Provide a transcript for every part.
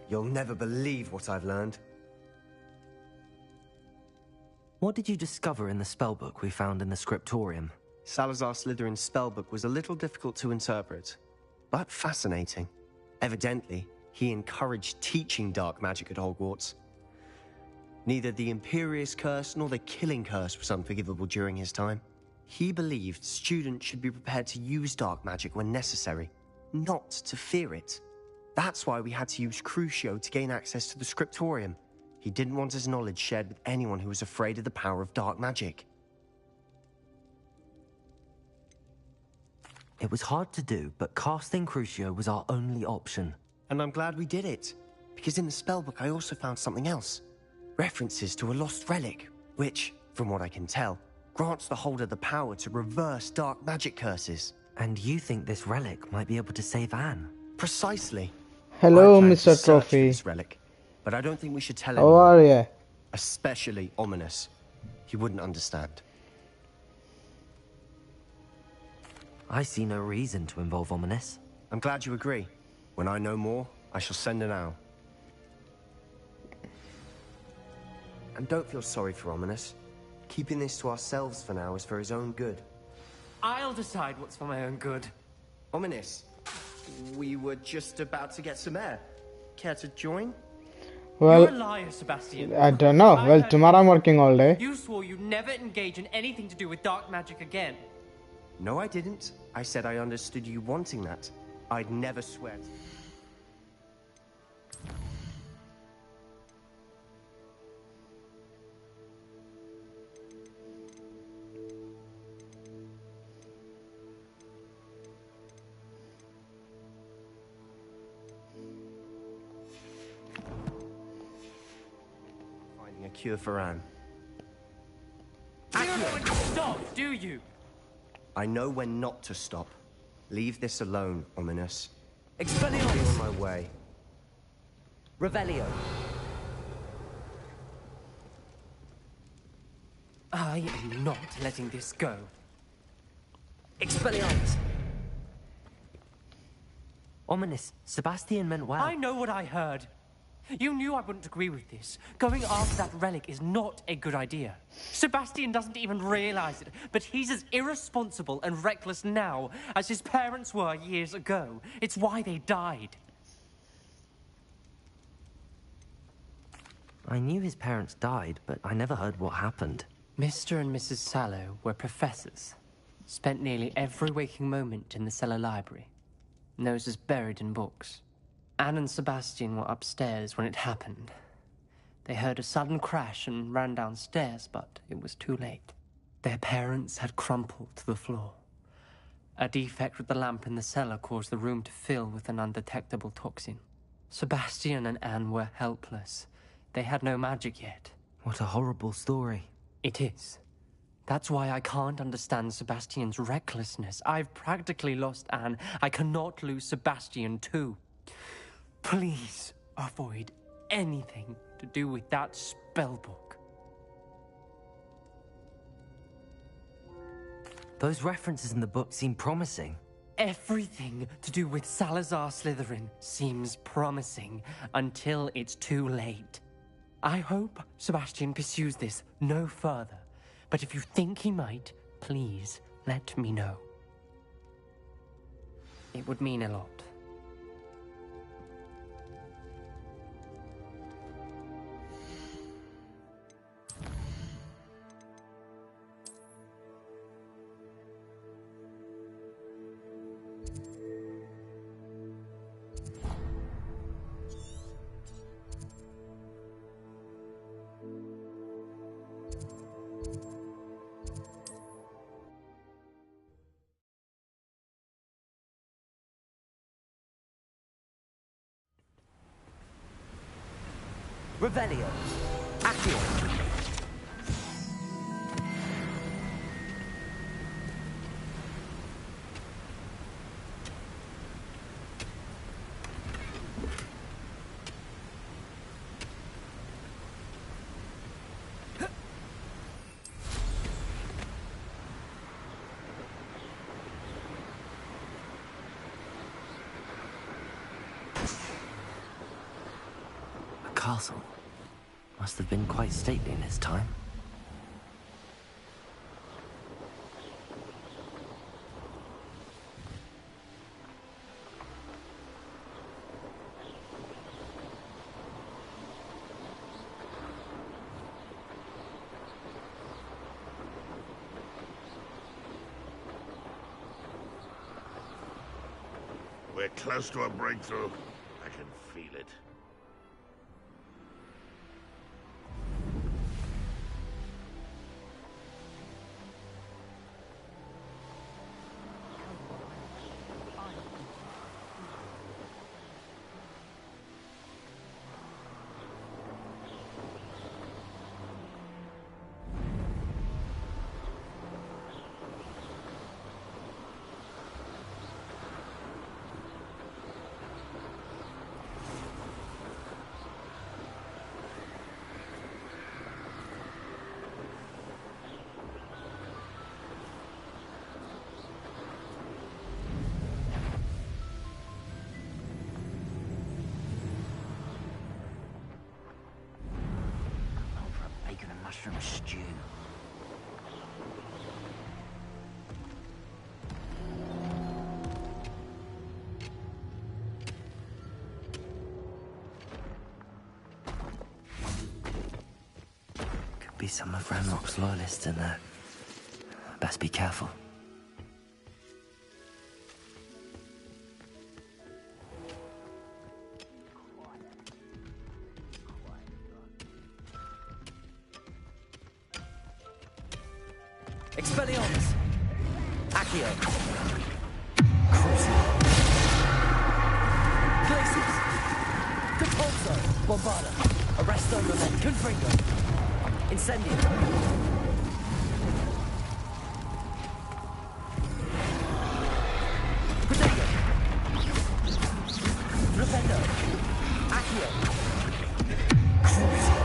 You'll never believe what I've learned. What did you discover in the spellbook we found in the scriptorium? Salazar Slytherin's spellbook was a little difficult to interpret, but fascinating. Evidently, he encouraged teaching dark magic at Hogwarts. Neither the Imperious Curse nor the Killing Curse was unforgivable during his time. He believed students should be prepared to use dark magic when necessary, not to fear it. That's why we had to use Crucio to gain access to the scriptorium. He didn't want his knowledge shared with anyone who was afraid of the power of dark magic. It was hard to do, but casting Crucio was our only option. And I'm glad we did it, because in the spellbook I also found something else. References to a lost relic, which, from what I can tell, grants the holder the power to reverse dark magic curses. And you think this relic might be able to save Anne? Precisely. Hello, I plan to Mr. search for Trophy. this relic, but I don't think we should tell How anyone. are you? Especially Ominous. He wouldn't understand. I see no reason to involve Ominous. I'm glad you agree. When I know more, I shall send an owl. And don't feel sorry for Ominous. Keeping this to ourselves for now is for his own good. I'll decide what's for my own good. Ominous, we were just about to get some air. Care to join? Well, You're a liar, Sebastian. I don't know. Well, heard tomorrow I'm working all day. You swore you'd never engage in anything to do with dark magic again. No, I didn't. I said I understood you wanting that. I'd never swear. Finding a cure for Anne. You don't know when to stop, do you? I know when not to stop. Leave this alone, Ominous. Be Expelliarmus! on my way. Revelio! I am not letting this go. Expelliarmus! Ominous, Sebastian meant well. I know what I heard. You knew I wouldn't agree with this. Going after that relic is not a good idea. Sebastian doesn't even realize it, but he's as irresponsible and reckless now as his parents were years ago. It's why they died. I knew his parents died, but I never heard what happened. Mr. and Mrs. Sallow were professors. Spent nearly every waking moment in the cellar library. Noses buried in books. Anne and Sebastian were upstairs when it happened. They heard a sudden crash and ran downstairs, but it was too late. Their parents had crumpled to the floor. A defect with the lamp in the cellar caused the room to fill with an undetectable toxin. Sebastian and Anne were helpless. They had no magic yet. What a horrible story. It is. That's why I can't understand Sebastian's recklessness. I've practically lost Anne. I cannot lose Sebastian too. Please avoid anything to do with that spellbook. Those references in the book seem promising. Everything to do with Salazar Slytherin seems promising until it's too late. I hope Sebastian pursues this no further, but if you think he might, please let me know. It would mean a lot. Revelio. Accio. Castle. Must have been quite stately in its time. We're close to a breakthrough. I can feel it. Bacon and mushroom stew. Could be some of Ranrock's loyalists in there. Best be careful. Expelliarmus! Accio! Crucio! Glacius! Capulso! Bombarda! Arresto Moment! Confringo! Incendio! Protego! Rependo! Accio! Crucio!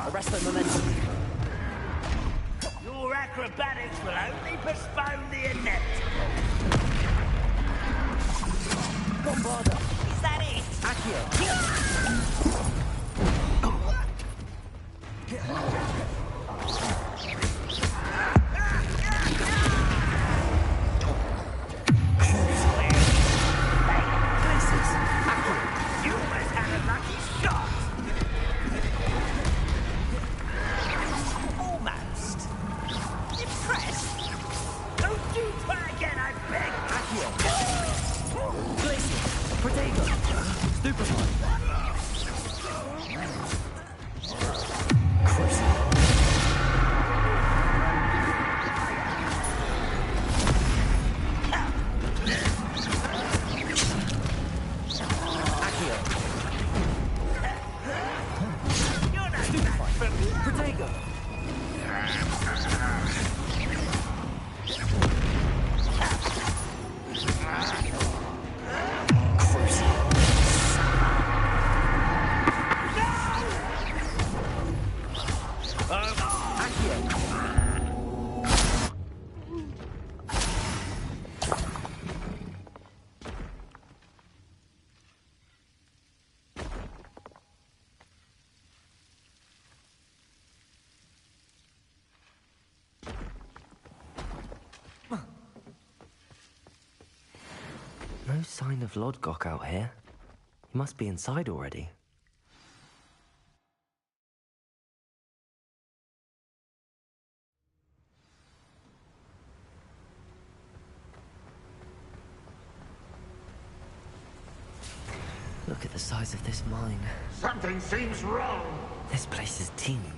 Arresto Momentum. Your acrobatics will only postpone the inevitable. Bombarda. Is that it? Accio. You almost had a lucky shot. Almost. Impressed? Don't you try again, I beg. Accio. Glacius. Protego. Stupefy. Crucio. Accio. You're not back from me. Protego. No sign of Lodgok out here. He must be inside already. Look at the size of this mine. Something seems wrong. This place is teeming.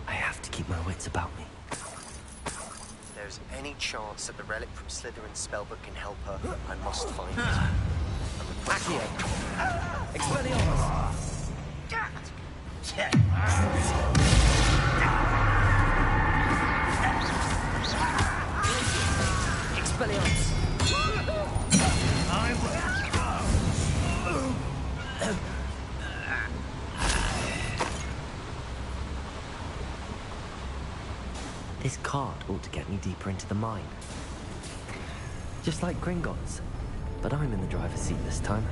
I have to keep my wits about me. If there's any chance that the relic from Slytherin's spellbook can help her, I must find it. Accio! Expelliarmus! Expelliarmus! This cart ought to get me deeper into the mine. Just like Gringotts, but I'm in the driver's seat this time.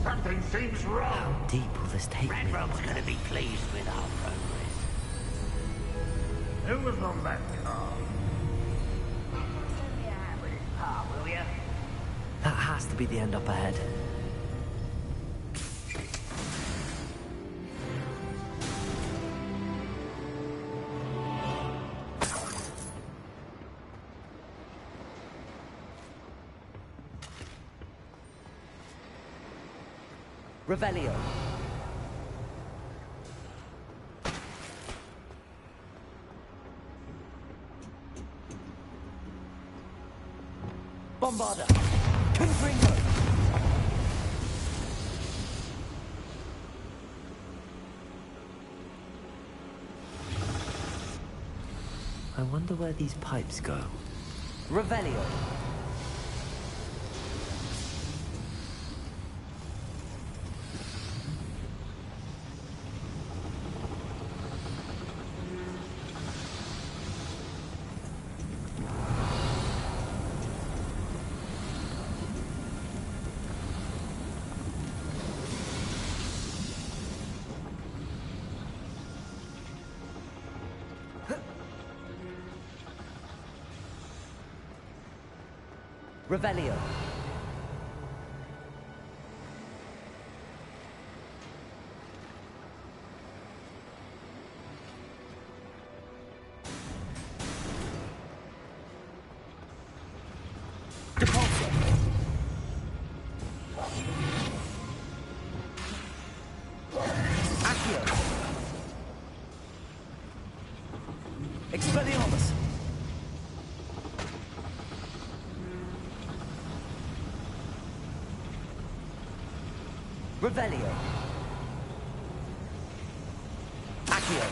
Something seems wrong. How deep will this take me? Red Rogue's gonna be pleased with our progress. Who was on that car? Yeah, with his pa, will ya? That has to be the end up ahead. Revelio. Bombarda. Confringo. I wonder where these pipes go. Revelio. Revelio. Depulso. Accio. Expelliarmus. Revelio. Accio.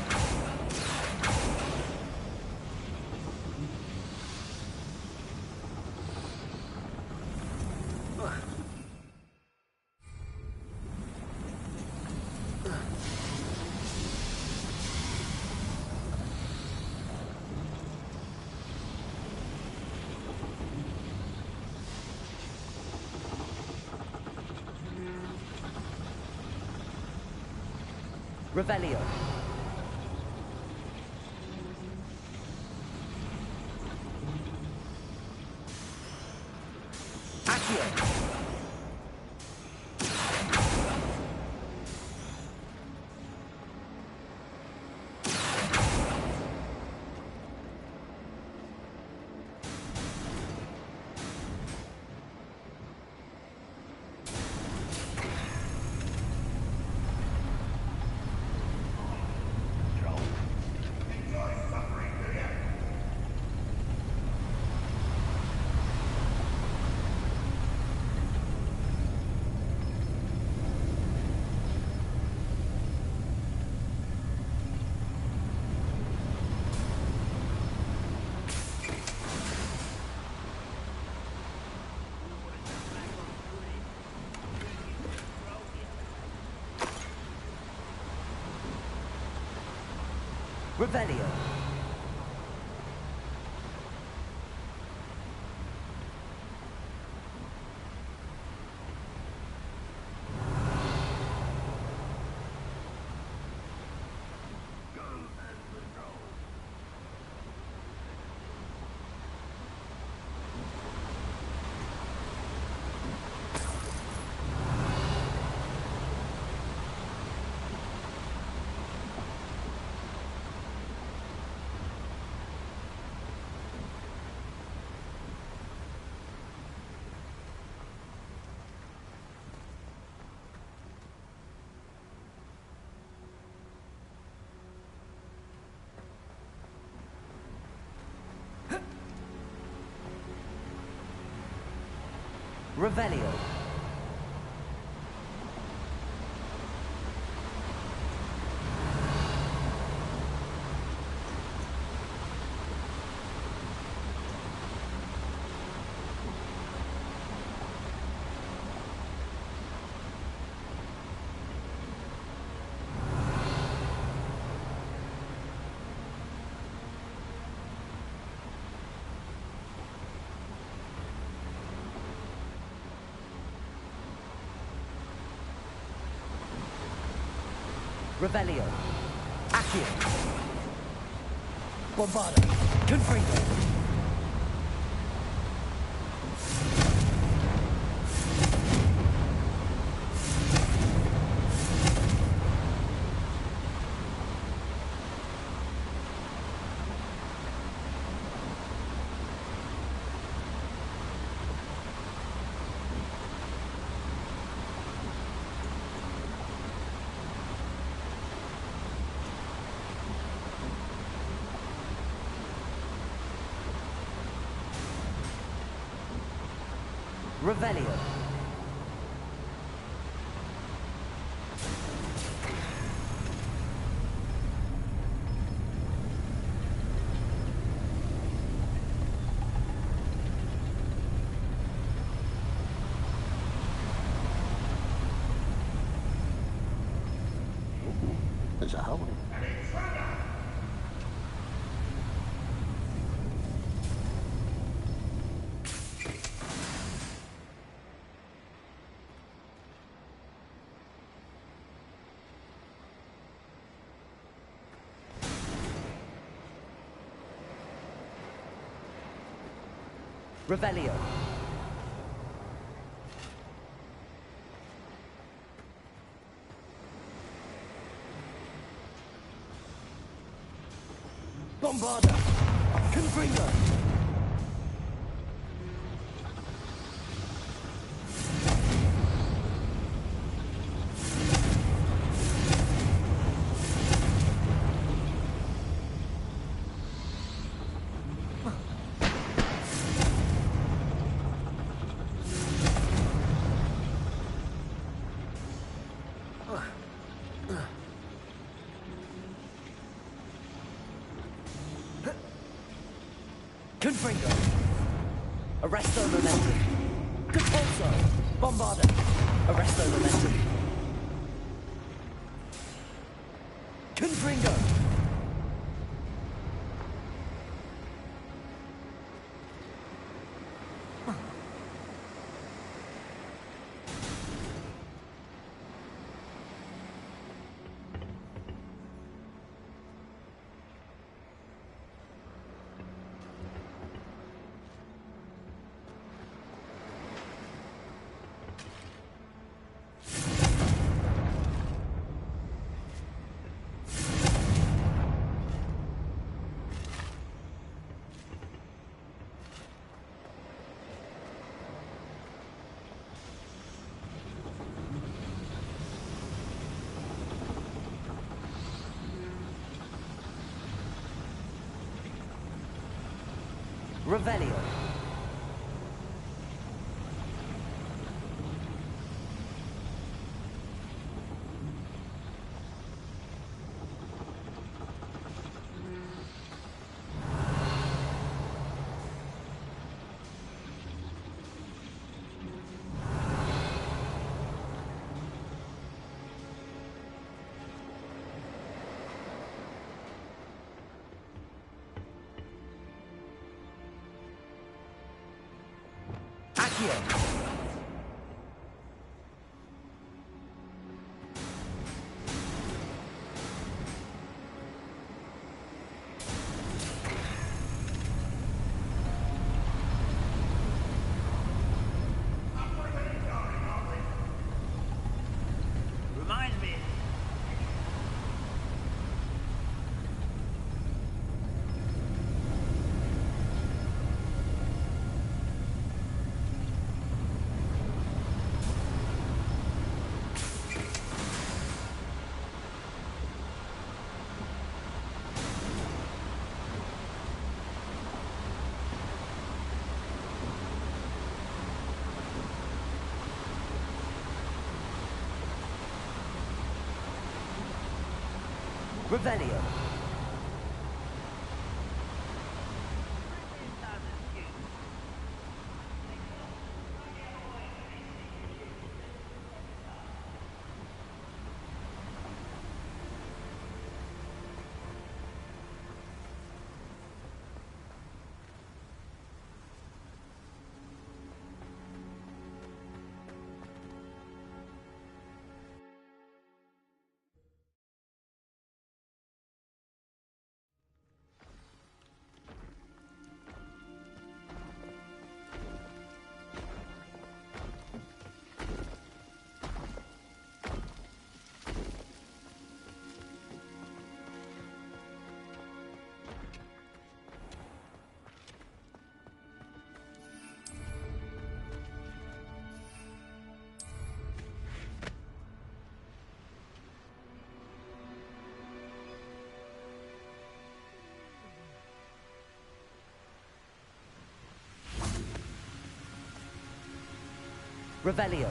Revelio. Accio. Revelio. Revelio. Revelio. Accio. Bombarda. Confringo. Revelio. There's a hole. Revelio. Bombarda. Confringo. Confringo. Arresto momentum. Compulso. Bombarda. Arresto momentum. Confringo. Revelio. Accio. Remind me. Revelio. Revelio.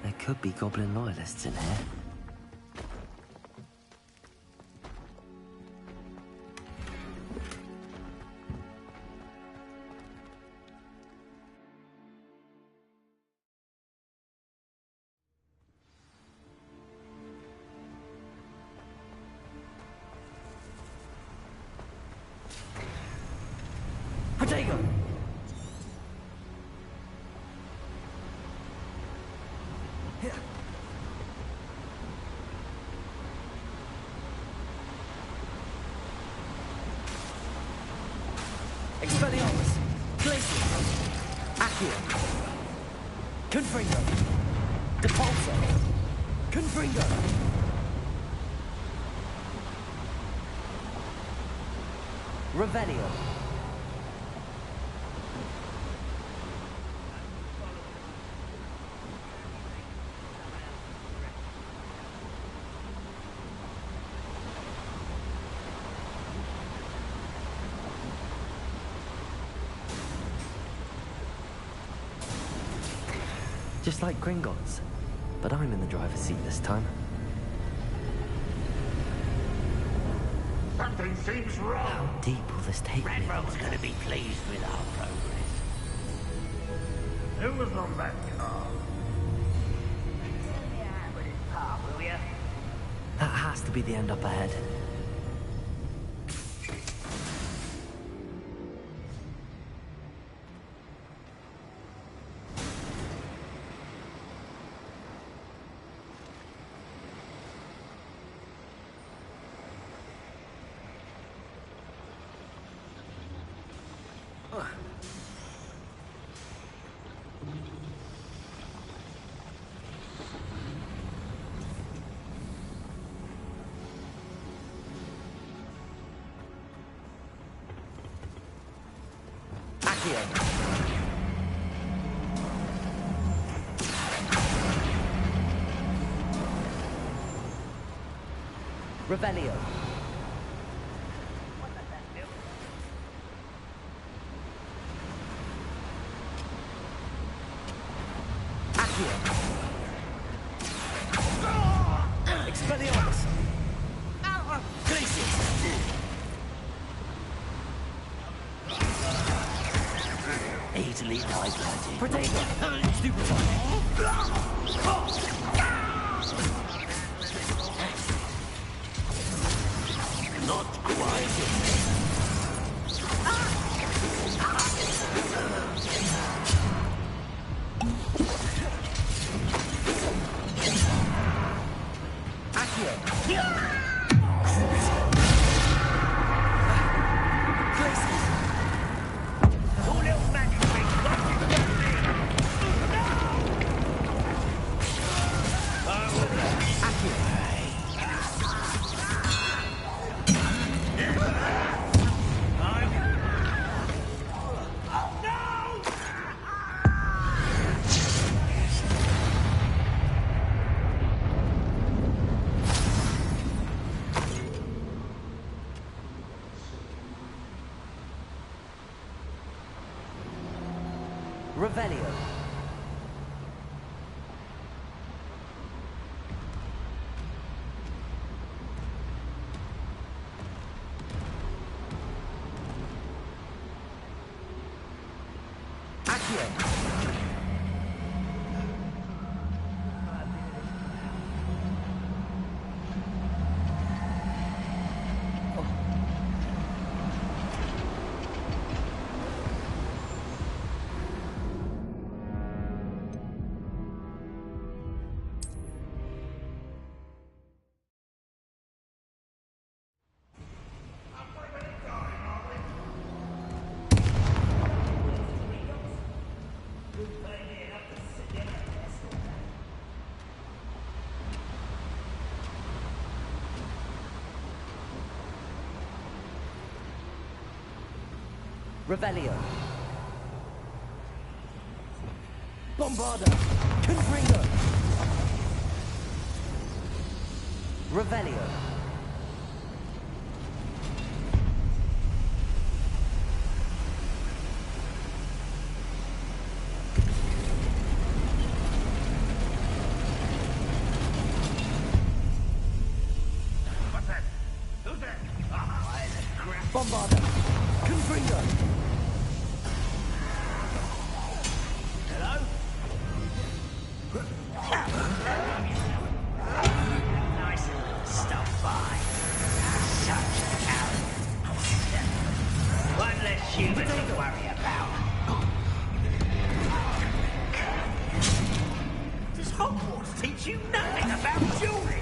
There could be goblin loyalists in here. Potato! Expelliarmus! Glacius! Accio! Confringo! Depulso! Confringo! Revelio! Just like Gringotts, but I'm in the driver's seat this time. Something seems wrong. How deep will this take me? Redrone's gonna be pleased with our progress. Who was on that car? Yeah, but it's part, will ya? That has to be the end up ahead. Revelio. Accio. Expelliarmus. Glacius. Easily diverted. Potato! Stupefy! Not quite. Revelio. Revelio. Bombarda. Confringo. Revelio. What's that? Who's that? Oh, crap. Bombarda. Confringo. Hello? Nice stuff by. Such talent. One less human to worry about. Does Hogwarts teach you nothing about jewelry?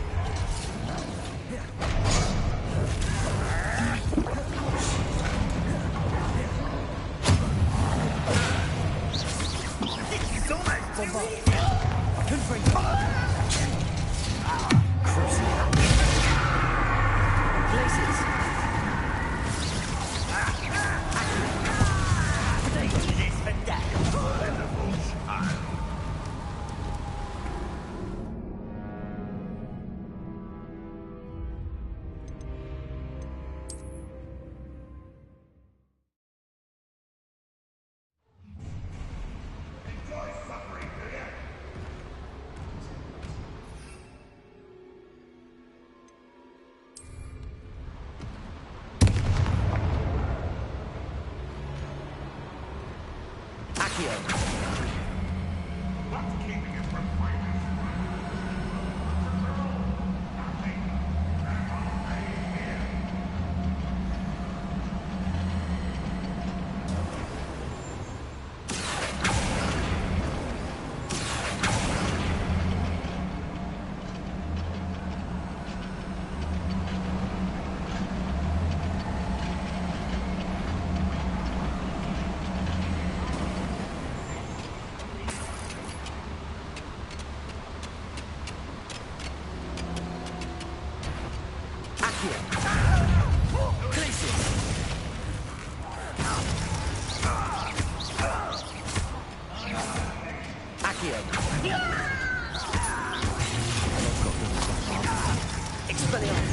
This is almost too easy. Confringo. Places. This for that.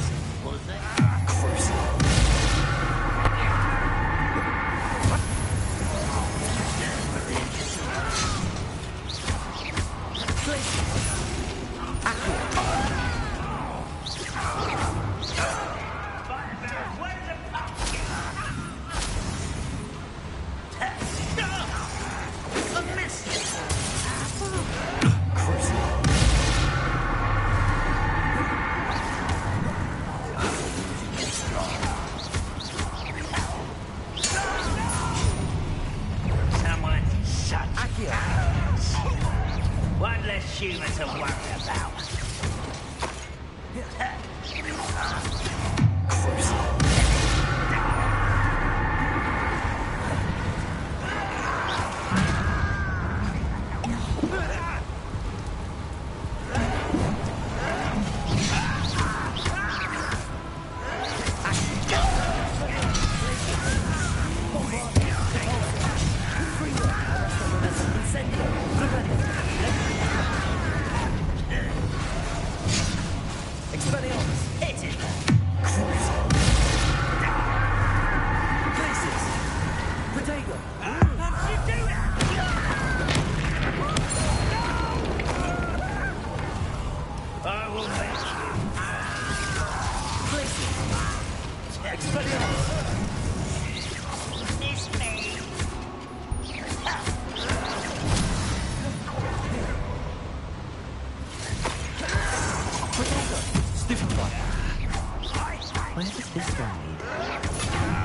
One less human to worry about. Where does this one lead?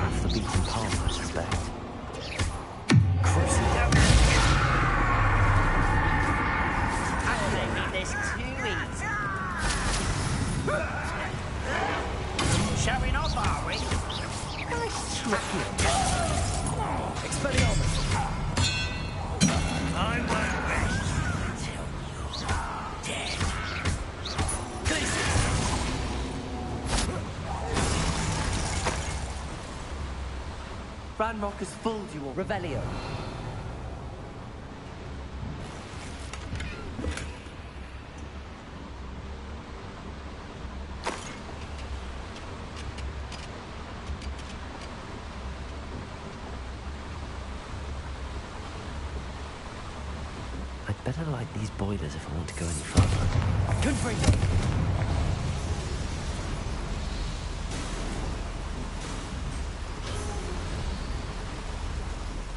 Off the beaten path, I suspect. I made this too easy. Showing off, are we? Nice trick. Expelliarmus! I won't rest until you're dead. Ranrock has fooled you all. Revelio. I'd better light these boilers if I want to go any further. Confringo!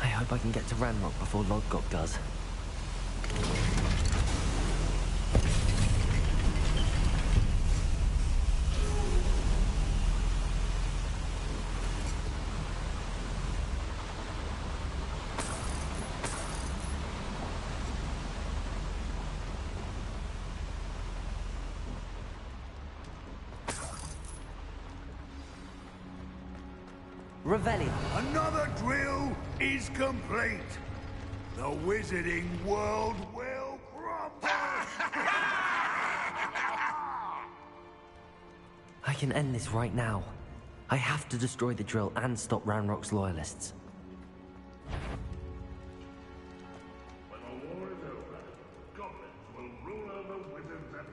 I hope I can get to Ranrock before Lodgok does. Revelio. Another drill is complete. The wizarding world will crumble. I can end this right now. I have to destroy the drill and stop Ranrock's loyalists. When the war is over, goblins will rule over wizards and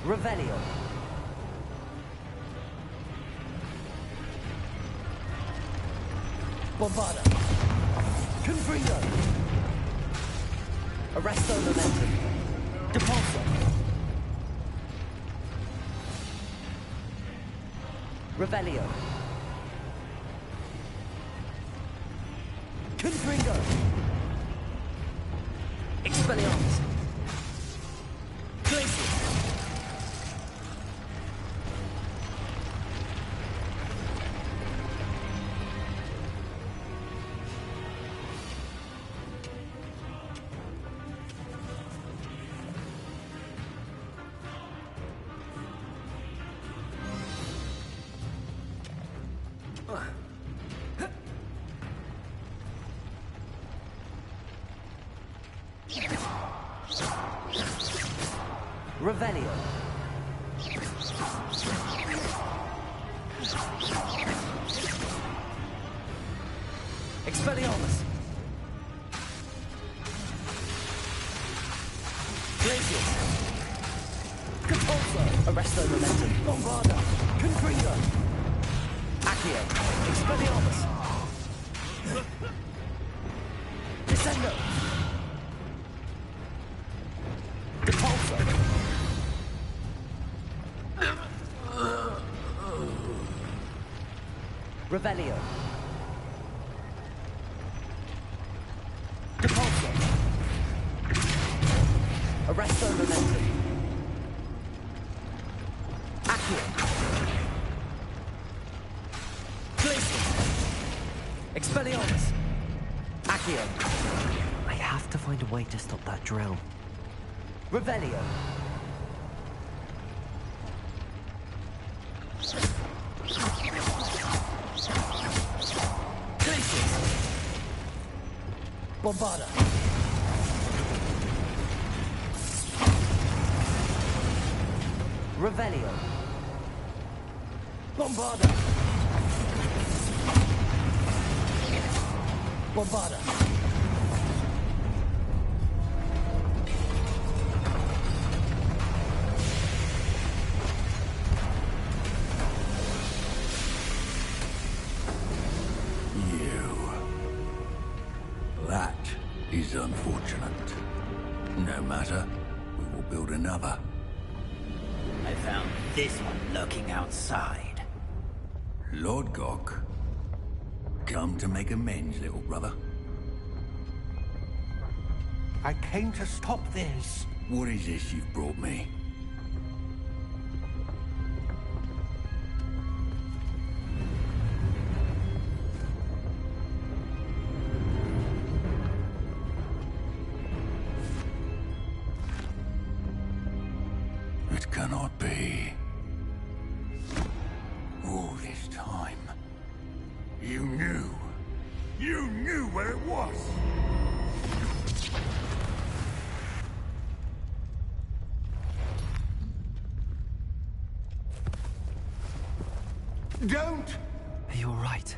Revelio. Bombarda. Confringo. Arresto momentum. Depulso. Revelio. Confringo. Expelliarmus. Glacius. Revelio. Expelliarmus. Glacius. Compulso. Arresto momentum. Bombarda. Confringo. Accio. Expelliarmus. Descendo. Depulso. Revelio. Depulso. Arresto momentum. Accio. Glacius. Expelliarmus. Accio. I have to find a way to stop that drill. Revelio. Glacius. Bombarda. Revelio. Bombarda. Bombarda. That is unfortunate. No matter, we will build another. I found this one lurking outside. Lord Gok, come to make amends, little brother. I came to stop this. What is this you've brought me? It cannot be. All this time, you knew. You knew where it was. Don't! Are you alright?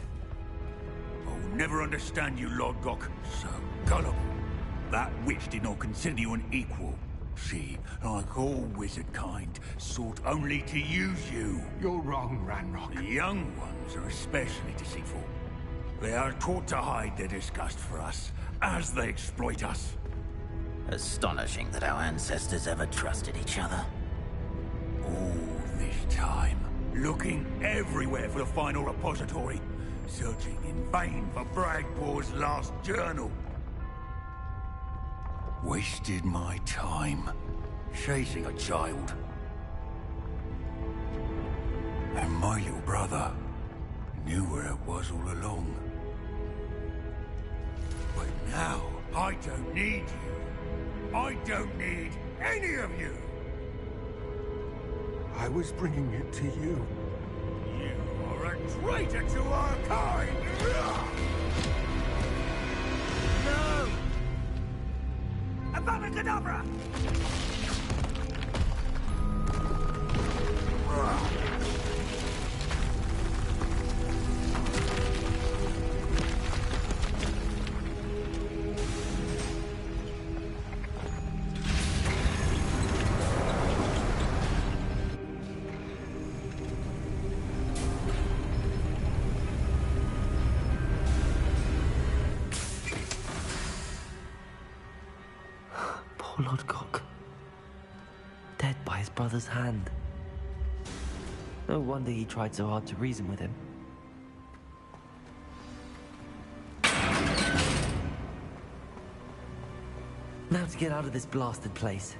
I'll never understand you, Lord Gok. So gullible. That witch did not consider you an equal. She, like all wizard kind, sought only to use you. You're wrong, Ranrock. The young ones are especially deceitful. They are taught to hide their disgust for us, as they exploit us. Astonishing that our ancestors ever trusted each other. All this time, looking everywhere for the final repository, searching in vain for Bragbor's last journal. Wasted my time, chasing a child. And my little brother knew where it was all along. But now, I don't need you. I don't need any of you. I was bringing it to you. You are a traitor to our kind! No! Avada Kedavra! Poor Lodgok. Dead by his brother's hand. No wonder he tried so hard to reason with him. Now to get out of this blasted place.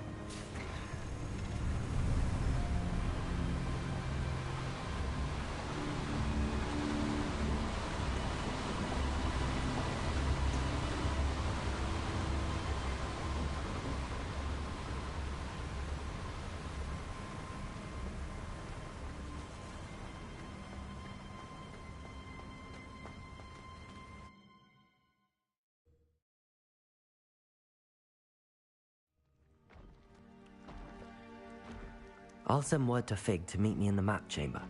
I'll send word to Fig to meet me in the map chamber.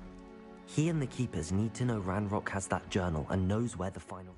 He and the Keepers need to know Ranrock has that journal and knows where the final...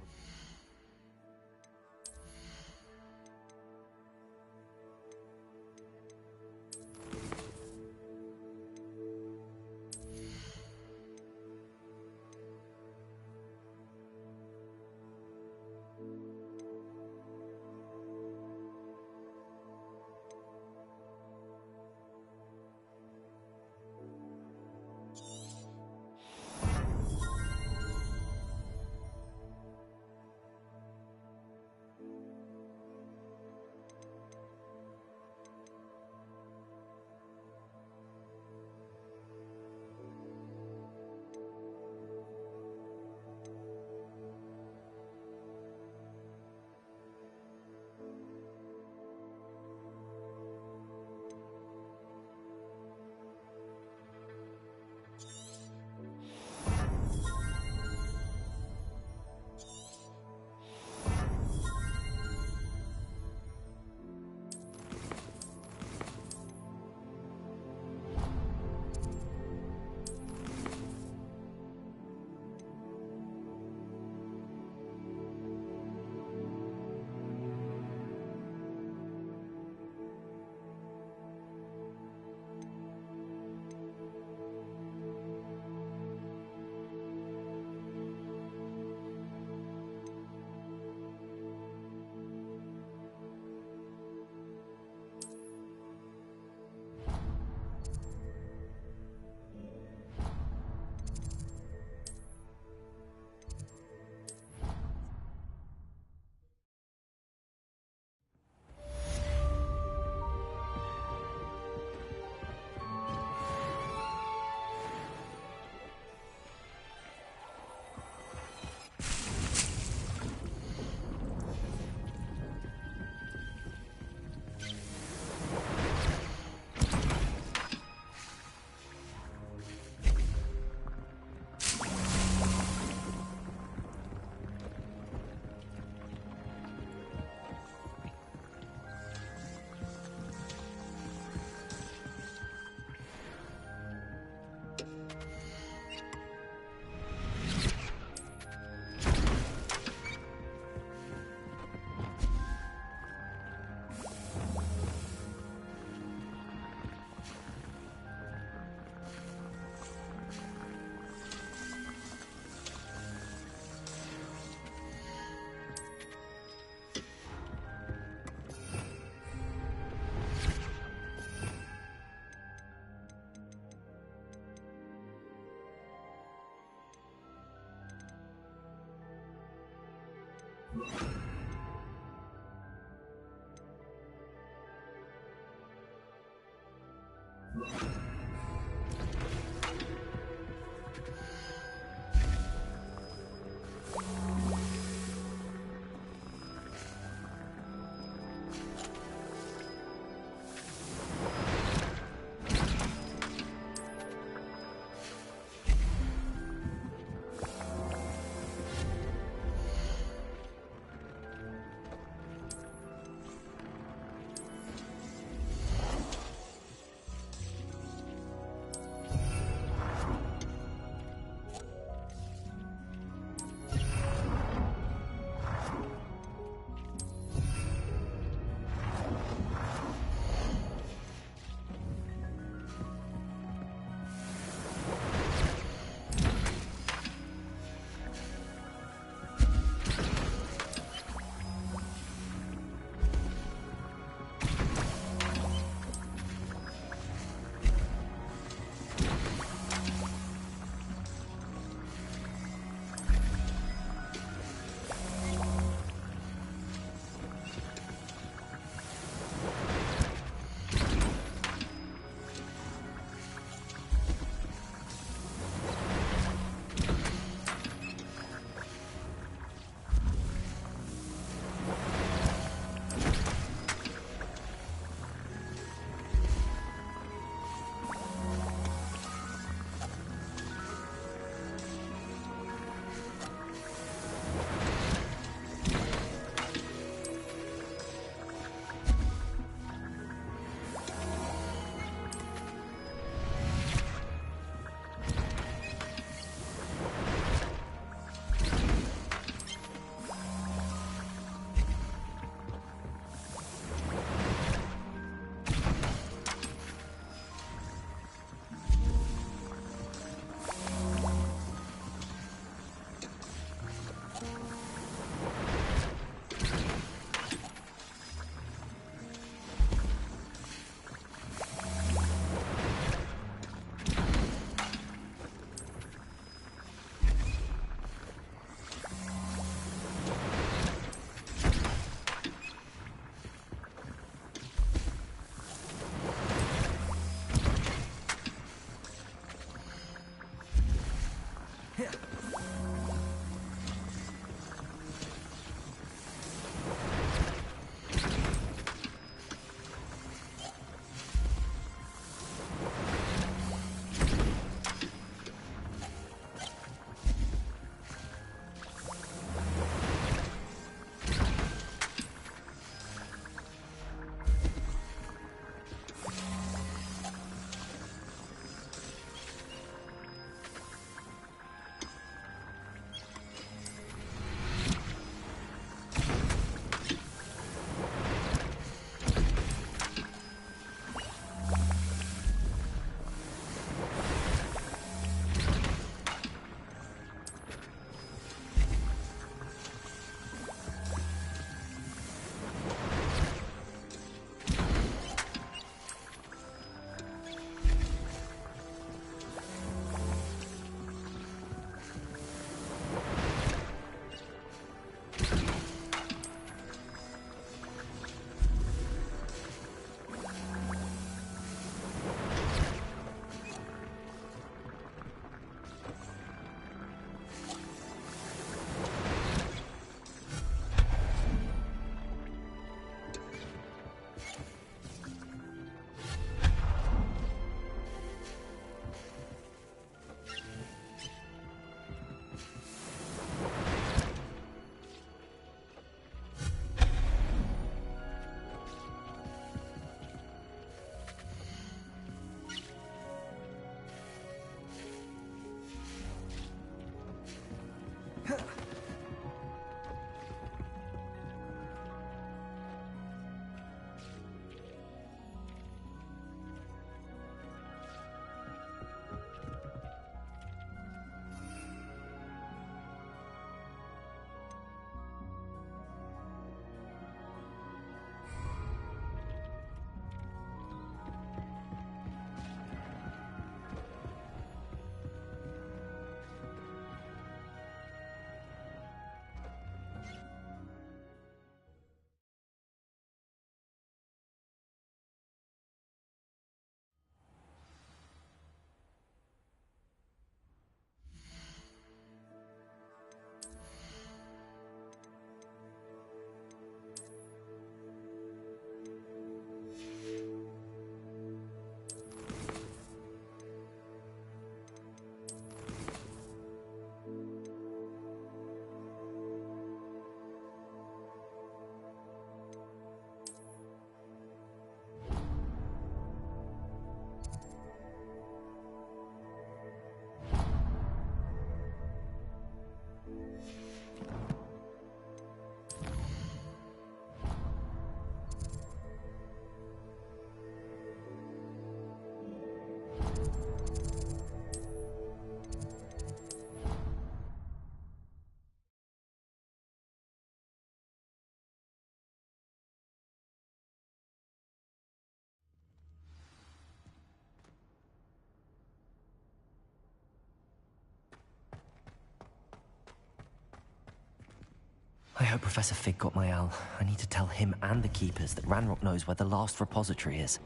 I hope Professor Fig got my owl. I need to tell him and the Keepers that Ranrock knows where the last repository is.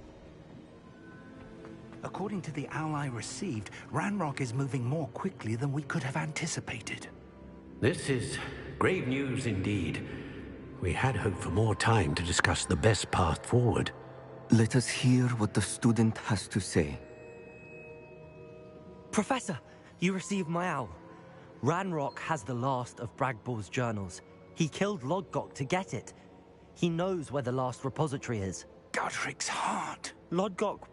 According to the owl I received, Ranrock is moving more quickly than we could have anticipated. This is grave news indeed. We had hoped for more time to discuss the best path forward. Let us hear what the student has to say. Professor, you received my owl. Ranrock has the last of Bragbor's journals. He killed Lodgok to get it. He knows where the last repository is. Godric's heart. Lodgok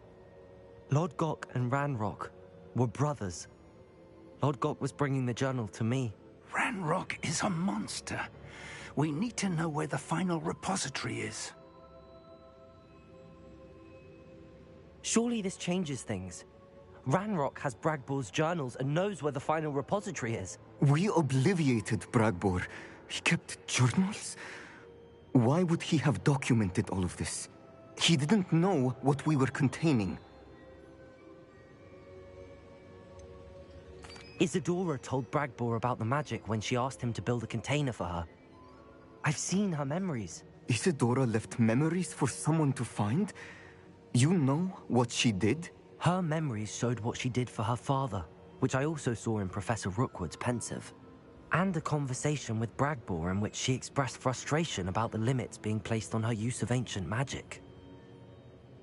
and Ranrock were brothers. Lodgok was bringing the journal to me. Ranrock is a monster. We need to know where the final repository is. Surely this changes things. Ranrock has Bragbor's journals and knows where the final repository is. We obliviated Bragbor. He kept journals? Why would he have documented all of this? He didn't know what we were containing. Isadora told Bragbor about the magic when she asked him to build a container for her. I've seen her memories. Isadora left memories for someone to find? You know what she did? Her memories showed what she did for her father, which I also saw in Professor Rookwood's pensive. And a conversation with Bragbor in which she expressed frustration about the limits being placed on her use of ancient magic.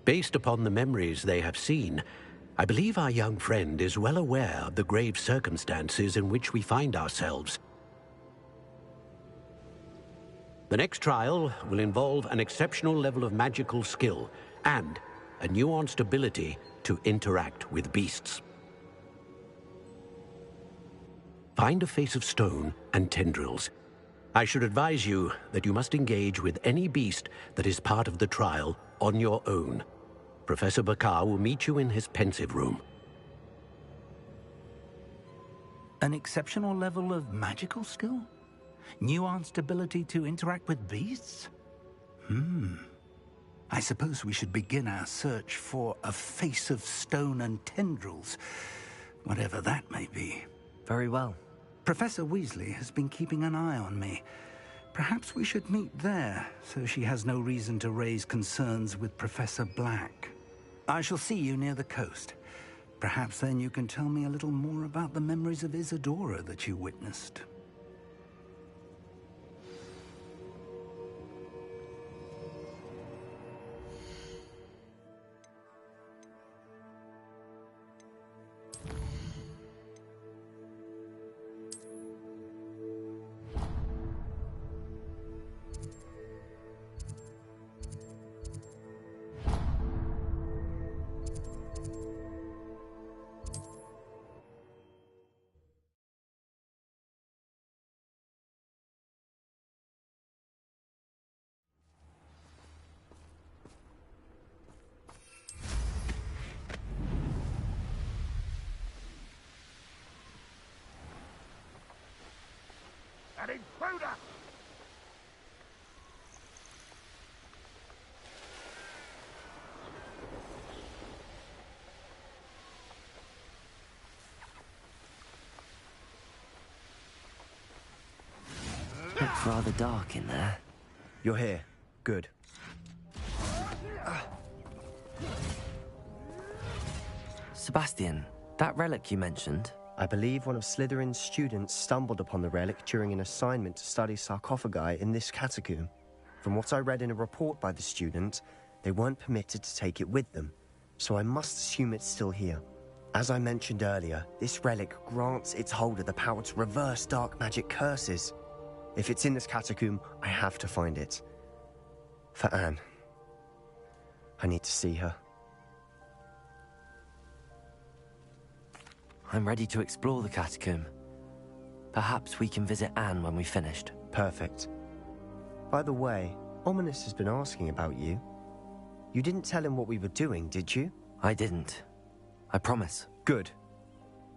Based upon the memories they have seen, I believe our young friend is well aware of the grave circumstances in which we find ourselves. The next trial will involve an exceptional level of magical skill and a nuanced ability to interact with beasts. Find a face of stone and tendrils. I should advise you that you must engage with any beast that is part of the trial on your own. Professor Bakar will meet you in his pensive room. An exceptional level of magical skill? Nuanced ability to interact with beasts? I suppose we should begin our search for a face of stone and tendrils, whatever that may be. Very well. Professor Weasley has been keeping an eye on me. Perhaps we should meet there, so she has no reason to raise concerns with Professor Black. I shall see you near the coast. Perhaps then you can tell me a little more about the memories of Isadora that you witnessed. An intruder! Looks rather dark in there. You're here. Good. Sebastian, that relic you mentioned, I believe one of Slytherin's students stumbled upon the relic during an assignment to study sarcophagi in this catacomb. From what I read in a report by the student, they weren't permitted to take it with them, so I must assume it's still here. As I mentioned earlier, this relic grants its holder the power to reverse dark magic curses. If it's in this catacomb, I have to find it. For Anne. I need to see her. I'm ready to explore the catacomb. Perhaps we can visit Anne when we've finished. Perfect. By the way, Ominous has been asking about you. You didn't tell him what we were doing, did you? I didn't. I promise. Good.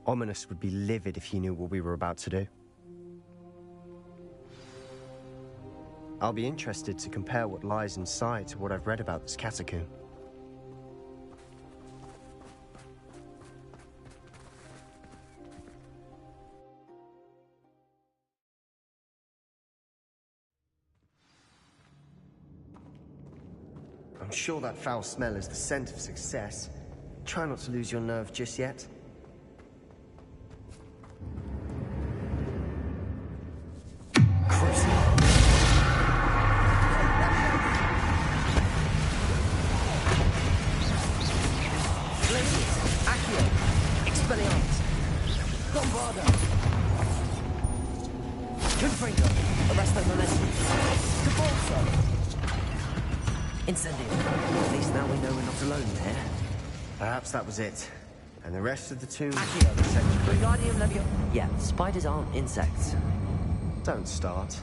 Ominous would be livid if he knew what we were about to do. I'll be interested to compare what lies inside to what I've read about this catacomb. I'm sure that foul smell is the scent of success. Try not to lose your nerve just yet. At least now we know we're not alone there. Perhaps that was it. And the rest of the tomb... Wingardium Leviosa. Yeah, spiders aren't insects. Don't start.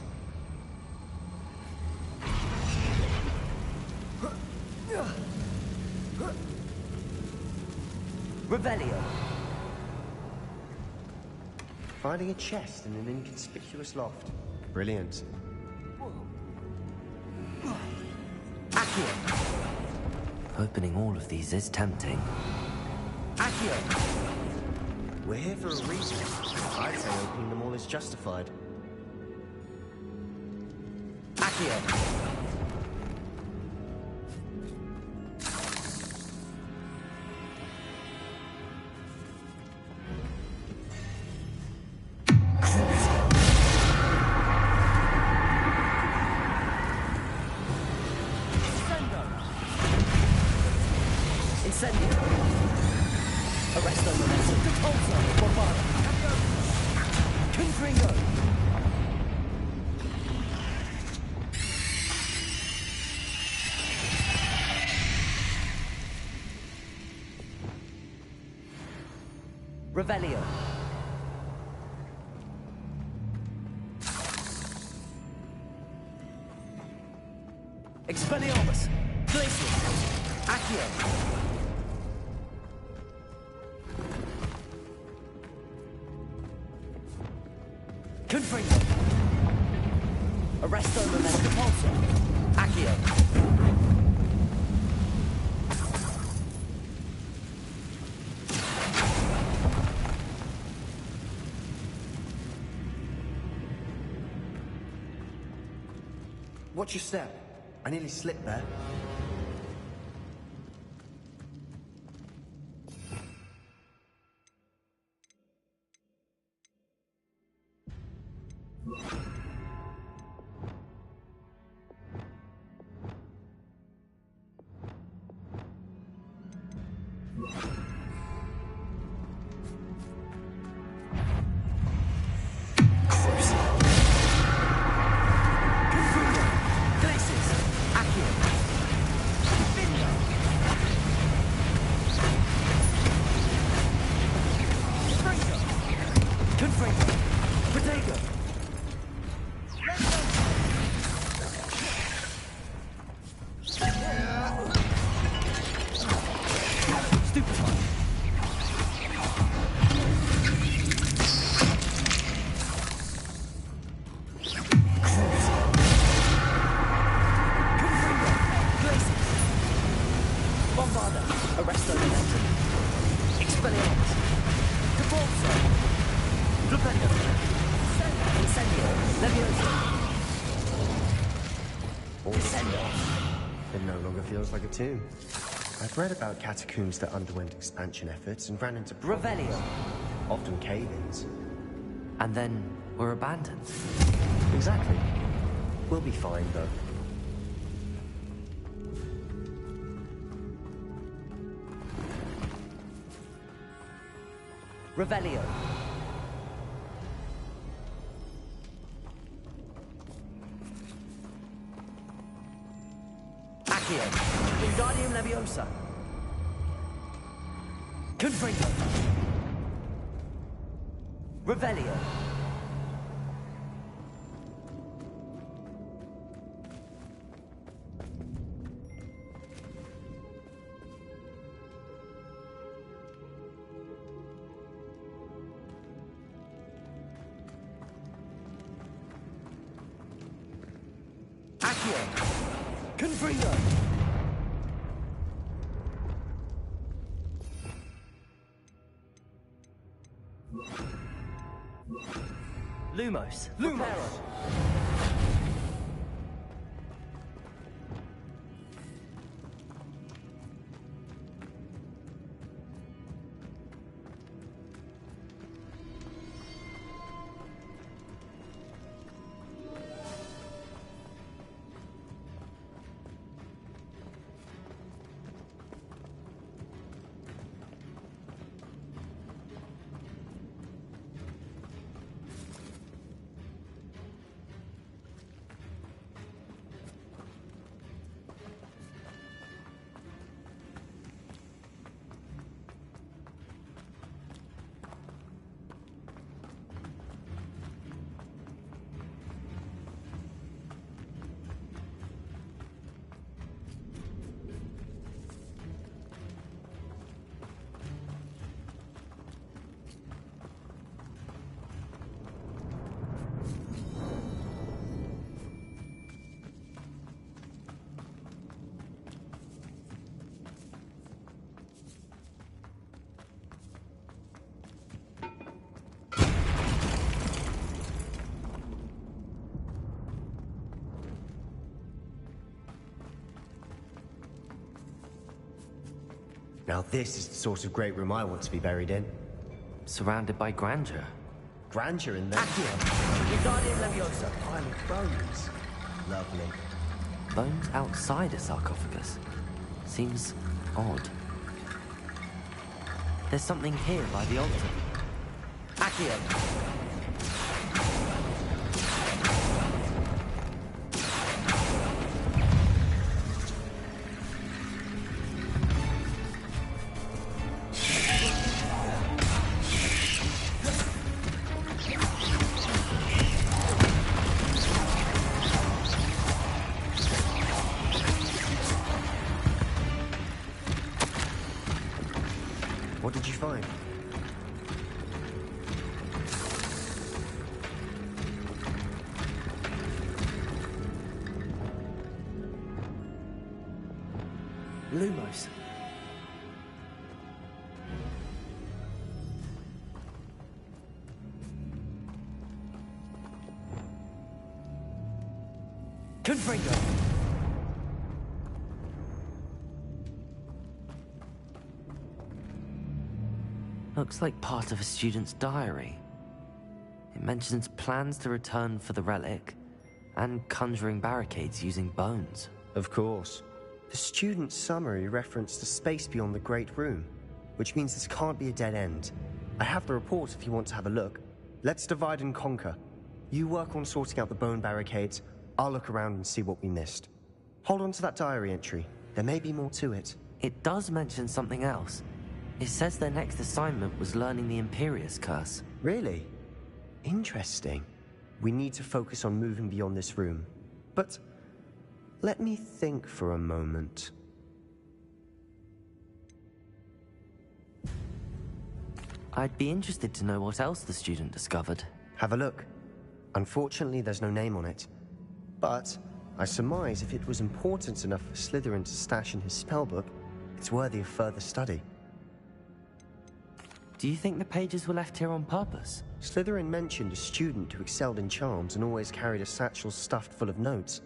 Revelio. Finding a chest in an inconspicuous loft. Brilliant. Accio. Opening all of these is tempting. Accio. We're here for a reason. I'd say opening them all is justified. Accio. Revelio. Expelliarmus. Glacius. Accio. Confringo. Arresto Memento Pulso. Accio. Watch your step. I nearly slipped there. Like a tomb. I've read about catacombs that underwent expansion efforts and ran into Revelio. Often cave-ins. And then were abandoned. Exactly. We'll be fine, though. Revelio. Wingardium Leviosa. Confringo. Revelio. Accio! Confringo! Lumos! Lumos! Now this is the sort of great room I want to be buried in. Surrounded by grandeur. Grandeur in there. Wingardium Leviosa! Pile of bones. Lovely. Bones outside a sarcophagus. Seems odd. There's something here by the altar. Accio! What did you find? Lumos. Confringo. Looks like part of a student's diary. It mentions plans to return for the relic and conjuring barricades using bones. Of course. The student's summary referenced a space beyond the Great Room, which means this can't be a dead end. I have the report if you want to have a look. Let's divide and conquer. You work on sorting out the bone barricades, I'll look around and see what we missed. Hold on to that diary entry. There may be more to it. It does mention something else. It says their next assignment was learning the Imperius Curse. Really? Interesting. We need to focus on moving beyond this room. But let me think for a moment. I'd be interested to know what else the student discovered. Have a look. Unfortunately, there's no name on it. But I surmise if it was important enough for Slytherin to stash in his spellbook, it's worthy of further study. Do you think the pages were left here on purpose? Slytherin mentioned a student who excelled in charms and always carried a satchel stuffed full of notes.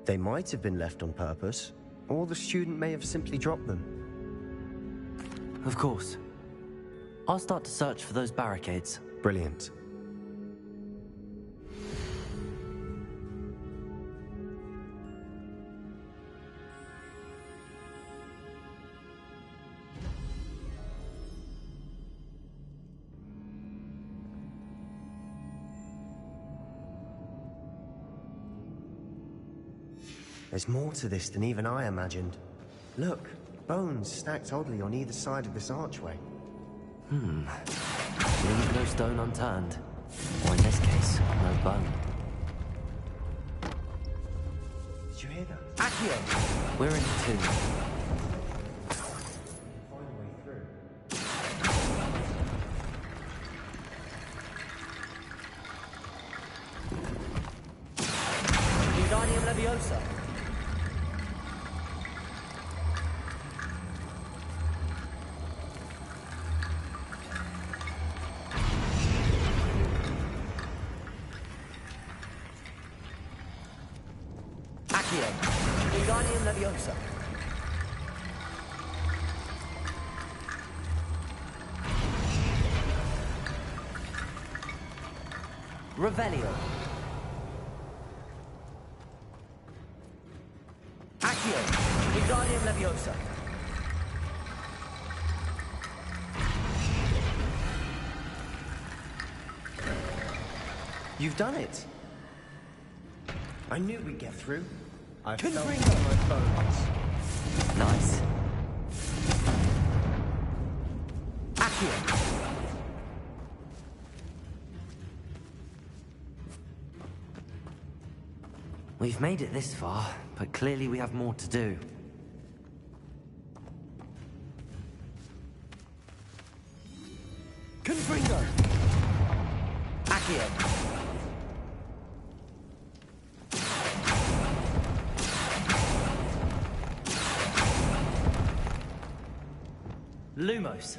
They might have been left on purpose, or the student may have simply dropped them. Of course. I'll start to search for those barricades. Brilliant. There's more to this than even I imagined. Look, bones stacked oddly on either side of this archway. Leave no stone unturned. Or in this case, no bone. Did you hear that? Accio! We're in the tomb. Find a way through. Wingardium Leviosa! Leviosa. Revelio. Accio. Wingardium Leviosa. You've done it. I knew we'd get through. I Couldn't felt bring it in my bones. Nice. Accio. We've made it this far, but clearly we have more to do. Confringo! Accio! Lumos!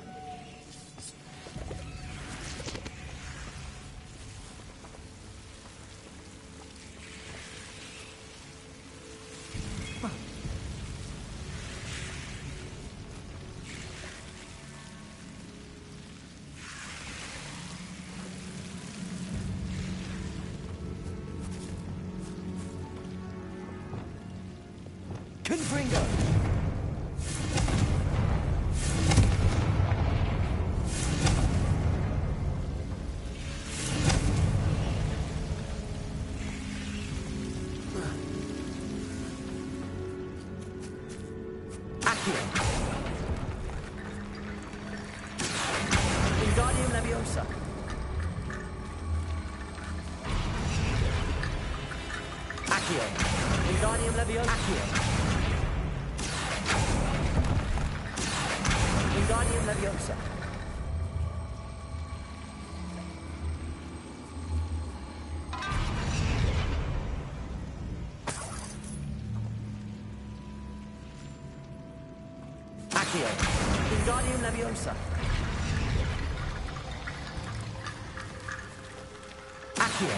Confringo! Accio! Wingardium Leviosa! Accio! Wingardium Leviosa! Accio! Wingardium Leviosa. Accio. Wingardium Leviosa. Accio.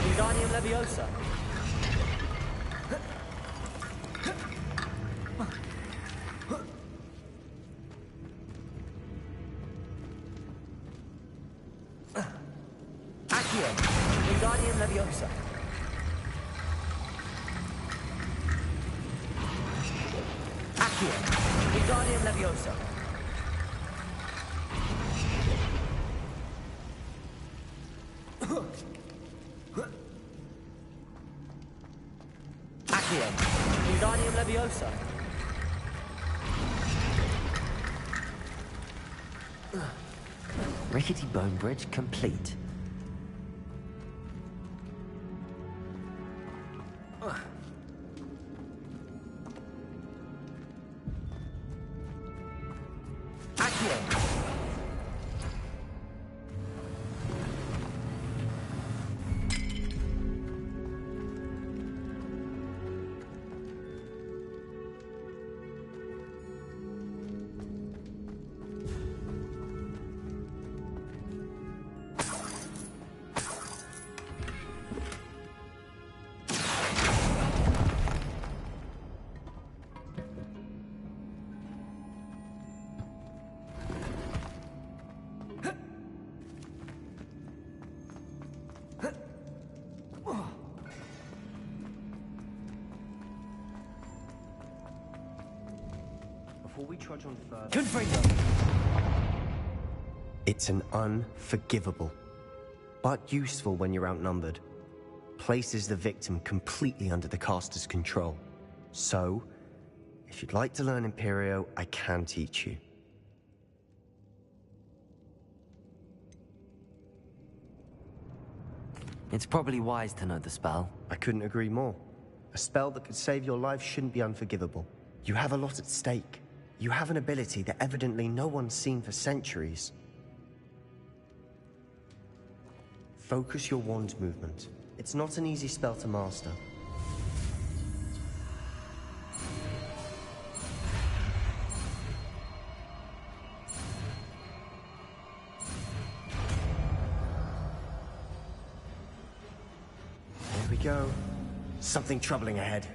Wingardium Leviosa. Accio. Wingardium Leviosa. Accio. Wingardium Leviosa. Accio. Wingardium Leviosa. Rickety bone bridge complete. Accio. Before we trudge on further... Confringo. It's an unforgivable, but useful when you're outnumbered. Places the victim completely under the caster's control. So, if you'd like to learn Imperio, I can teach you. It's probably wise to know the spell. I couldn't agree more. A spell that could save your life shouldn't be unforgivable. You have a lot at stake. You have an ability that evidently no one's seen for centuries. Focus your wand's movement. It's not an easy spell to master. Here we go. Something troubling ahead.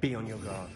Be on your guard.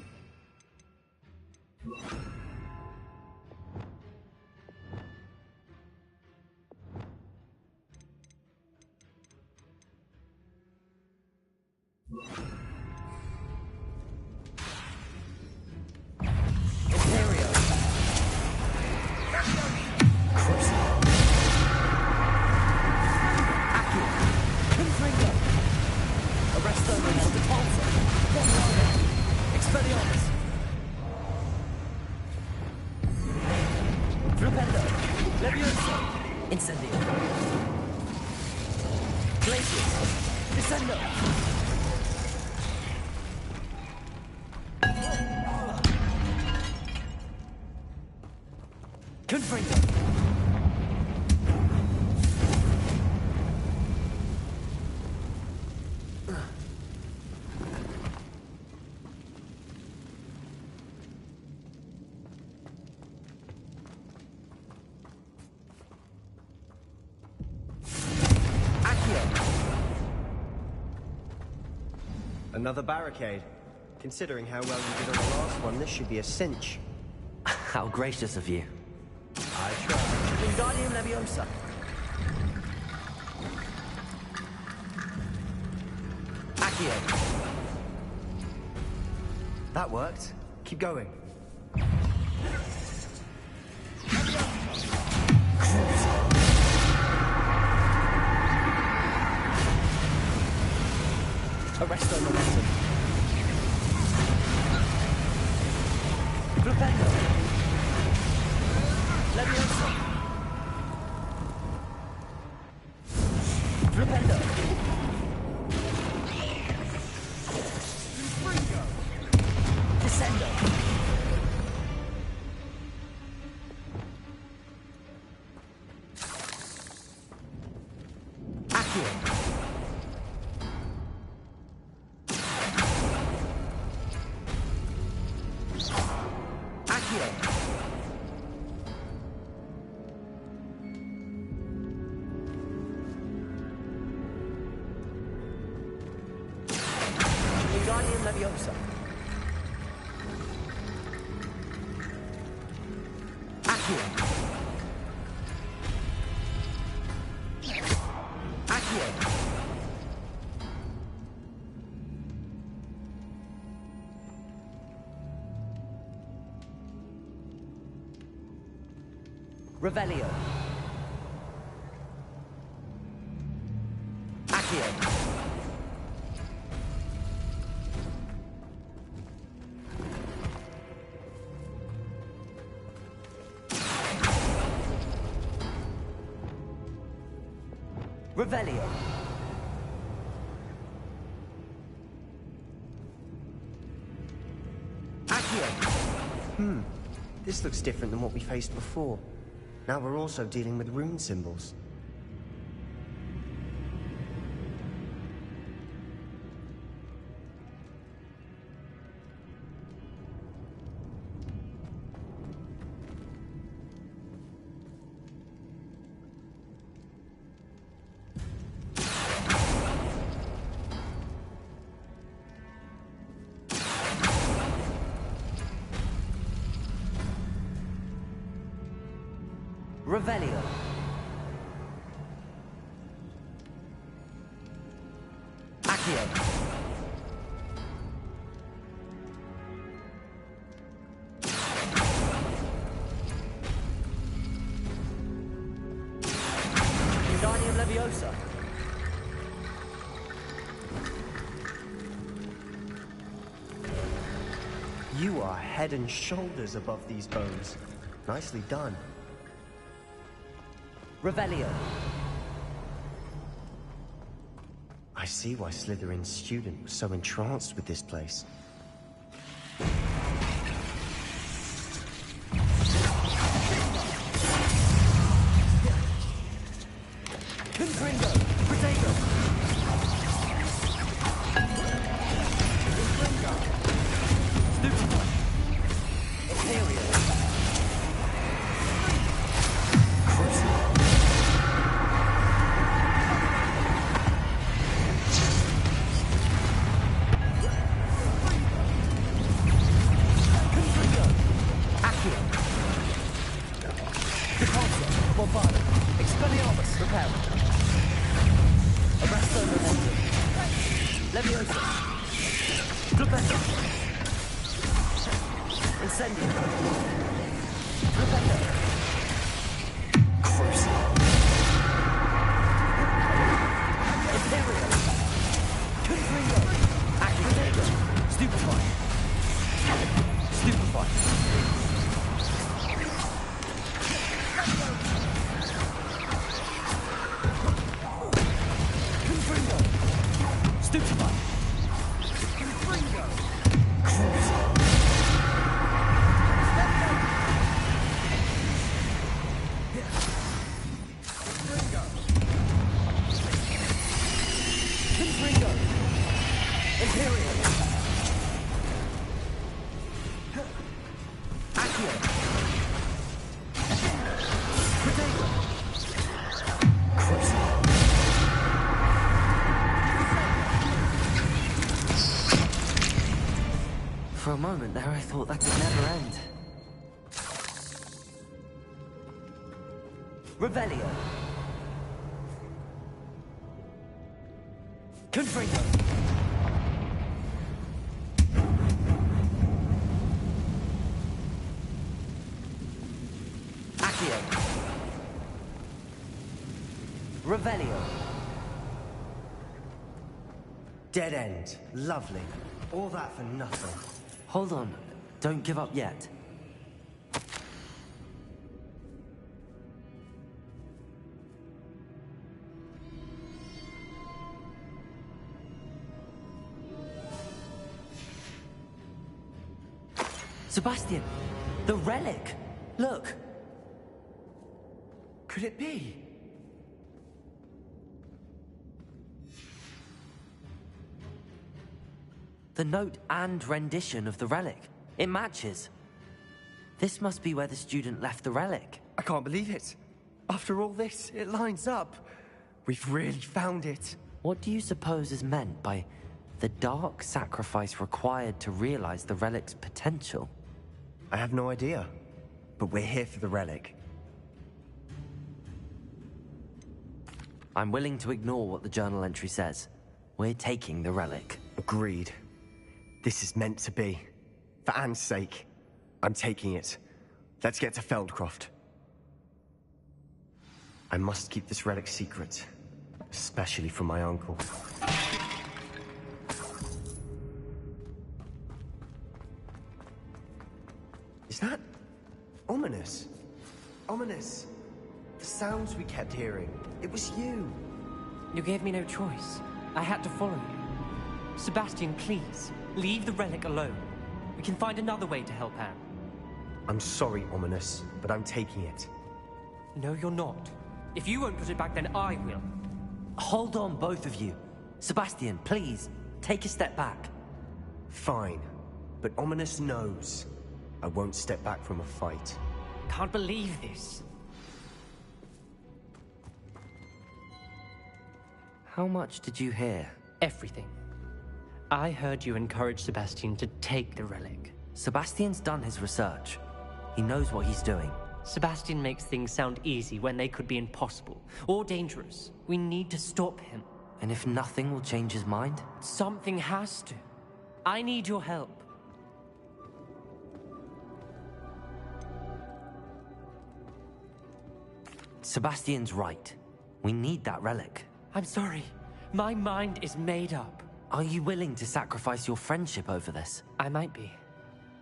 Another barricade. Considering how well you did on the last one, this should be a cinch. How gracious of you. I try. Wingardium Leviosa. Accio. That worked. Keep going. Arresto momentum. Flipendo. Leviosa. Flipendo. Descendo. Accio. Wingardium Leviosa. Accio. Accio. Revelio. Accio. Revelio. Accio. This looks different than what we faced before. Now we're also dealing with rune symbols. Revelio. Accio. Wingardium Leviosa. You are head and shoulders above these bones. Nicely done. Revelio. I see why Slytherin's student was so entranced with this place. Confringo. Protego. Confringo. Stupefy. Imperial. Expelliarmus, repel. Arresto momentum. Leviosa. Flipendo. Incendio. Flipendo. Crucial. Imperial. Confringo. Activator. Stupefy. Stupefy. Confringo. Stupefy. Confringo. Crucial. Confringo. Imperial. Accio. Potato. Crucial. For a moment there, I thought that could never end. Revelio. Confringo. Accio. Revelio. Dead end. Lovely. All that for nothing. Hold on. Don't give up yet. Sebastian! The relic! Look! Could it be? The note and rendition of the relic. It matches. This must be where the student left the relic. I can't believe it. After all this, it lines up. We've really found it. What do you suppose is meant by the dark sacrifice required to realize the relic's potential? I have no idea. But we're here for the relic. I'm willing to ignore what the journal entry says. We're taking the relic. Agreed. This is meant to be. For Anne's sake, I'm taking it. Let's get to Feldcroft. I must keep this relic secret, especially from my uncle. Is that ominous? Ominous. The sounds we kept hearing. It was you. You gave me no choice. I had to follow you. Sebastian, please, leave the relic alone. We can find another way to help Anne. I'm sorry, Ominous, but I'm taking it. No, you're not. If you won't put it back, then I will. Hold on, both of you. Sebastian, please, take a step back. Fine, but Ominous knows I won't step back from a fight. Can't believe this. How much did you hear? Everything. I heard you encourage Sebastian to take the relic. Sebastian's done his research. He knows what he's doing. Sebastian makes things sound easy when they could be impossible or dangerous. We need to stop him. And if nothing will change his mind? Something has to. I need your help. Sebastian's right. We need that relic. I'm sorry. My mind is made up. Are you willing to sacrifice your friendship over this? I might be.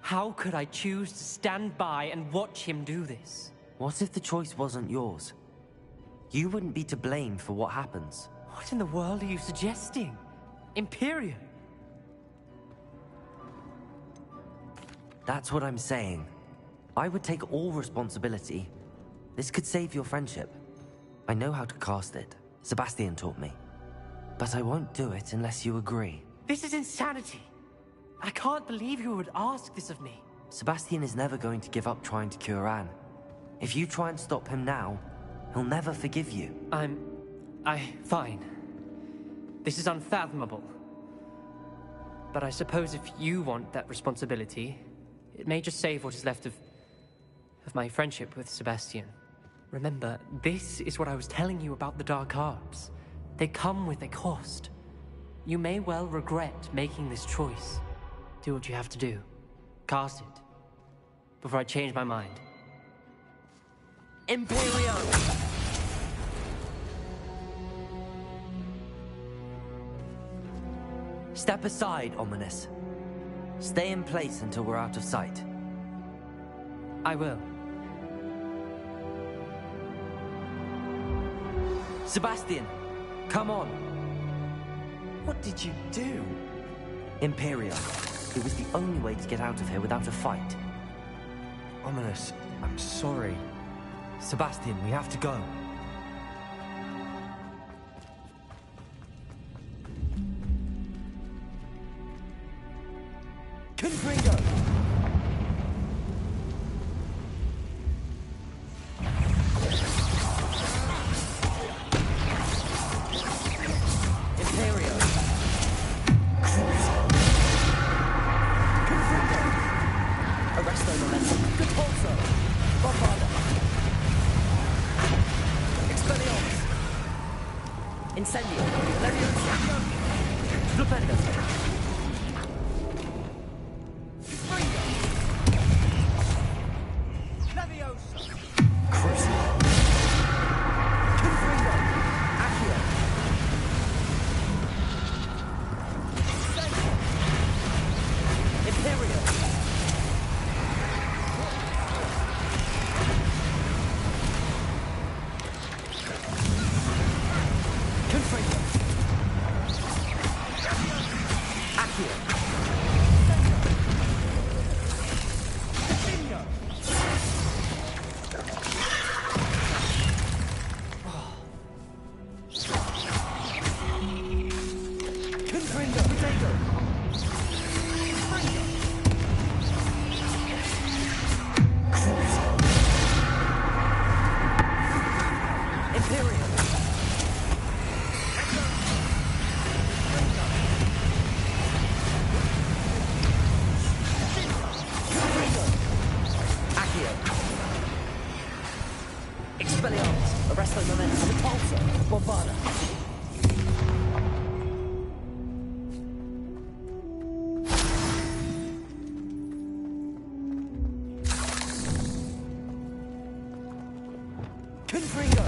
How could I choose to stand by and watch him do this? What if the choice wasn't yours? You wouldn't be to blame for what happens. What in the world are you suggesting? Imperium? That's what I'm saying. I would take all responsibility. This could save your friendship. I know how to cast it. Sebastian taught me. But I won't do it unless you agree. This is insanity. I can't believe you would ask this of me. Sebastian is never going to give up trying to cure Anne. If you try and stop him now, he'll never forgive you. Fine. This is unfathomable. But I suppose if you want that responsibility, it may just save what is left of my friendship with Sebastian. Remember, this is what I was telling you about the dark arts. They come with a cost. You may well regret making this choice. Do what you have to do. Cast it. Before I change my mind. Imperium! Step aside, Ominous. Stay in place until we're out of sight. I will. Sebastian, come on. What did you do? Imperium. It was the only way to get out of here without a fight. Ominous, I'm sorry. Sebastian, we have to go. Confringo! Imperium. Confringo! Arresto momentum. Repulso. Bombarda. Expelliarmus. Incendio. Leviosa. Stupendo. Expelliarmus. Arresto momentum. Repulso. Bombarda. Confringo!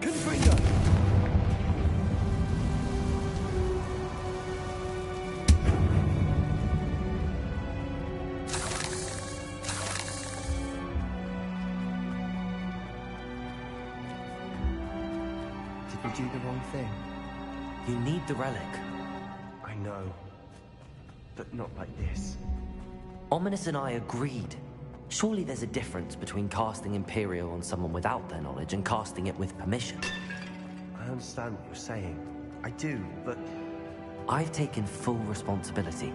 Confringo! Did we do the wrong thing? You need the relic. I know. But not like this. Ominous and I agreed. Surely there's a difference between casting Imperial on someone without their knowledge and casting it with permission. I understand what you're saying. I do, but... I've taken full responsibility.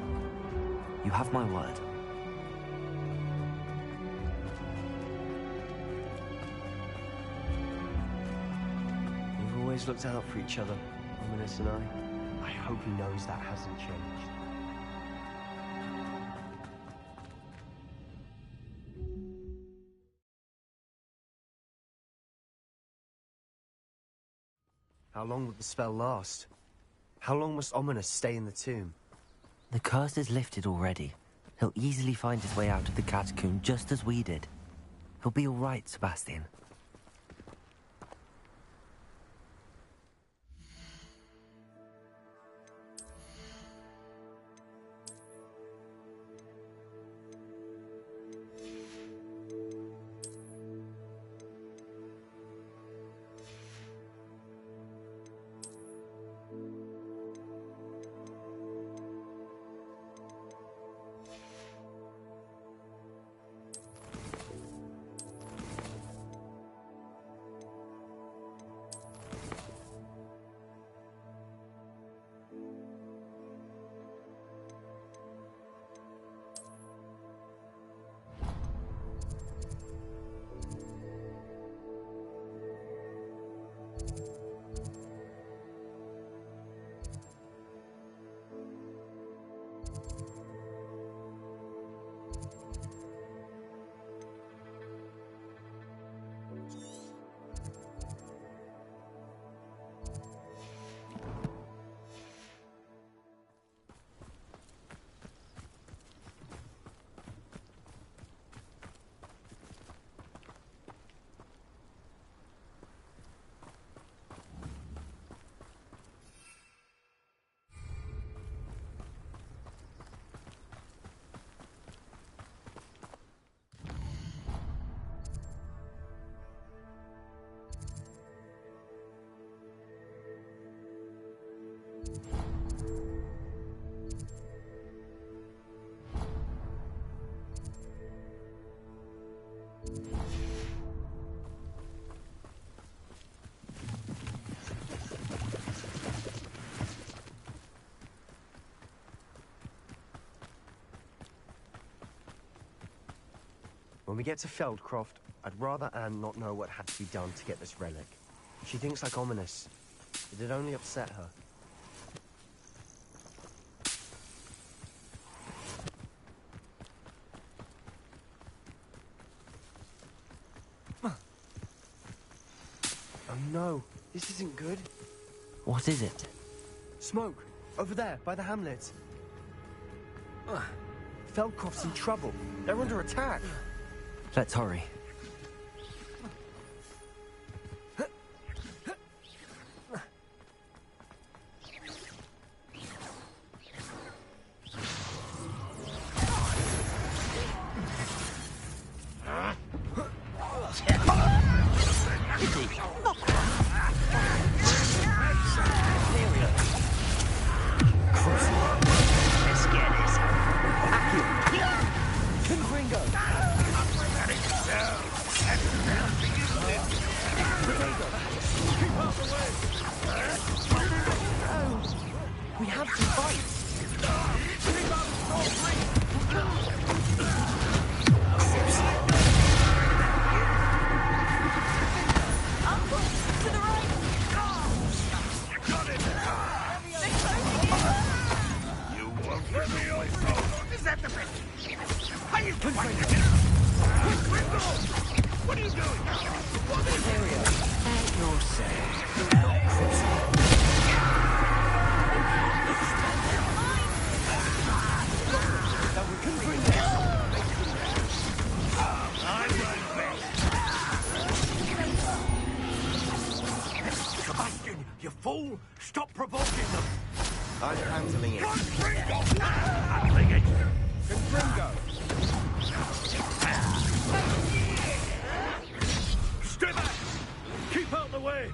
You have my word. We've always looked out for each other, Ominous and I. I hope he knows that hasn't changed. How long will the spell last? How long must Ominous stay in the tomb? The curse is lifted already. He'll easily find his way out of the catacomb just as we did. He'll be all right, Sebastian. When we get to Feldcroft, I'd rather Anne not know what had to be done to get this relic. She thinks like ominous. It'd only upset her. Oh no, this isn't good. What is it? Smoke! Over there, by the hamlet. Feldcroft's in trouble. They're under attack. Let's hurry. We have to fight! You won't get me off. Is that the best? How you fighting? What are you doing? What is it? Yourselves. Sebastian, you fool! Stop provoking them! I'm handling it. Handling it! Stay back! Keep out the way!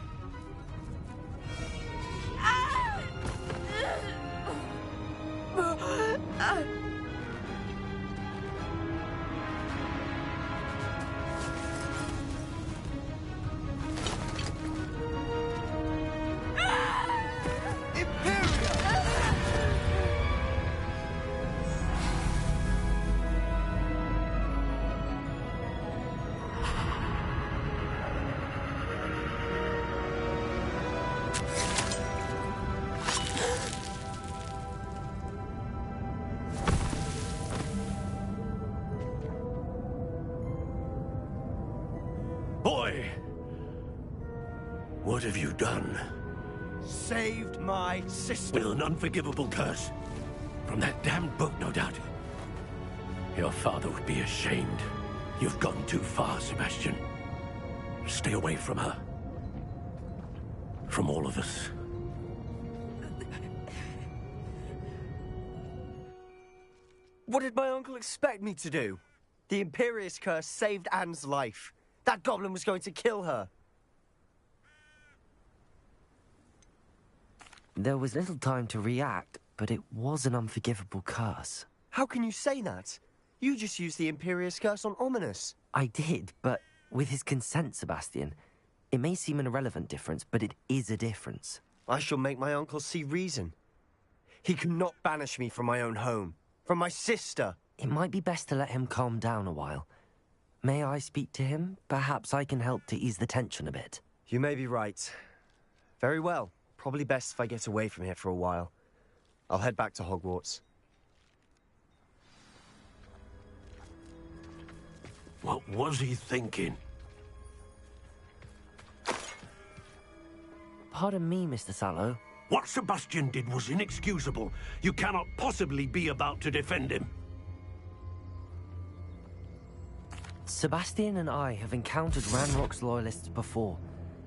Boy! What have you done? Saved my sister. With an unforgivable curse. From that damned book, no doubt. Your father would be ashamed. You've gone too far, Sebastian. Stay away from her. From all of us. What did my uncle expect me to do? The Imperious curse saved Anne's life. That goblin was going to kill her. There was little time to react, but it was an unforgivable curse. How can you say that? You just used the Imperious curse on Ominous. I did, but with his consent, Sebastian. It may seem an irrelevant difference, but it is a difference. I shall make my uncle see reason. He cannot banish me from my own home. From my sister. It might be best to let him calm down a while. May I speak to him? Perhaps I can help to ease the tension a bit. You may be right. Very well. Probably best if I get away from here for a while. I'll head back to Hogwarts. What was he thinking? Pardon me, Mr. Sallow. What Sebastian did was inexcusable. You cannot possibly be about to defend him. Sebastian and I have encountered Ranrock's loyalists before.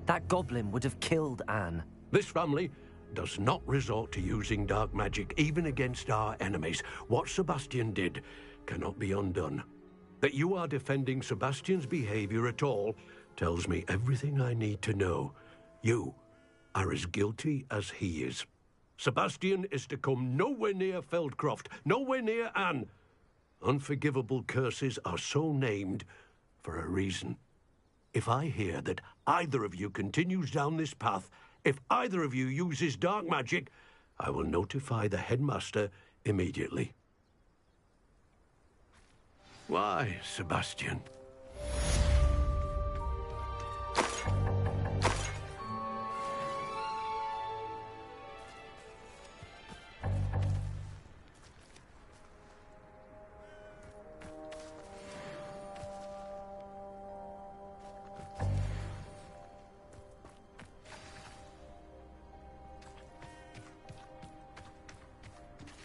That goblin would have killed Anne. This family does not resort to using dark magic, even against our enemies. What Sebastian did cannot be undone. That you are defending Sebastian's behavior at all tells me everything I need to know. You are as guilty as he is. Sebastian is to come nowhere near Feldcroft, nowhere near Anne. Unforgivable curses are so named for a reason. If I hear that either of you continues down this path, if either of you uses dark magic, I will notify the headmaster immediately. Why, Sebastian?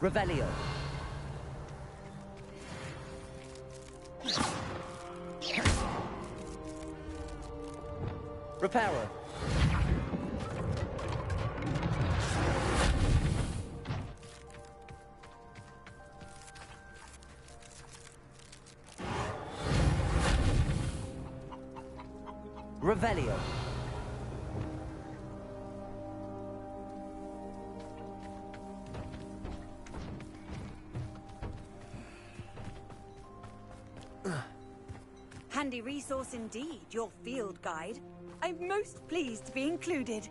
Revelio. Reparo. Revelio. Handy resource indeed, your field guide. I'm most pleased to be included.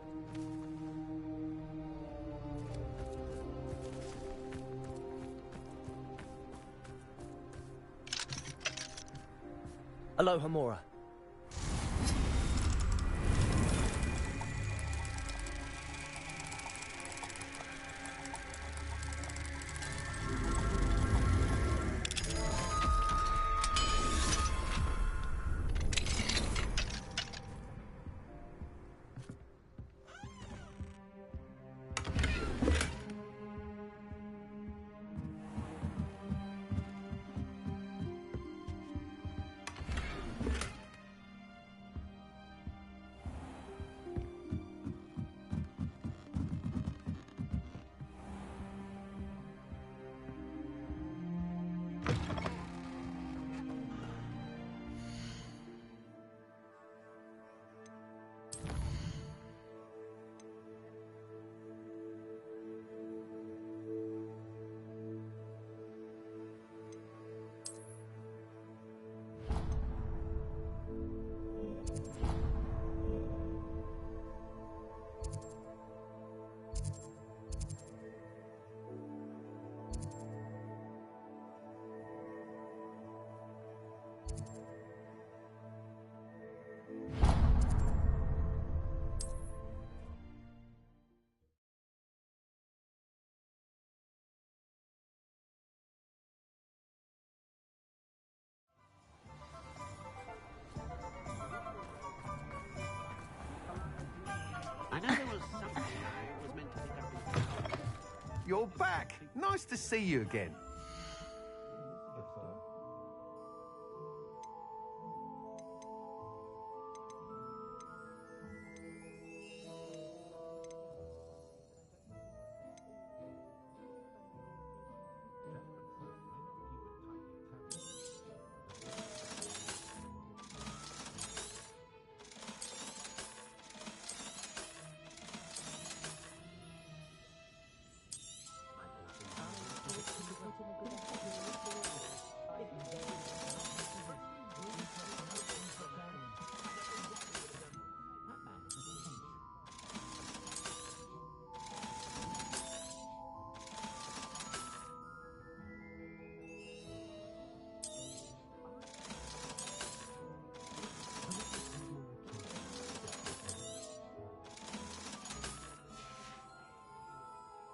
Aloha Mora. I know there was something I was meant to pick up. You're back. Nice to see you again.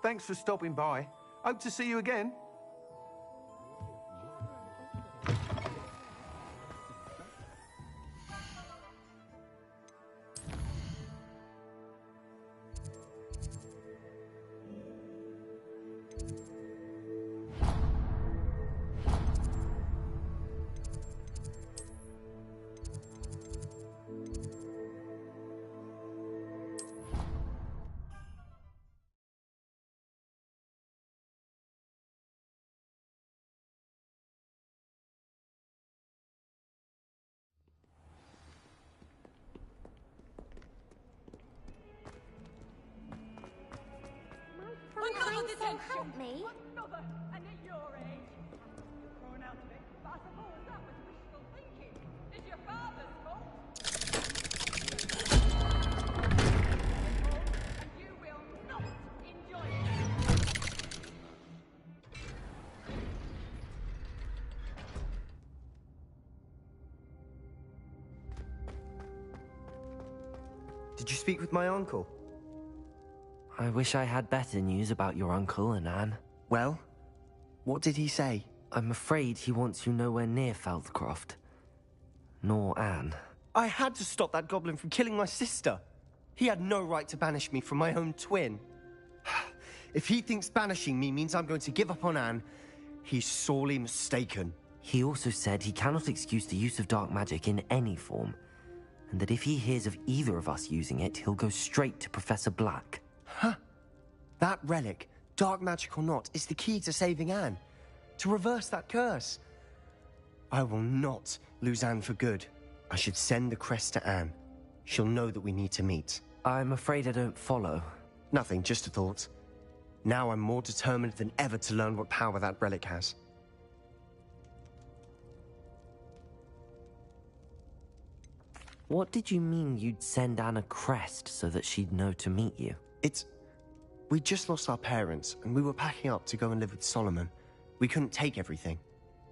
Thanks for stopping by. Hope to see you again. Help me. Another, and at your age. Growing out of it, but I suppose that was wishful thinking. It's your father's fault. And you will not enjoy it. Did you speak with my uncle? I wish I had better news about your uncle and Anne. Well, what did he say? I'm afraid he wants you nowhere near Feldcroft. Nor Anne. I had to stop that goblin from killing my sister. He had no right to banish me from my own twin. If he thinks banishing me means I'm going to give up on Anne, he's sorely mistaken. He also said he cannot excuse the use of dark magic in any form, and that if he hears of either of us using it, he'll go straight to Professor Black. Huh. That relic, dark magic or not, is the key to saving Anne. To reverse that curse. I will not lose Anne for good. I should send the crest to Anne. She'll know that we need to meet. I'm afraid I don't follow. Nothing, just a thought. Now I'm more determined than ever to learn what power that relic has. What did you mean you'd send Anne a crest so that she'd know to meet you? We just lost our parents, and we were packing up to go and live with Solomon. We couldn't take everything.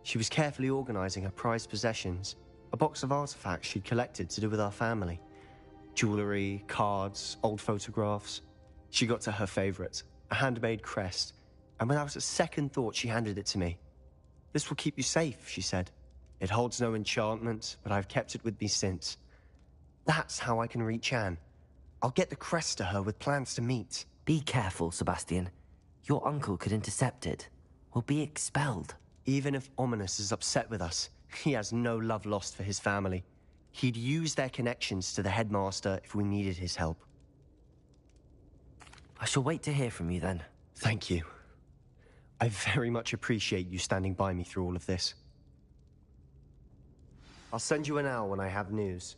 She was carefully organizing her prized possessions, a box of artifacts she'd collected to do with our family. Jewelry, cards, old photographs. She got to her favorite, a handmade crest, and without a second thought she handed it to me. "This will keep you safe," she said. "It holds no enchantment, but I've kept it with me since. That's how I can reach Anne. I'll get the crest to her with plans to meet." Be careful, Sebastian. Your uncle could intercept it. We'll be expelled. Even if Ominous is upset with us, he has no love lost for his family. He'd use their connections to the headmaster if we needed his help. I shall wait to hear from you then. Thank you. I very much appreciate you standing by me through all of this. I'll send you an owl when I have news.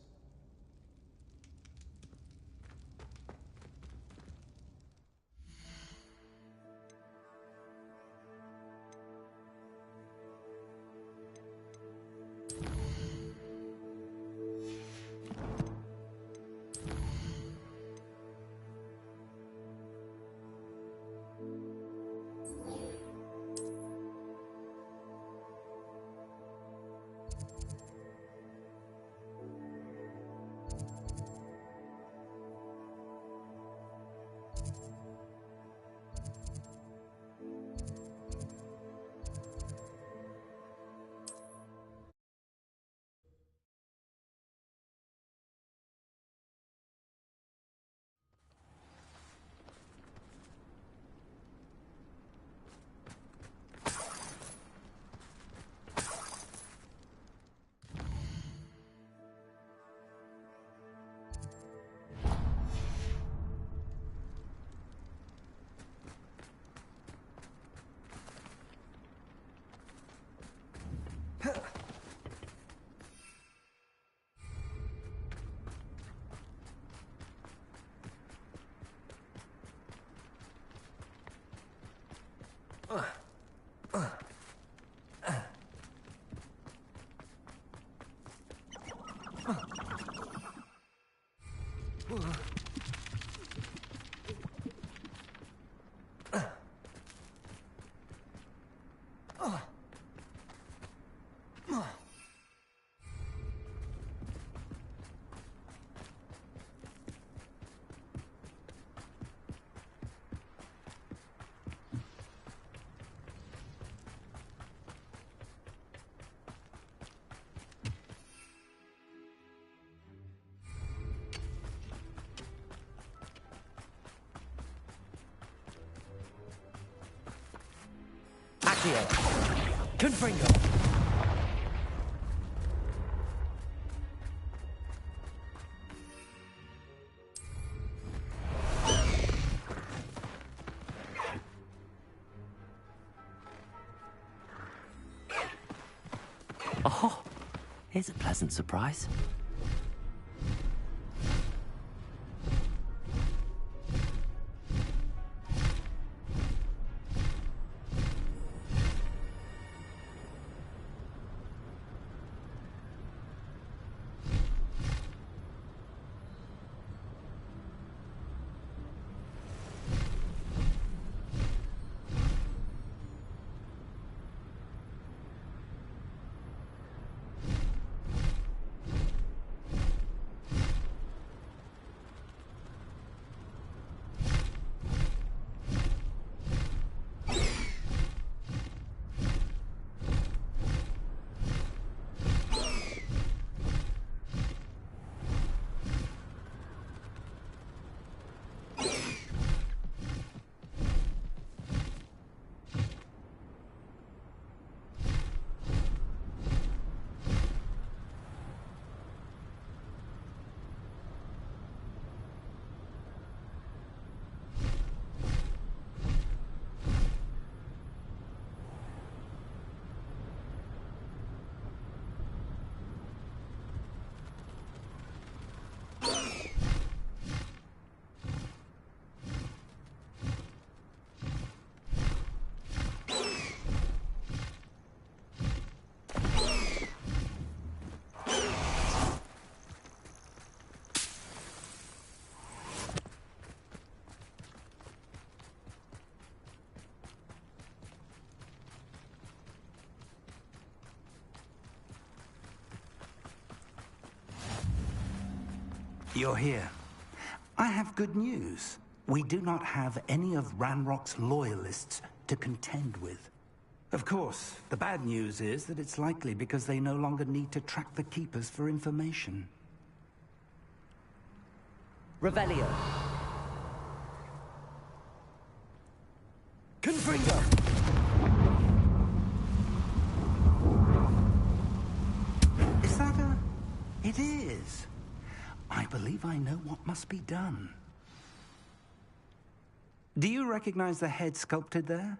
Accio. Confringo. Oh, here's a pleasant surprise. You're here. I have good news. We do not have any of Ranrock's loyalists to contend with. Of course, the bad news is that it's likely because they no longer need to track the Keepers for information. Revelio. Confringo! Is that a... It is. I believe I know what must be done. Do you recognize the head sculpted there?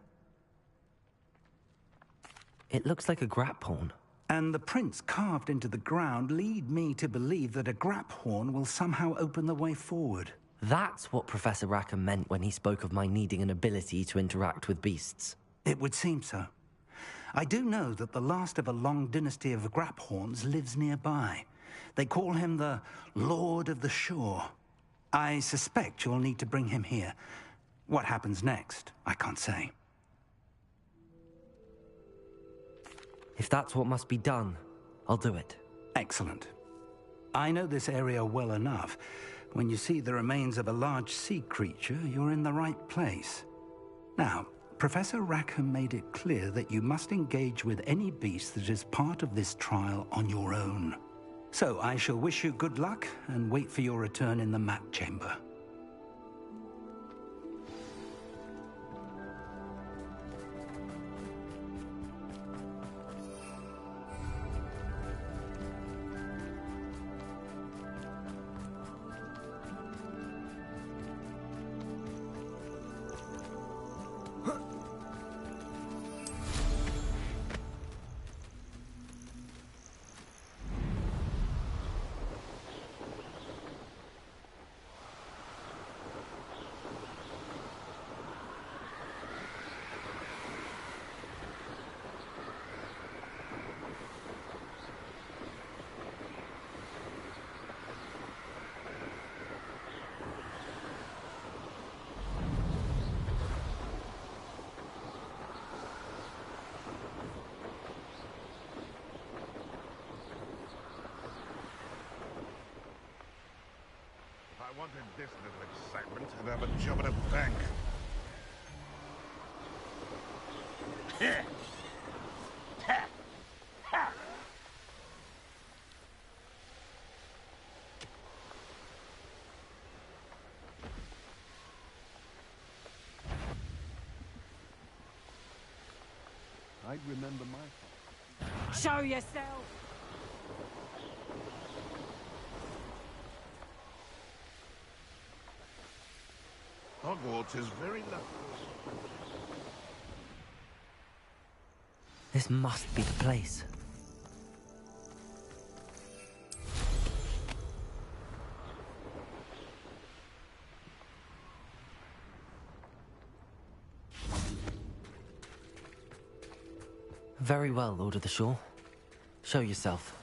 It looks like a grap horn. And the prints carved into the ground lead me to believe that a grap horn will somehow open the way forward. That's what Professor Rackham meant when he spoke of my needing an ability to interact with beasts. It would seem so. I do know that the last of a long dynasty of grap horns lives nearby. They call him the Lord of the Shore. I suspect you'll need to bring him here. What happens next, I can't say. If that's what must be done, I'll do it. Excellent. I know this area well enough. When you see the remains of a large sea creature, you're in the right place. Now, Professor Rackham made it clear that you must engage with any beast that is part of this trial on your own. So I shall wish you good luck and wait for your return in the map chamber. I wanted this little excitement and have a job at a bank. I'd remember my fault. Show yourself! Hogwarts is very lucky. This must be the place. Very well, Lord of the Shore. Show yourself.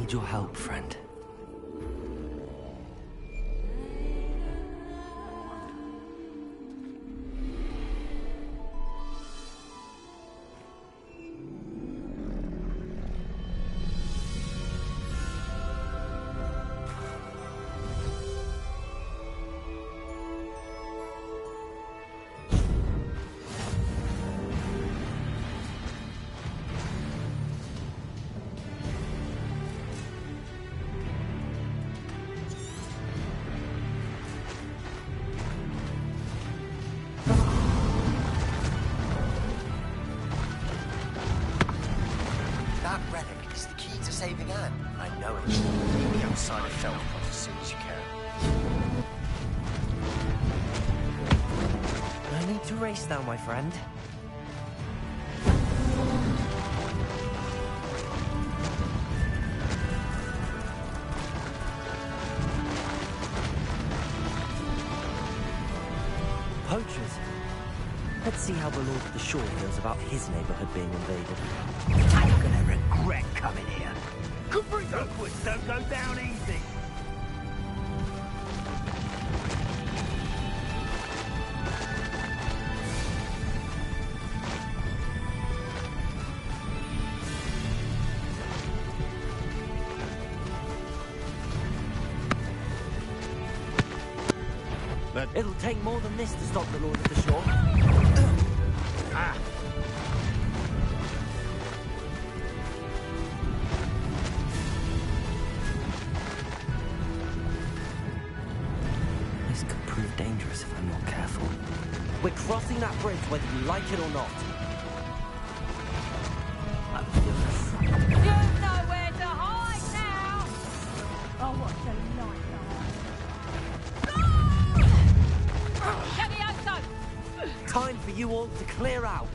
need your help, friend. That relic is the key to saving Anne. I know it. Meet me outside of Hogwarts as soon as you can. I need to race now, my friend. Poachers. Let's see how the Lord of the Shore feels about his neighborhood being invaded. You're gonna regret coming here. Hogwarts don't go down easy. It'll take more than this to stop the Lord of the Shore. Ah. This could prove dangerous if I'm not careful. We're crossing that bridge whether you like it or not. You know where to hide now! Oh, what a nightmare! Time for you all to clear out.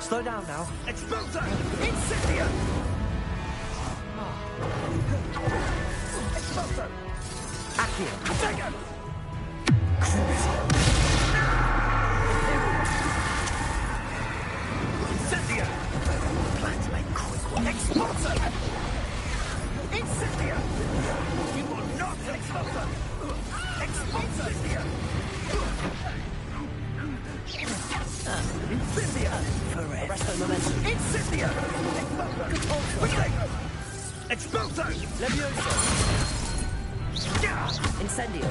Slow down now. Expulso! Incendio! Expulso! Accio! Protego! Incendio! Plan to make quick work. Expulso! Incendio! You will not expulso! Expulso! Incendio! Arresto momentum. Incendio! Expulso! Expulso! Levioso! Incendio!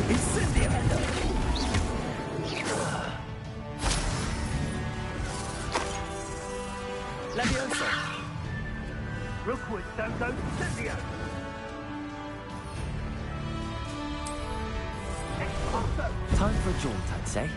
Incendio! Levioso! Rookwood, don't go Incendio! Time for a jaunt, I'd say.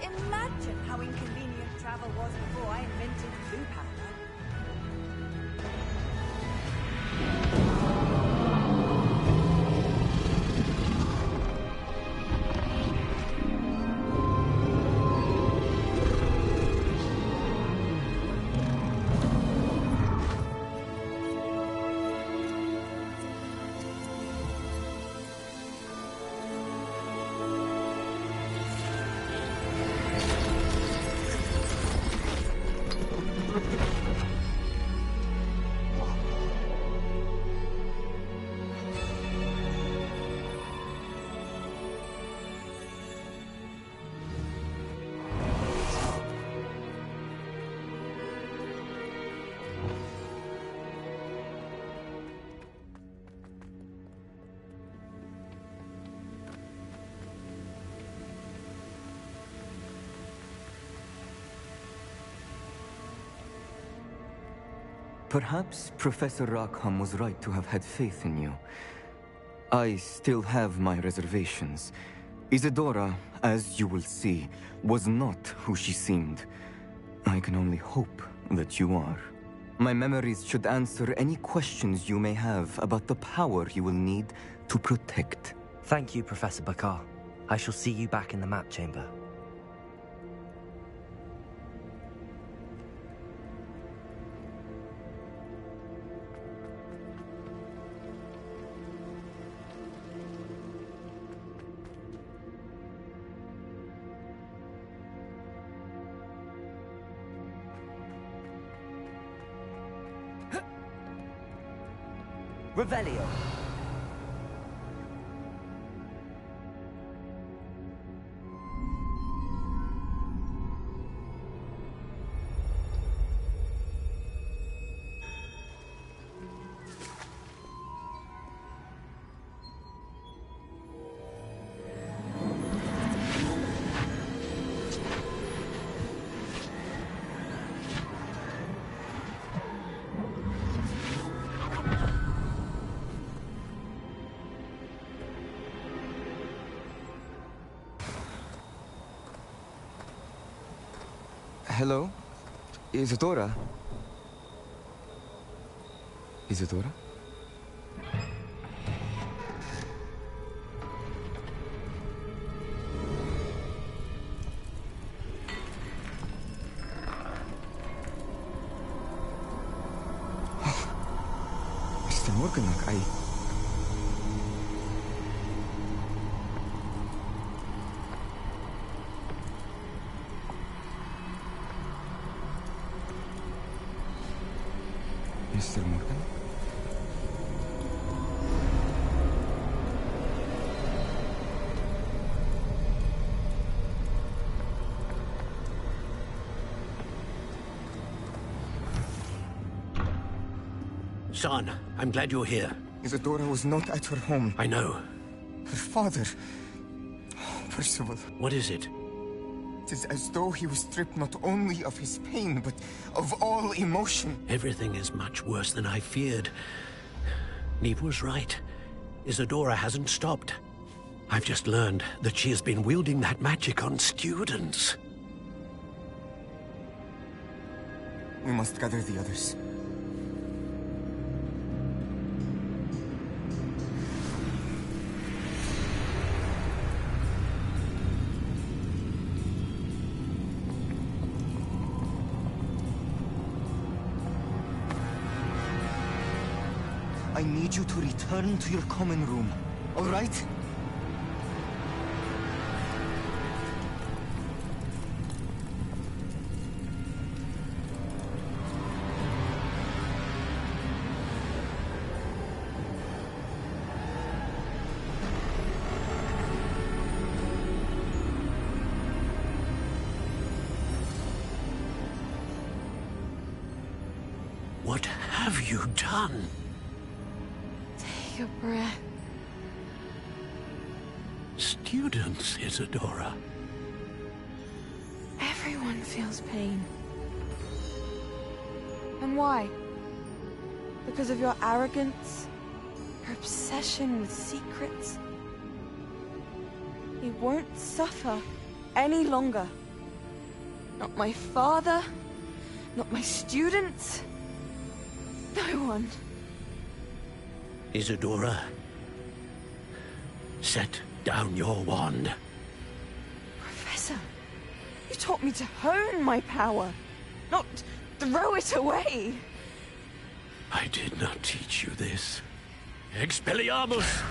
Imagine how inconvenient travel was before I invented blue powder. Perhaps Professor Rackham was right to have had faith in you. I still have my reservations. Isadora, as you will see, was not who she seemed. I can only hope that you are. My memories should answer any questions you may have about the power you will need to protect. Thank you, Professor Bakar. I shall see you back in the map chamber. Revelio. Hello? Isadora? Isadora? Mr. Morganach, Mr. Morgan? Son, I'm glad you're here. Isadora was not at her home. I know. Her father... Percival. What is it? It is as though he was stripped not only of his pain, but of all emotion. Everything is much worse than I feared. Neve was right. Isadora hasn't stopped. I've just learned that she has been wielding that magic on students. We must gather the others. I need you to return to your common room, all right? What have you done? Take a breath. Students, Isadora. Everyone feels pain. And why? Because of your arrogance? Your obsession with secrets? He won't suffer any longer. Not my father, not my students, no one. Isadora, set down your wand. Professor, you taught me to hone my power, not throw it away. I did not teach you this. Expelliarmus!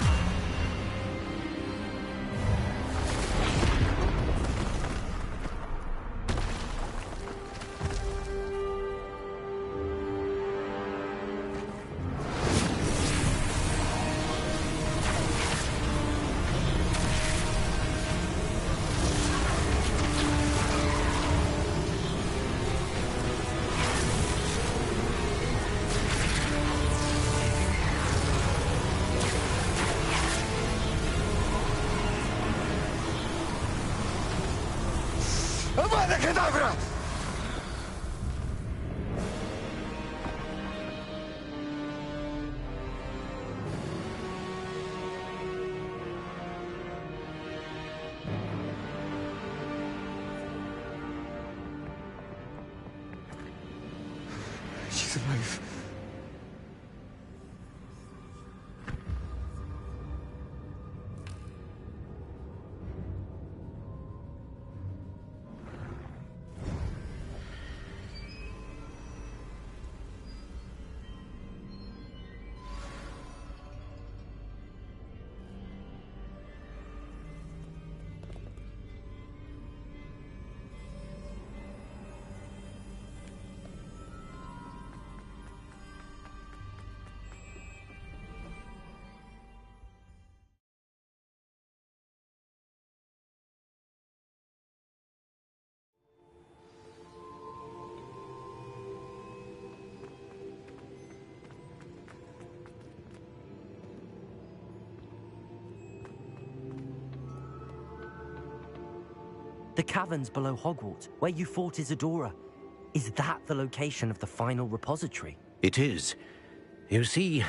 The caverns below Hogwarts, where you fought Isadora. Is that the location of the final repository? It is. You see,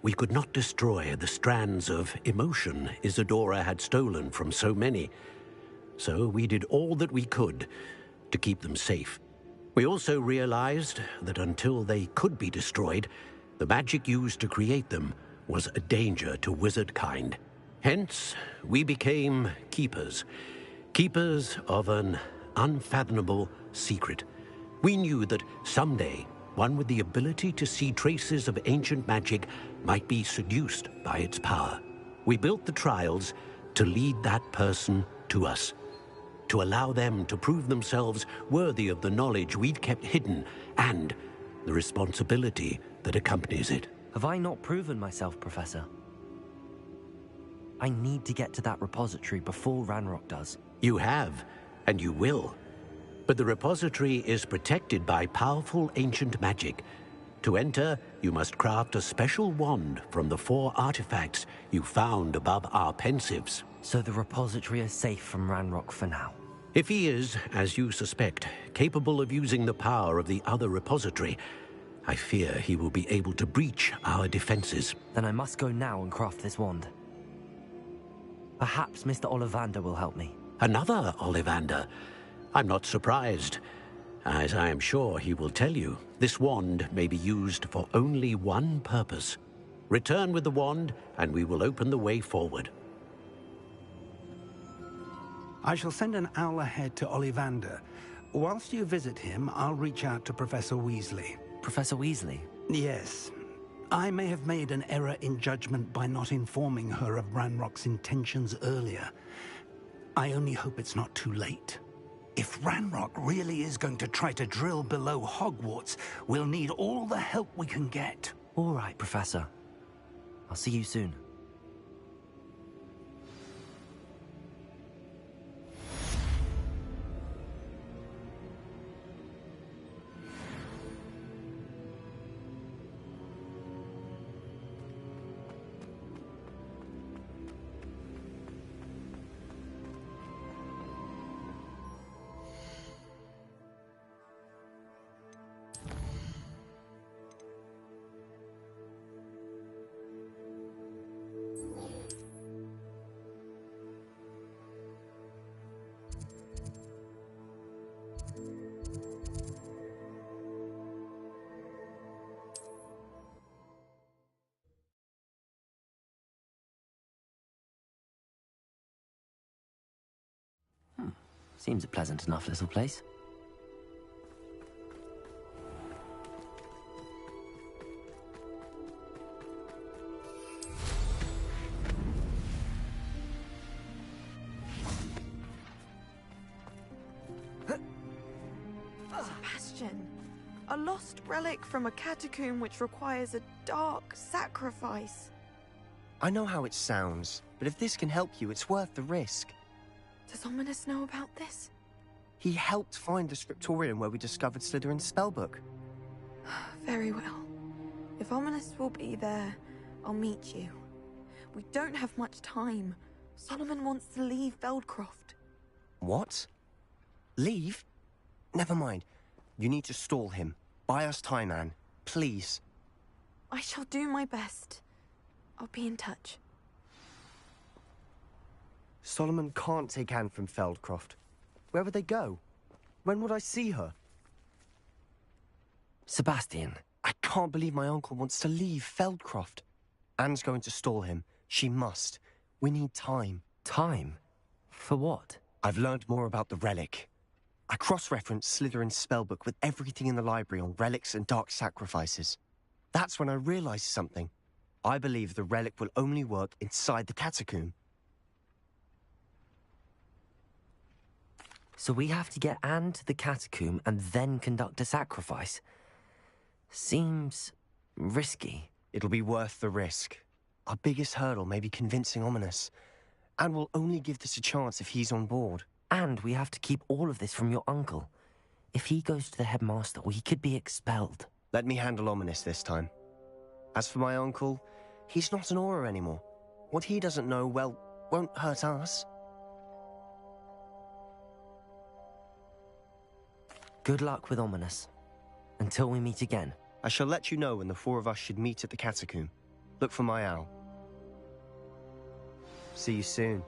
we could not destroy the strands of emotion Isadora had stolen from so many. So we did all that we could to keep them safe. We also realized that until they could be destroyed, the magic used to create them was a danger to wizard kind. Hence, we became keepers. Keepers of an unfathomable secret. We knew that someday, one with the ability to see traces of ancient magic might be seduced by its power. We built the trials to lead that person to us, to allow them to prove themselves worthy of the knowledge we'd kept hidden and the responsibility that accompanies it. Have I not proven myself, Professor? I need to get to that repository before Ranrock does. You have, and you will. But the repository is protected by powerful ancient magic. To enter, you must craft a special wand from the 4 artifacts you found above our pensives. So the repository is safe from Ranrock for now? If he is, as you suspect, capable of using the power of the other repository, I fear he will be able to breach our defenses. Then I must go now and craft this wand. Perhaps Mr. Ollivander will help me. Another Ollivander? I'm not surprised. As I am sure he will tell you, this wand may be used for only one purpose. Return with the wand, and we will open the way forward. I shall send an owl ahead to Ollivander. Whilst you visit him, I'll reach out to Professor Weasley. Professor Weasley? Yes. I may have made an error in judgment by not informing her of Ranrock's intentions earlier. I only hope it's not too late. If Ranrock really is going to try to drill below Hogwarts, we'll need all the help we can get. All right, Professor. I'll see you soon. Seems a pleasant enough little place. Sebastian, a lost relic from a catacomb which requires a dark sacrifice. I know how it sounds, but if this can help you, it's worth the risk. Does Ominous know about this? He helped find the scriptorium where we discovered Slytherin's spellbook. Very well. If Ominous will be there, I'll meet you. We don't have much time. Solomon wants to leave Feldcroft. What? Leave? Never mind. You need to stall him. Buy us time, Anne. Please. I shall do my best. I'll be in touch. Solomon can't take Anne from Feldcroft. Where would they go? When would I see her? Sebastian, I can't believe my uncle wants to leave Feldcroft. Anne's going to stall him. She must. We need time. Time? For what? I've learned more about the relic. I cross-referenced Slytherin's spellbook with everything in the library on relics and dark sacrifices. That's when I realized something. I believe the relic will only work inside the catacomb. So we have to get Anne to the catacomb and then conduct a sacrifice? Seems risky. It'll be worth the risk. Our biggest hurdle may be convincing Ominous. And we'll only give this a chance if he's on board. And we have to keep all of this from your uncle. If he goes to the headmaster, we could be expelled. Let me handle Ominous this time. As for my uncle, he's not an Auror anymore. What he doesn't know, well, won't hurt us. Good luck with Ominous. Until we meet again. I shall let you know when the four of us should meet at the catacomb. Look for my owl. See you soon.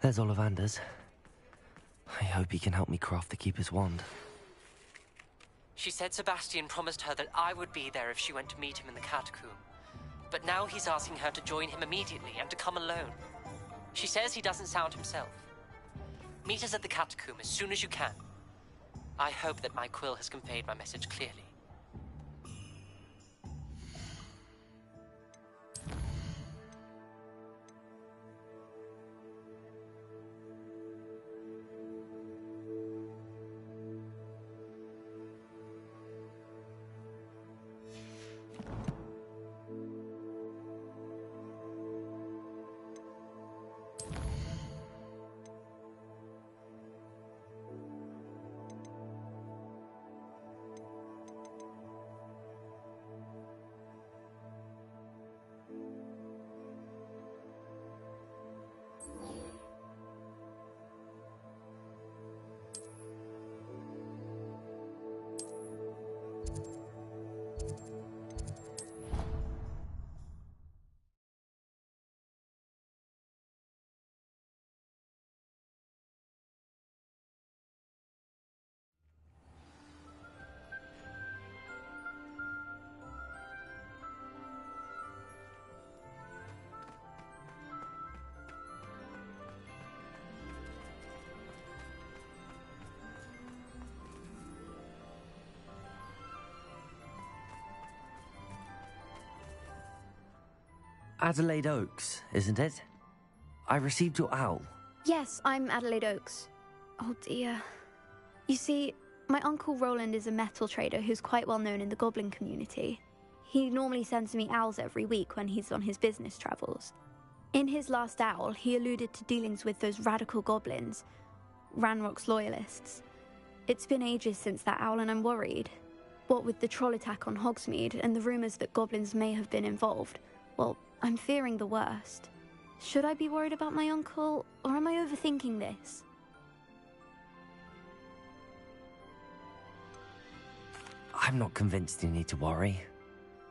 There's Ollivander's. I hope he can help me craft the Keeper's wand. She said Sebastian promised her that I would be there if she went to meet him in the catacomb. But now he's asking her to join him immediately and to come alone. She says he doesn't sound himself. Meet us at the catacomb as soon as you can. I hope that my quill has conveyed my message clearly. Adelaide Oaks, isn't it? I received your owl. Yes, I'm Adelaide Oaks. Oh dear. You see, my uncle Roland is a metal trader who's quite well known in the goblin community. He normally sends me owls every week when he's on his business travels. In his last owl, he alluded to dealings with those radical goblins, Ranrock's loyalists. It's been ages since that owl and I'm worried. What with the troll attack on Hogsmeade and the rumours that goblins may have been involved, well, I'm fearing the worst. Should I be worried about my uncle, or am I overthinking this? I'm not convinced you need to worry.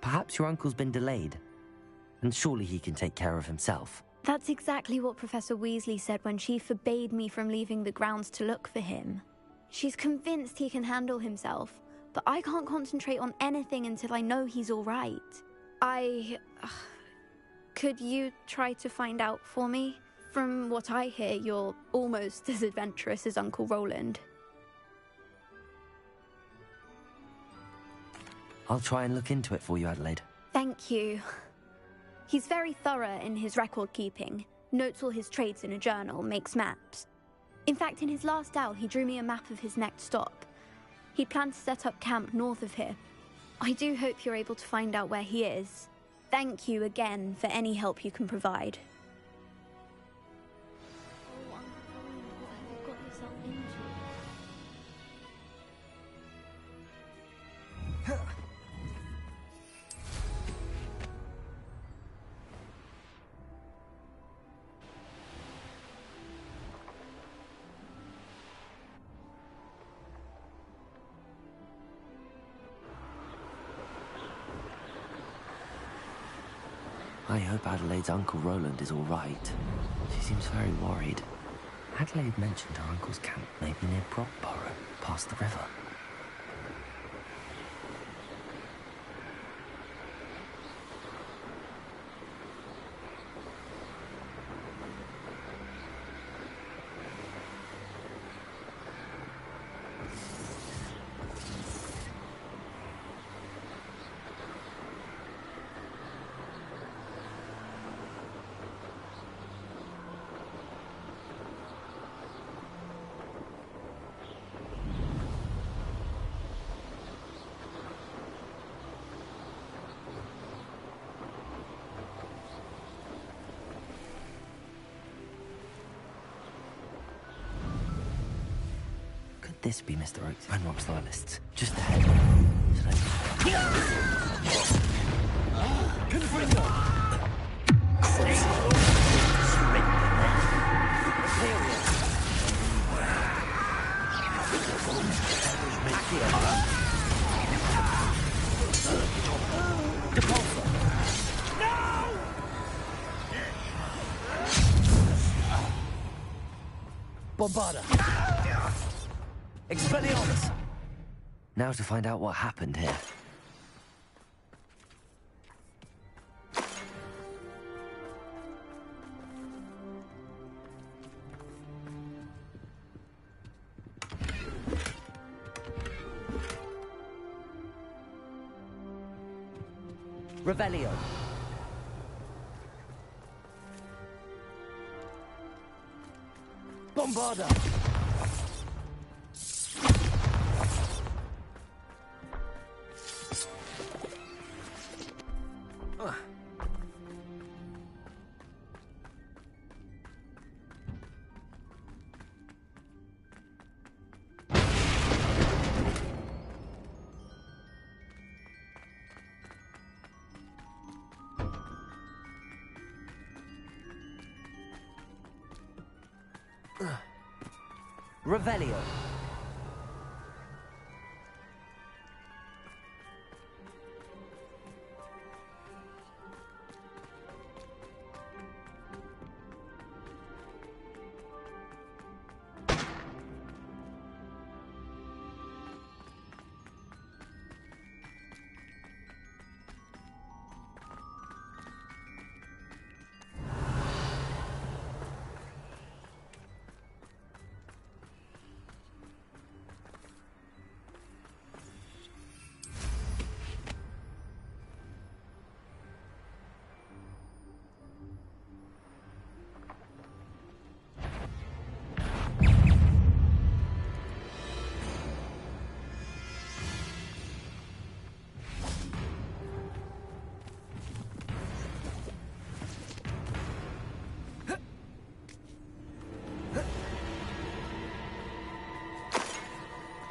Perhaps your uncle's been delayed, and surely he can take care of himself. That's exactly what Professor Weasley said when she forbade me from leaving the grounds to look for him. She's convinced he can handle himself, but I can't concentrate on anything until I know he's all right. Could you try to find out for me? From what I hear, you're almost as adventurous as Uncle Roland. I'll try and look into it for you, Adelaide. Thank you. He's very thorough in his record keeping, notes all his trades in a journal, makes maps. In fact, in his last owl, he drew me a map of his next stop. He planned to set up camp north of here. I do hope you're able to find out where he is. Thank you again for any help you can provide. Oh, Uncle Roland, what have you got I hope Adelaide's Uncle Roland is all right. She seems very worried. Adelaide mentioned her uncle's camp may be near Brockborough, past the river. This be Mr. Oakes' Ranrock's loyalists. Just ahead. Bombarda! Expelliarmus! Now to find out what happened here. Revelio. Bombarda! Revelio.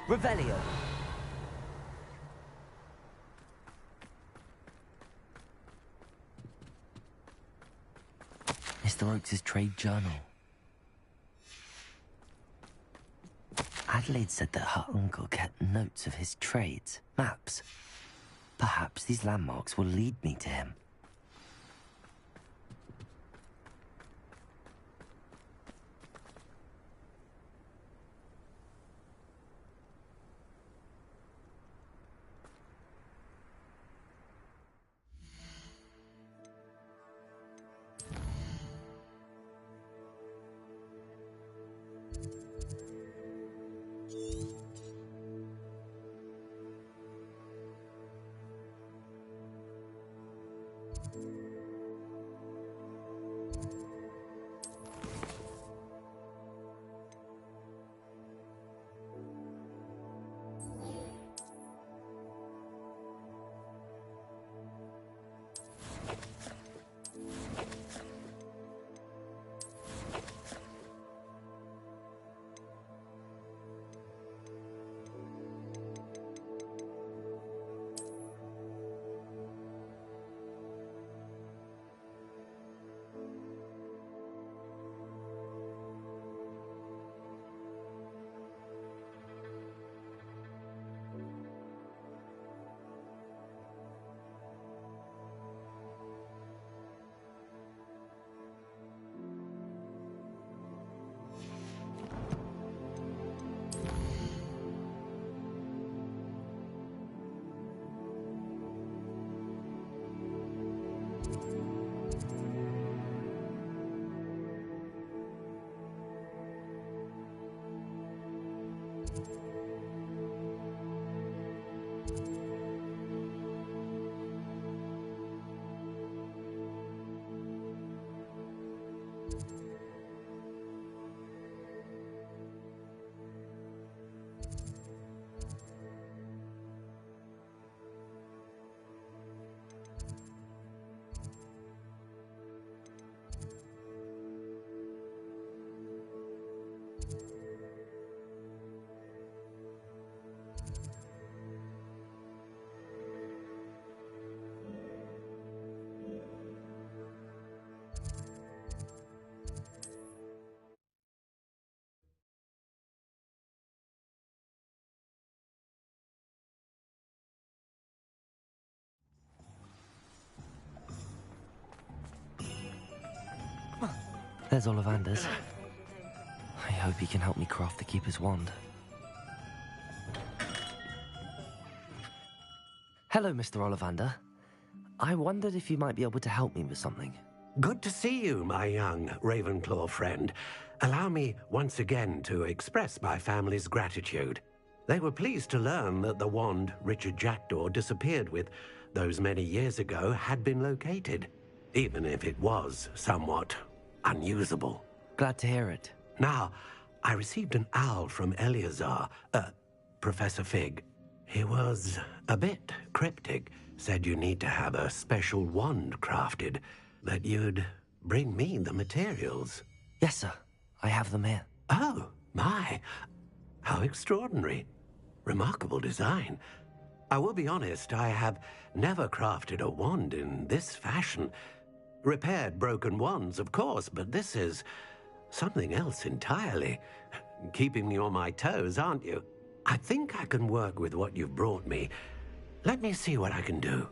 Revelio. Mr. Oakes' trade journal. Adelaide said that her uncle kept notes of his trades, maps. Perhaps these landmarks will lead me to him. There's Ollivander's. I hope he can help me craft the Keeper's wand. Hello, Mr. Ollivander. I wondered if you might be able to help me with something. Good to see you, my young Ravenclaw friend. Allow me once again to express my family's gratitude. They were pleased to learn that the wand Richard Jackdaw disappeared with those many years ago had been located, even if it was somewhat unusable. Glad to hear it. Now, I received an owl from Eleazar, Professor Fig. He was a bit cryptic, said you need to have a special wand crafted, that you'd bring me the materials. Yes, sir. I have them here. Oh, my. How extraordinary. Remarkable design. I will be honest, I have never crafted a wand in this fashion. Repaired broken wands, of course, but this is something else entirely. Keeping me on my toes, aren't you? I think I can work with what you've brought me. Let me see what I can do.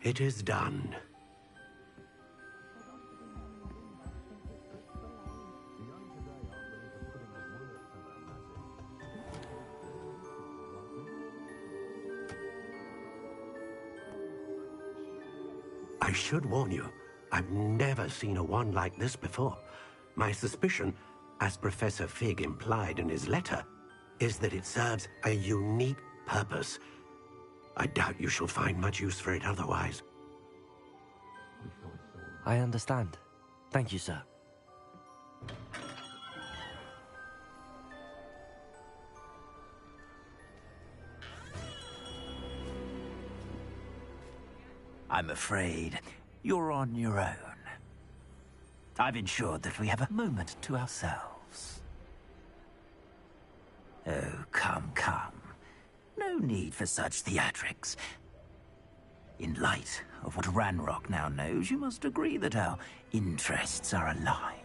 It is done. I should warn you, I've never seen a wand like this before. My suspicion, as Professor Fig implied in his letter, is that it serves a unique purpose. I doubt you shall find much use for it otherwise. I understand. Thank you, sir. I'm afraid you're on your own. I've ensured that we have a moment to ourselves. Oh, come, come. No need for such theatrics. In light of what Ranrock now knows, you must agree that our interests are aligned.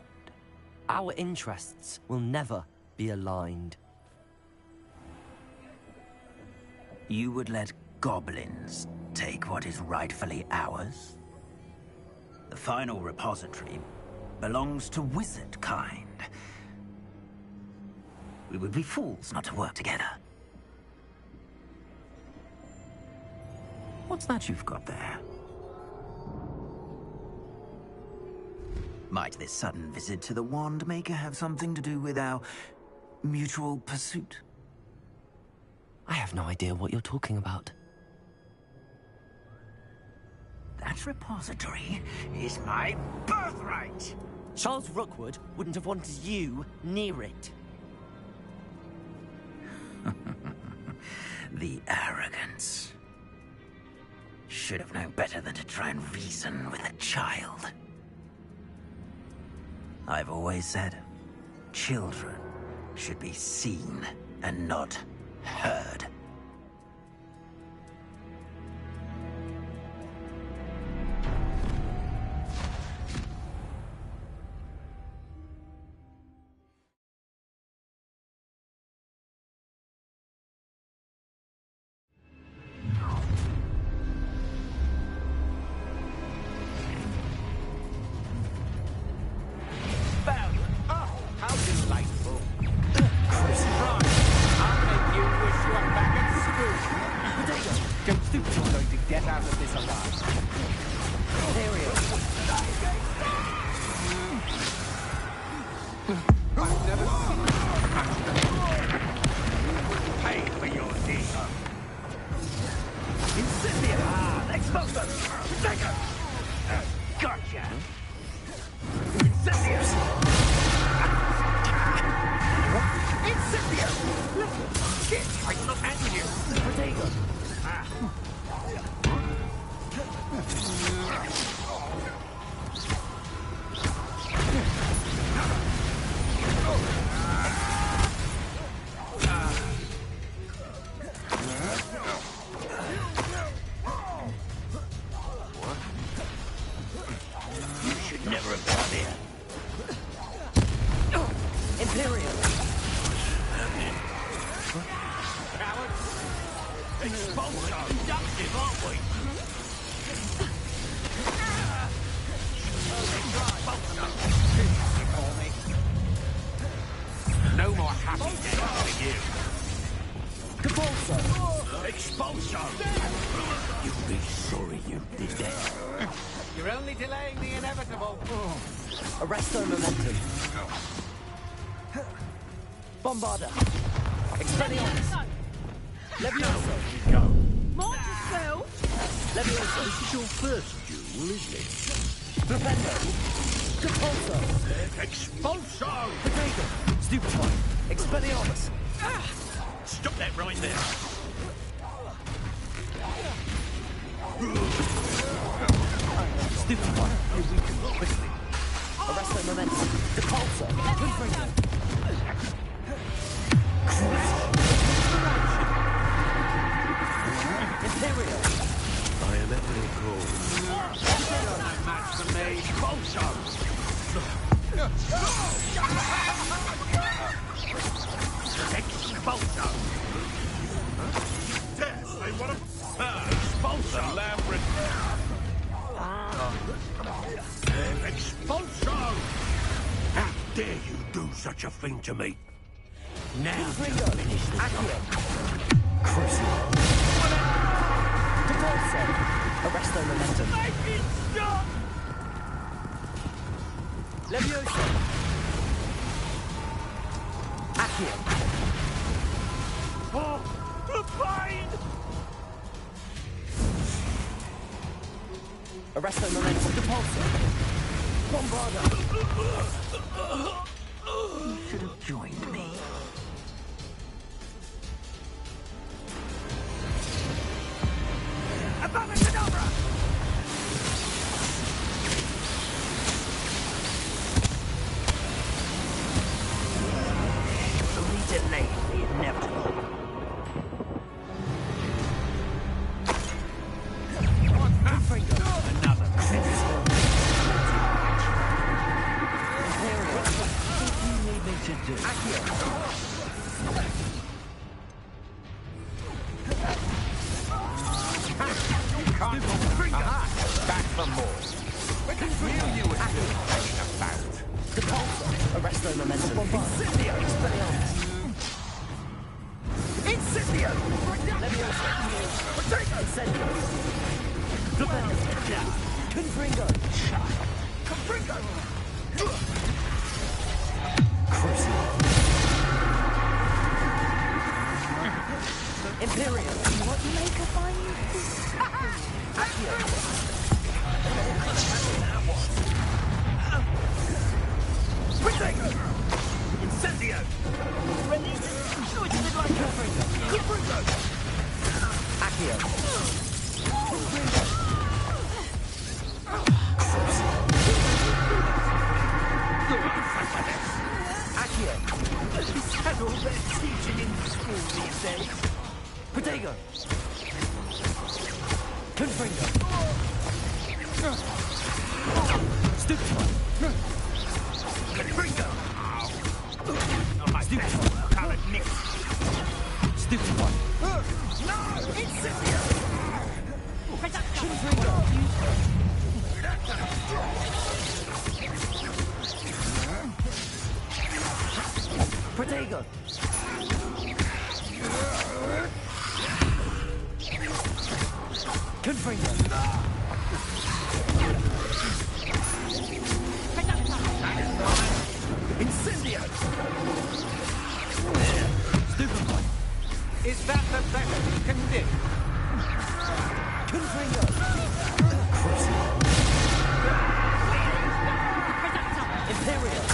Our interests will never be aligned. You would let goblins take what is rightfully ours? The final repository belongs to wizard kind. We would be fools not to work together. What's that you've got there? Might this sudden visit to the Wand Maker have something to do with our mutual pursuit? I have no idea what you're talking about. That repository is my birthright! Charles Rookwood wouldn't have wanted you near it. The arrogance. Should have known better than to try and reason with a child. I've always said, children should be seen and not heard. Incendio! Shit! I look at you! Protego! You should never have come here. Imperial! Cowards! Expulse our inductive, aren't we? No more happy days for you. Capulso! Expulso! You'll be sorry you did that. You're only delaying the inevitable. Arresto momentum. Bombarda. Expelliarmus. Levioso. Go. More to spill? Levioso. This is your first duel, isn't it? Flipendo. Capulso. Expulso! Protego. Stupefy. Expelliarmus. Stop that right there. Stupefy. You weaken quickly. Arresto momentum. Capulso. Confringo. Imperial. I am at your call. No match for me. Expulso! Expulso! Yes, they want to... Expulso! Labyrinth. Expulso! How dare you do such a thing to me? Now, Confringo. Accio. Crucio. Capulso. Arresto momentum. make it stop! Levioso. Accio. Oh, the pain! Arresto momentum. Capulso. Bombarda. You should have joined me. Abominadabra! Only delay the inevitable. Another. Imperial. What do you need me to do? Accio. Back for more. Knew you were still hanging about. Capulso. Arresto momentum. Incendio. Expelliarmus. Incendio! Levioso. Incendio. Flipendo. Confringo. Confringo! Crucio. Imperial. What make a fine? Accio. Protego! Incendio! Release! Shoot it like Confringo! Confringo! Accio. Accio. Is that all they're teaching in school these days? Protego. Confringo. Stupefy. Confringo! Not like that. Current Nick. Stupefy. No! Incendio! Confringo. Protego. Confringo. Incendio! Stupefy. Is that the best you can do? Confringo. Imperial.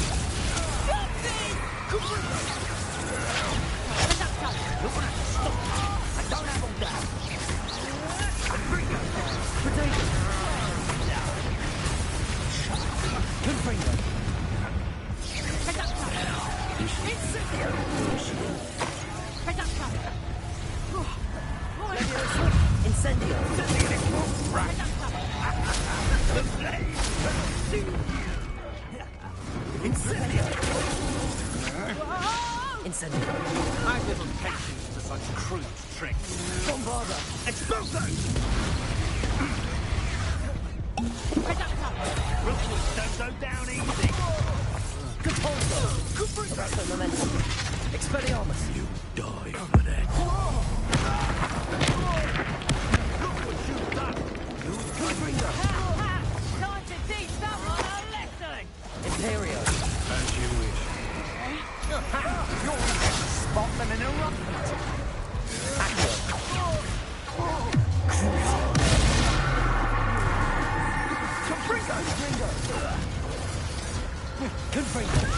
I've little patience for such crude tricks. Bombarda! Expulso! Rookwood don't go down easy. Capulso! Cuprico! Momentum. Expelliarmus! You die for that. Rookwood shoots up! Cuprico! Time to teach that one a lesson! Imperio! As you wish. You're easier to spot than an eruptant. Accio! Confringo! Confringo!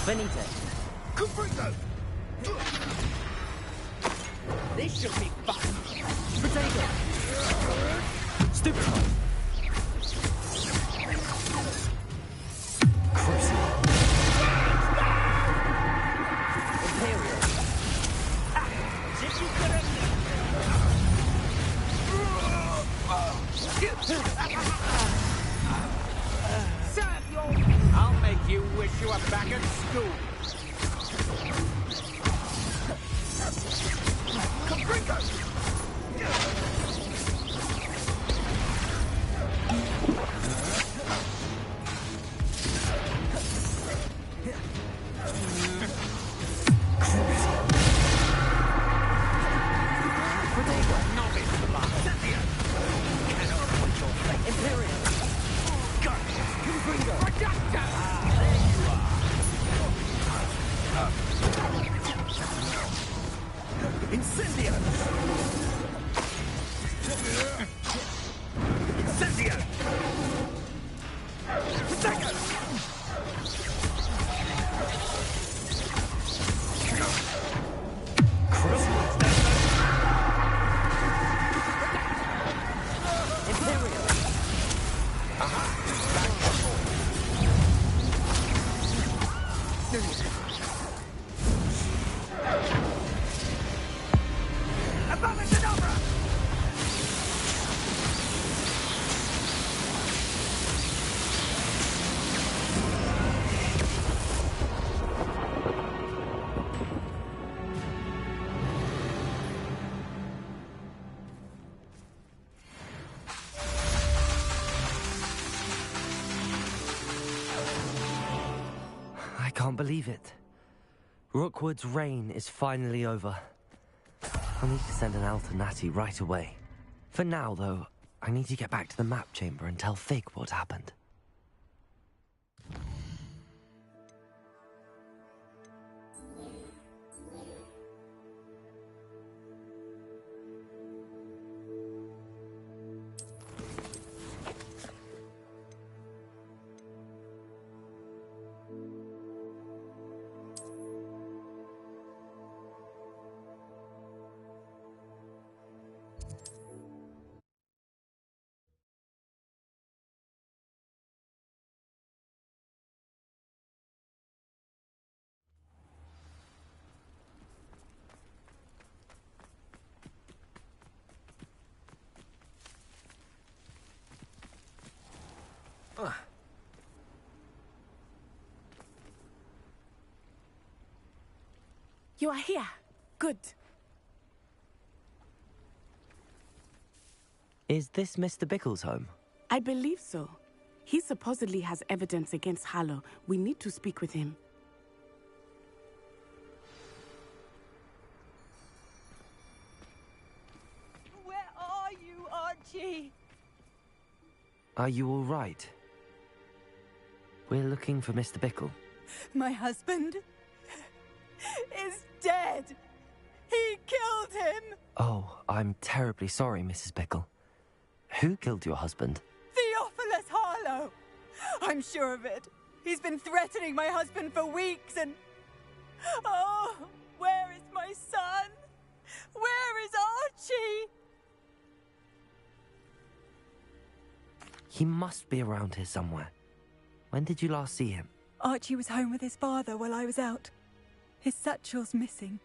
Benite. Confringo! This should be fun! Potato. Stupid. Crucible. Imperial. If you could have... I'll make you wish you were back at school. Confringo! I can't believe it. Rookwood's reign is finally over. I need to send an Alternati right away. For now, though, I need to get back to the map chamber and tell Fig what happened. You are here. Good. Is this Mr. Bickle's home? I believe so. He supposedly has evidence against Harlow. We need to speak with him. Where are you, Archie? Are you all right? We're looking for Mr. Bickle. My husband is dead. He killed him. Oh, I'm terribly sorry, Mrs. Bickle. Who killed your husband? Theophilus Harlow. I'm sure of it. He's been threatening my husband for weeks and... Oh, where is my son? Where He must be around here somewhere. When did you last see him? Archie was home with his father while I was out. His satchel's missing.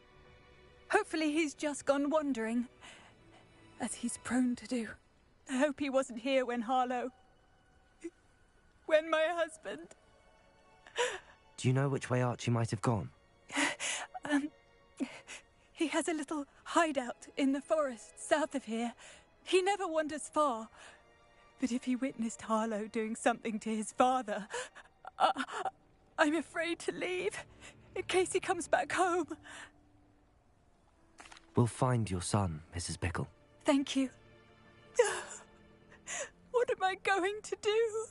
Hopefully he's just gone wandering, as he's prone to do. I hope he wasn't here when when my husband... Do you know which way Archie might have gone? He has a little hideout in the forest south of here. He never wanders far. But if he witnessed Harlow doing something to his father, I'm afraid to leave, in case he comes back home. We'll find your son, Mrs. Bickle. Thank you. What am I going to do?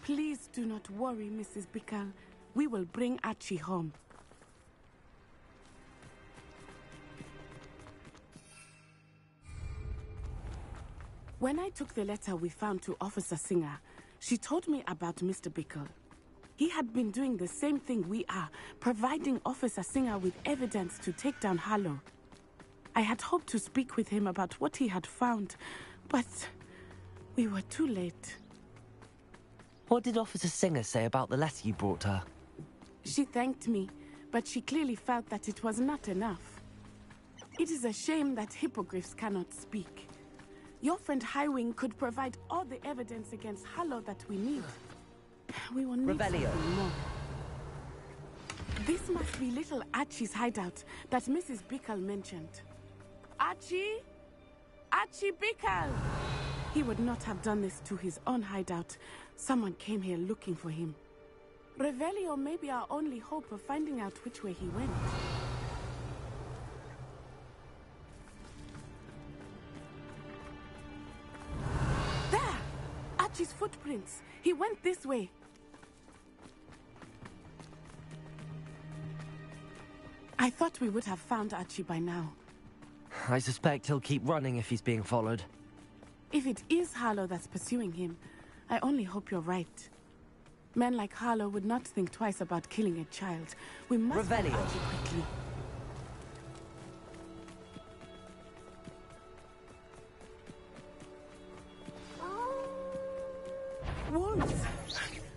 Please do not worry, Mrs. Bickle. We will bring Archie home. When I took the letter we found to Officer Singer, she told me about Mr. Bickle. He had been doing the same thing we are, providing Officer Singer with evidence to take down Harlow. I had hoped to speak with him about what he had found, but we were too late. What did Officer Singer say about the letter you brought her? She thanked me, but she clearly felt that it was not enough. It is a shame that hippogriffs cannot speak. Your friend Highwing could provide all the evidence against Harlow that we need. We will need something more. This must be little Archie's hideout that Mrs. Bickle mentioned. Archie? Archie Bickle! He would not have done this to his own hideout. Someone came here looking for him. Revelio may be our only hope of finding out which way he went. There! Archie's footprints. He went this way. I thought we would have found Archie by now. I suspect he'll keep running if he's being followed. If it is Harlow that's pursuing him, I only hope you're right. Men like Harlow would not think twice about killing a child. We must find Archie quickly. Wolves!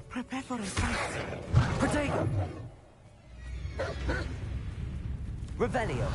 Prepare for a fight. Protego! Revelio!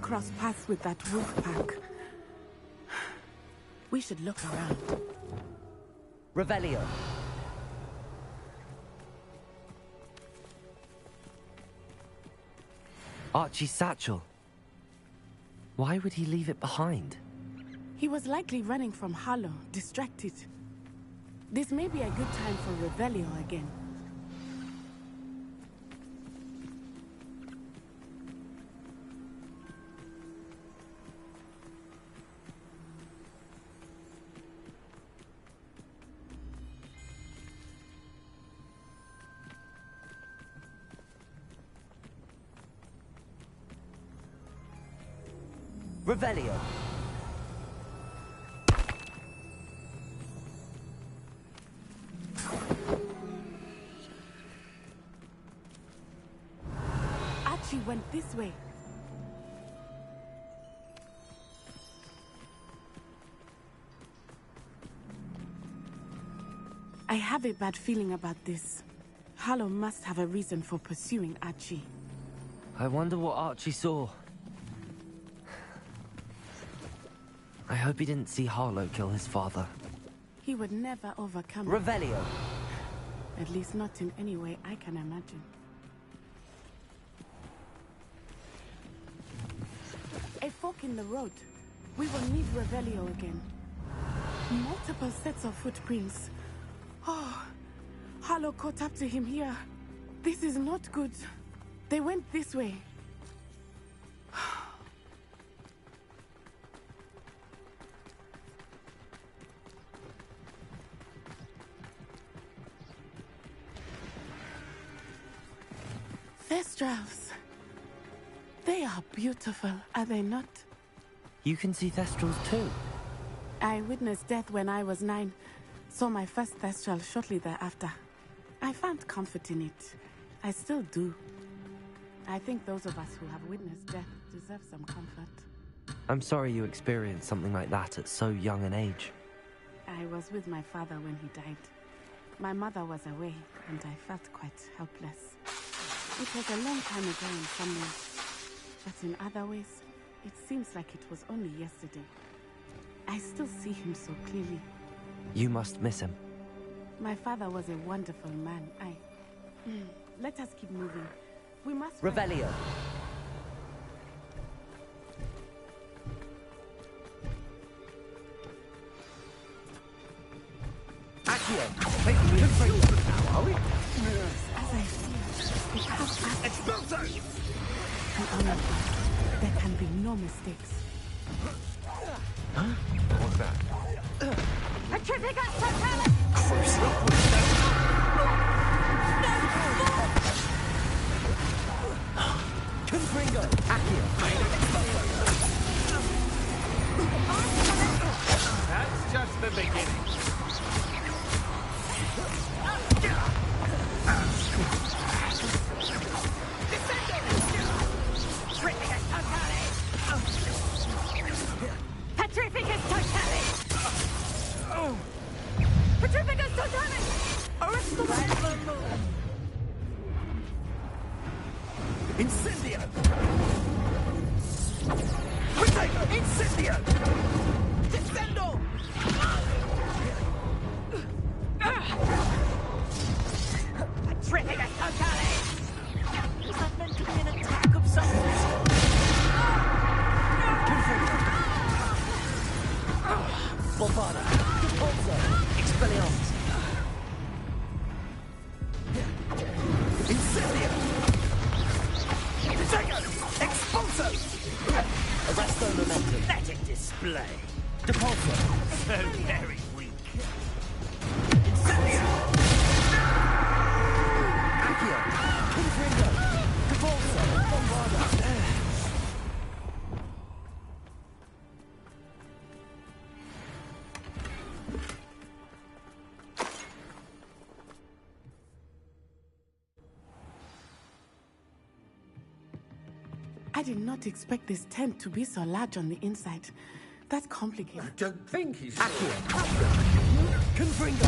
Cross paths with that wolf pack. We should look around. Revelio. Archie's satchel. Why would he leave it behind? He was likely running from Harlow, distracted. This may be a good time for Revelio again. Revelio. Archie went this way. I have a bad feeling about this. Harlow must have a reason for pursuing Archie. I wonder what Archie saw. I hope he didn't see Harlow kill his father. He would never overcome. Revelio. At least not in any way I can imagine. A fork in the road. We will need Revelio again. Multiple sets of footprints. Oh, Harlow caught up to him here. This is not good. They went this way. Thestrals. They are beautiful, are they not? You can see Thestrals too. I witnessed death when I was 9. Saw my first Thestral shortly thereafter. I found comfort in it. I still do. I think those of us who have witnessed death deserve some comfort. I'm sorry you experienced something like that at so young an age. I was with my father when he died. My mother was away, and I felt quite helpless. It was a long time ago in some ways, but in other ways, it seems like it was only yesterday. I still see him so clearly. You must miss him. My father was a wonderful man. Let us keep moving. We must... Revelio. Accio, taking me to now, are we? As I fear, we have Expulso! There can be no mistakes. Huh? What's that? Petrificus totalis! Confringo! Accio! That's just the beginning. Petrificus totalis! Petrificus totalis! Incendio! Protego! Incendio! Descendo! Petrificus totalis! Was that meant to be an attack of some sort? Bombada! Repulso! Expelliarmus! Incendio! Protego! Expulso! Arresto momentum! Pathetic display! Depulso! So very weak. Incendio! Accio! Confringo! Depulso! Bombada! I did not expect this tent to be so large on the inside. That's complicated. I don't think he's... Accio! Confringo!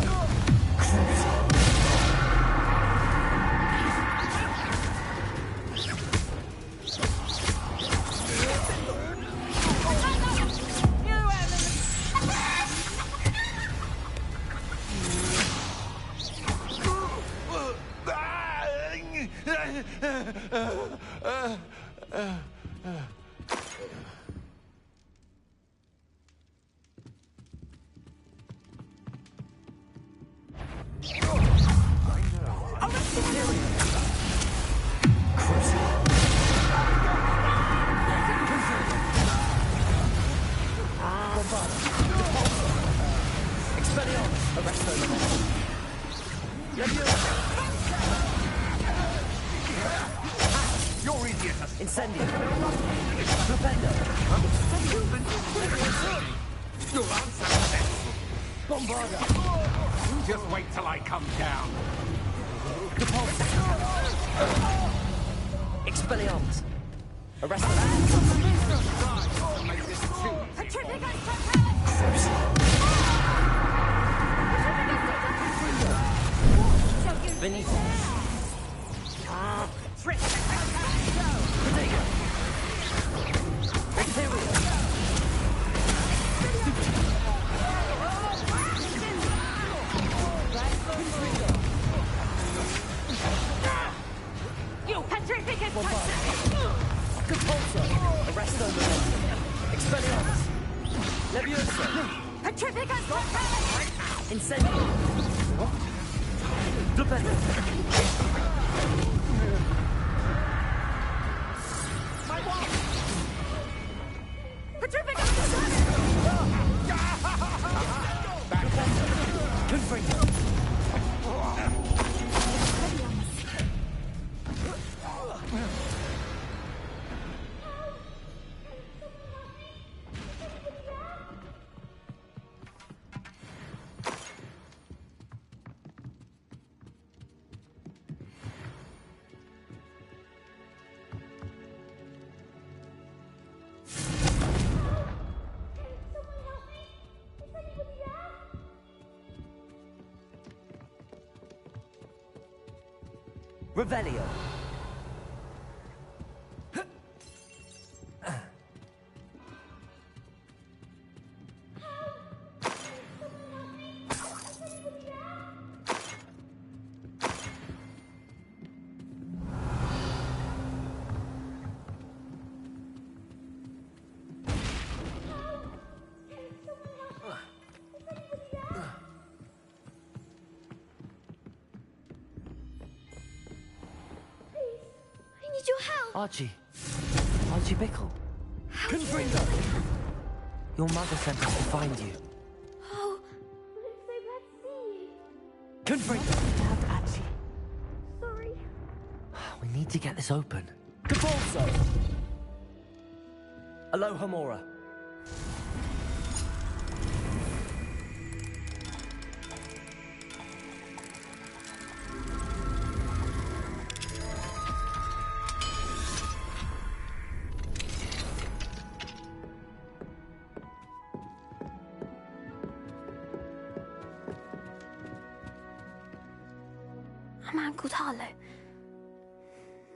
You're idiots! Incendio! Propendo! Your answer! Bombarda! Just wait till I come down. Depulso! Expelliarmus! Arresto! Petrificus totalis! Benito! Protego! Exterior! Levioso! Petrifica! Incendio! Depende! My wand! Petrifica! Confringo! Revelio. Your help! Archie Bickle. Confringo! Your mother sent us to find you. Oh, I'm so glad to see you. Confringo! Archie. Sorry. We need to get this open. Capolso! Alohomora. A man called Harlow.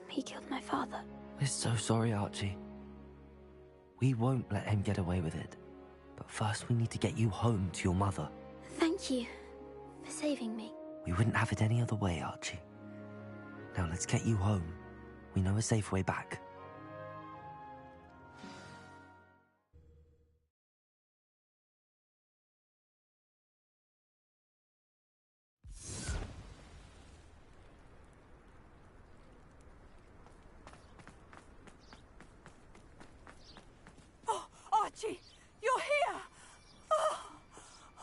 He killed my father. We're so sorry, Archie. We won't let him get away with it. But first we need to get you home to your mother. Thank you for saving me. We wouldn't have it any other way, Archie. Now let's get you home. We know a safe way back. Oh, Archie, you're here!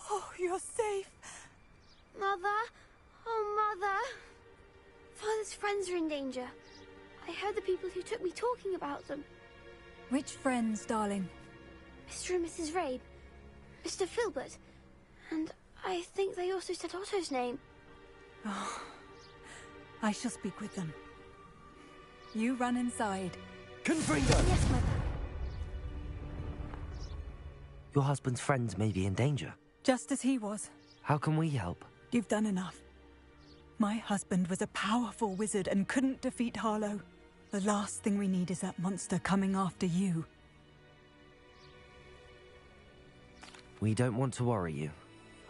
Oh, you're safe. Mother? Oh, Mother. Father's friends are in danger. I heard the people who took me talking about them. Which friends, darling? Mr. and Mrs. Rabe, Mr. Filbert, and I think they also said Otto's name. Oh, I shall speak with them. You run inside. Confringo! Yes, Mother. Your husband's friends may be in danger. Just as he was. How can we help? You've done enough. My husband was a powerful wizard and couldn't defeat Harlow. The last thing we need is that monster coming after you. We don't want to worry you.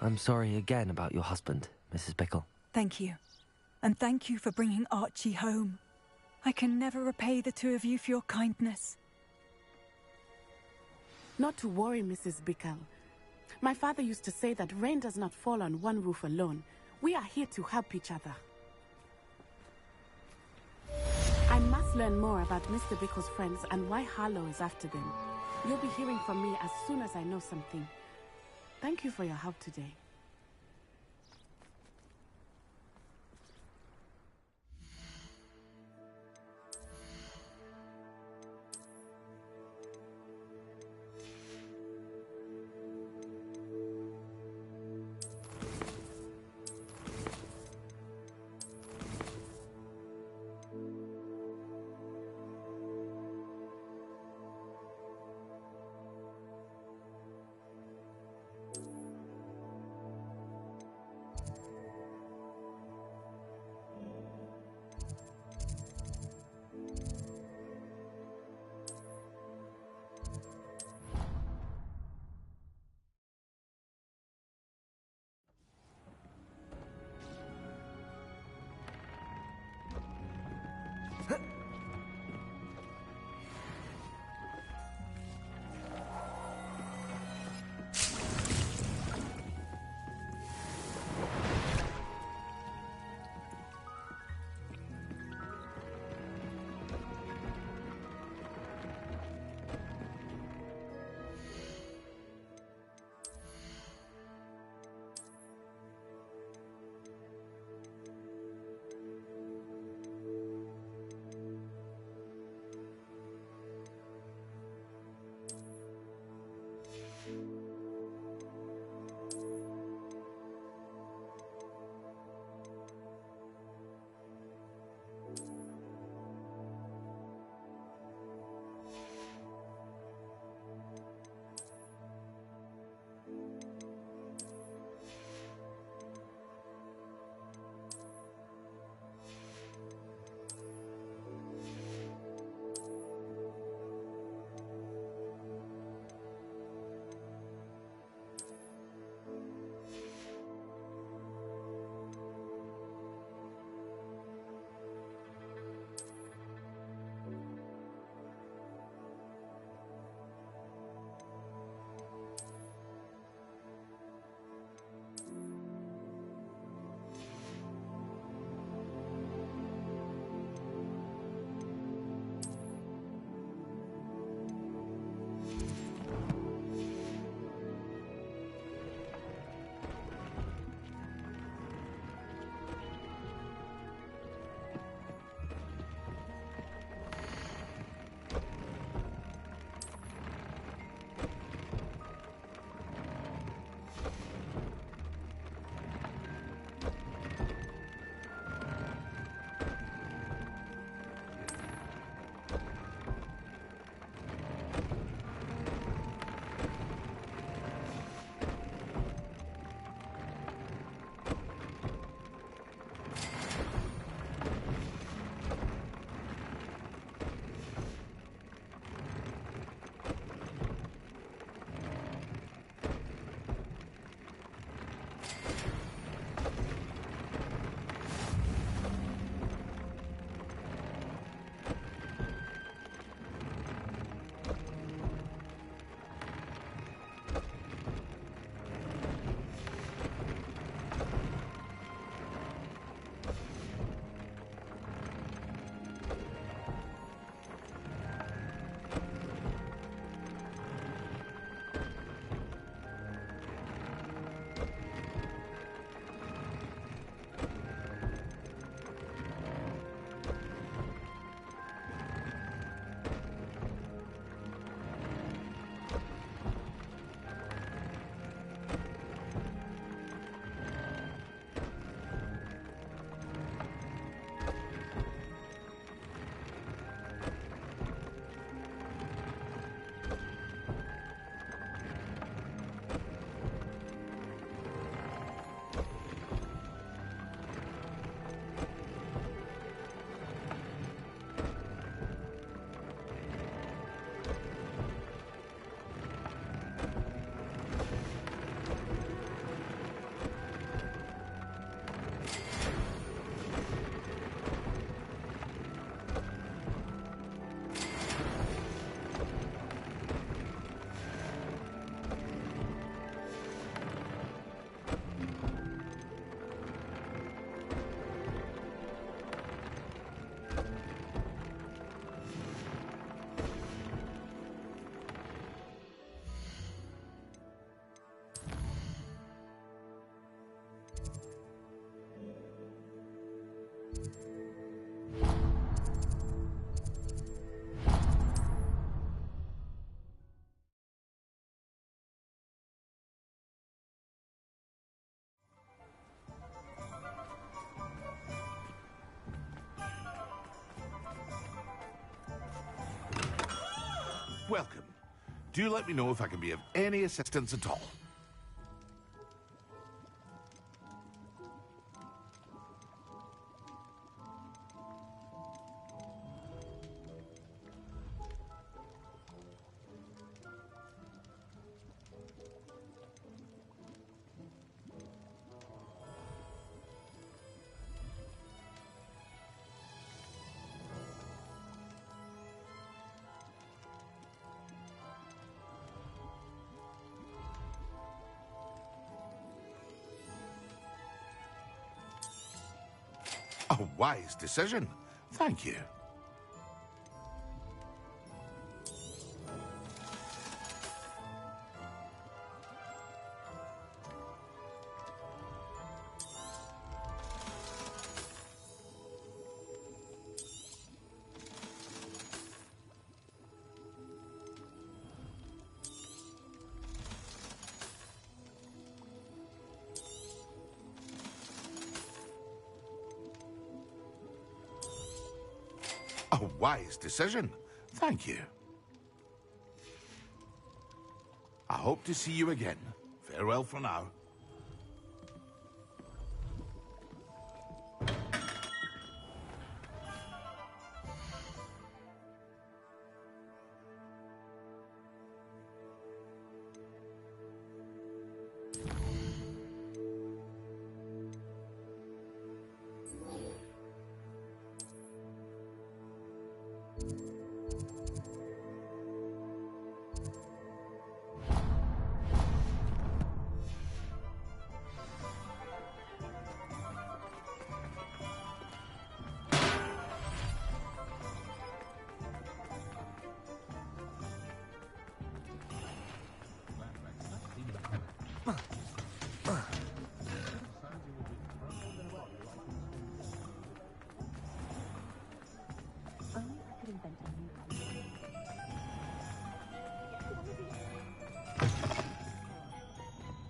I'm sorry again about your husband, Mrs. Bickle. Thank you. And thank you for bringing Archie home. I can never repay the two of you for your kindness. Not to worry, Mrs. Bickle. My father used to say that rain does not fall on one roof alone. We are here to help each other. I must learn more about Mr. Bickle's friends and why Harlow is after them. You'll be hearing from me as soon as I know something. Thank you for your help today. Do let me know if I can be of any assistance at all. A wise decision. Thank you. A wise decision. Thank you. I hope to see you again. Farewell for now.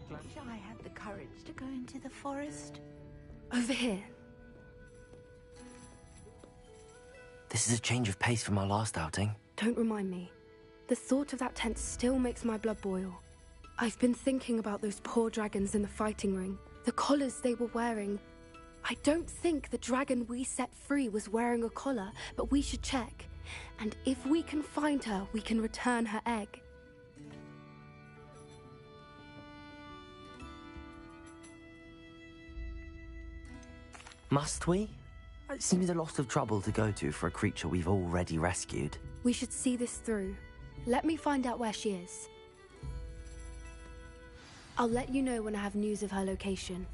Wish I had the courage to go into the forest. Over here. This is a change of pace from our last outing. Don't remind me. The thought of that tent still makes my blood boil. I've been thinking about those poor dragons in the fighting ring, the collars they were wearing. I don't think the dragon we set free was wearing a collar, but we should check. And if we can find her, we can return her egg. Must we? It seems a lot of trouble to go to for a creature we've already rescued. We should see this through. Let me find out where she is. I'll let you know when I have news of her location.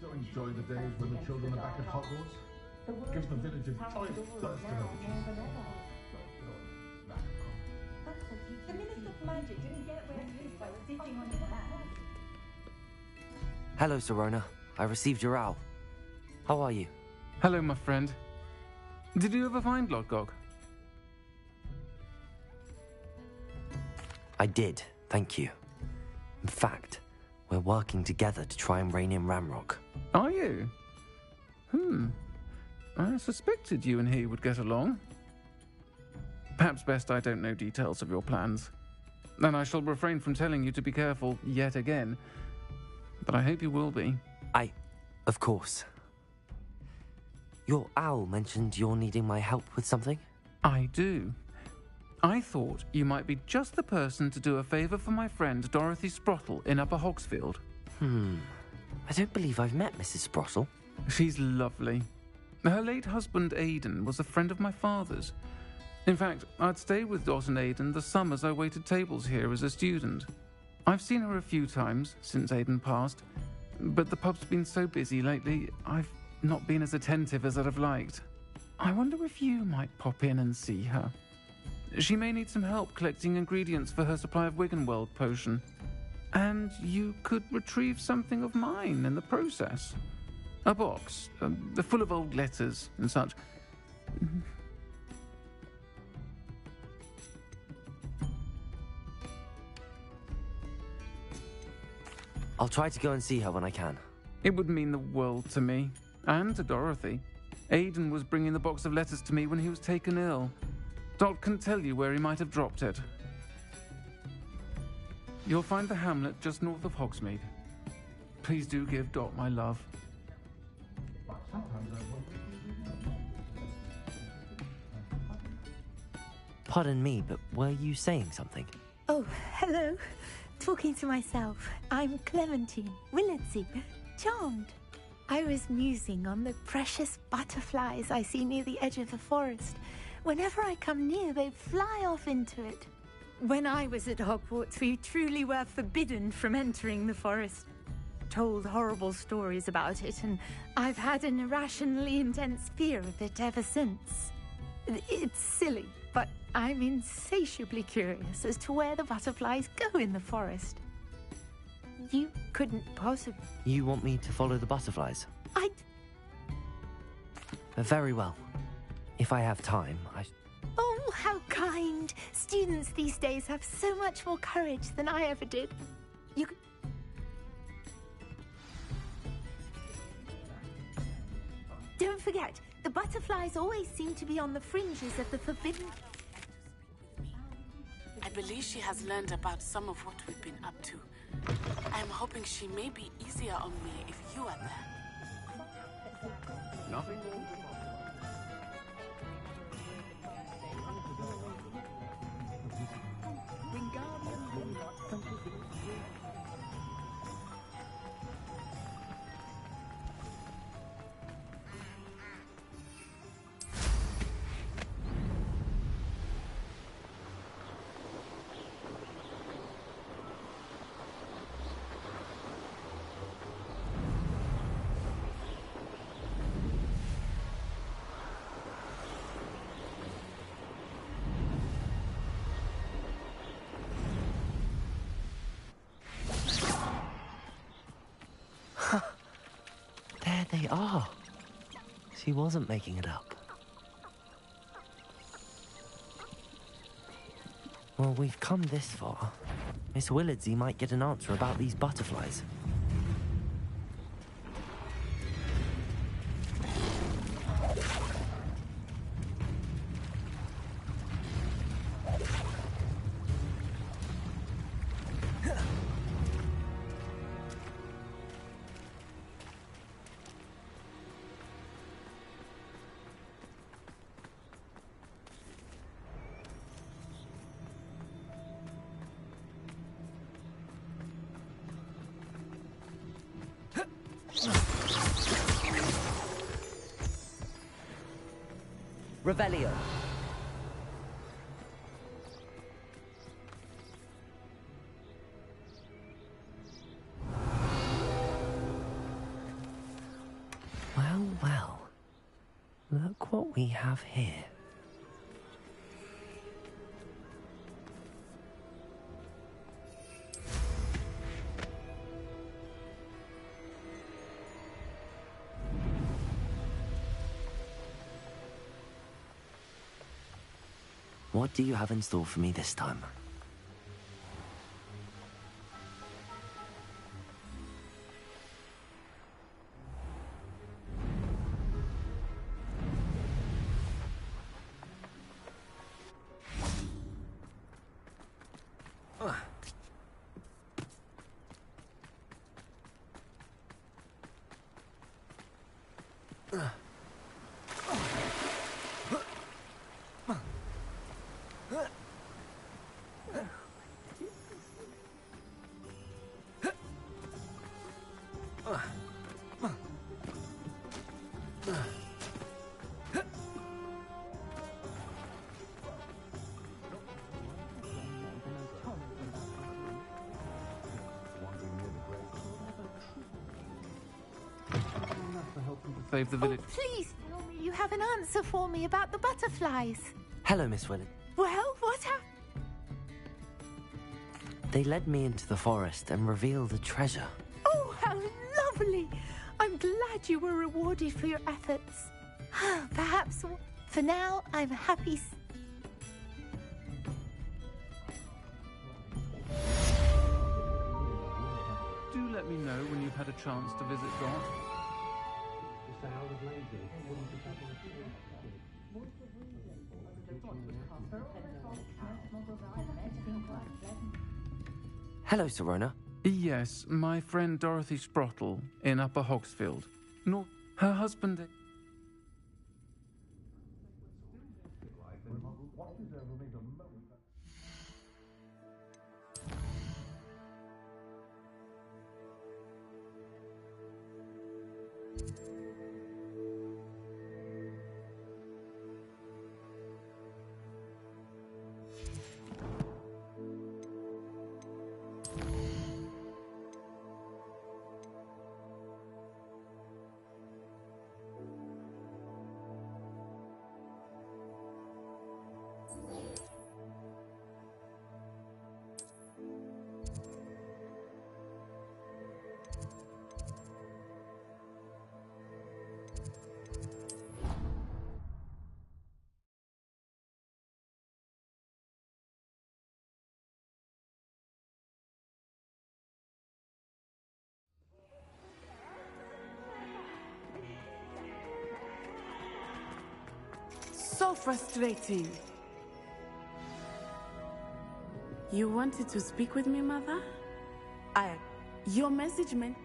So enjoy the days when the children are back at Hogwarts. Gives the village a choice thirst to know. The Minister of Magic didn't get where he is by sitting on his hand. Hello, Sirona. I received your owl. How are you? Hello, my friend. Did you ever find Lodgok? I did, thank you. In fact, we're working together to try and rein in Ramrock. Are you? I suspected you and he would get along. Perhaps best I don't know details of your plans. Then I shall refrain from telling you to be careful yet again. But I hope you will be. Of course. Your owl mentioned you're needing my help with something? I do. I thought you might be just the person to do a favour for my friend Dorothy Sprottle in Upper Hogsfield. I don't believe I've met Mrs. Sprottle. She's lovely. Her late husband Aidan was a friend of my father's. In fact, I'd stayed with Dot and Aidan the summers I waited tables here as a student. I've seen her a few times since Aidan passed, but the pub's been so busy lately, I've not been as attentive as I'd have liked. I wonder if you might pop in and see her. She may need some help collecting ingredients for her supply of Wiggenweld potion. And you could retrieve something of mine in the process. A box, full of old letters and such. I'll try to go and see her when I can. It would mean the world to me, and to Dorothy. Aidan was bringing the box of letters to me when he was taken ill. Dot can tell you where he might have dropped it. You'll find the hamlet just north of Hogsmeade. Please do give Dot my love. Pardon me, but were you saying something? Oh, hello. Talking to myself. I'm Clementine Willardsey. Charmed. I was musing on the precious butterflies I see near the edge of the forest. Whenever I come near, they fly off into it. When I was at Hogwarts, we truly were forbidden from entering the forest. Told horrible stories about it, and I've had an irrationally intense fear of it ever since. It's silly, but I'm insatiably curious as to where the butterflies go in the forest. You couldn't possibly... You want me to follow the butterflies? Very well. If I have time, Oh, how kind! Students these days have so much more courage than I ever did. You... Don't forget, the butterflies always seem to be on the fringes of the forbidden... I believe she has learned about some of what we've been up to. I am hoping she may be easier on me if you are there. Nothing. There they are. She wasn't making it up. Well, we've come this far. Miss Willardsey might get an answer about these butterflies. Revelio. Well, well. Look what we have here. What do you have in store for me this time? Save the village. Oh, please tell me you have an answer for me about the butterflies. Hello, Miss Willard. Well, what happened? They led me into the forest and revealed a treasure. Oh, how lovely! I'm glad you were rewarded for your efforts. Perhaps, for now, I'm happy. Do let me know when you've had a chance to visit Dot. Hello, Serona. Yes, my friend Dorothy Sprottle in Upper Hogsfield. No, her husband... So frustrating. You wanted to speak with me, Mother? Your message meant...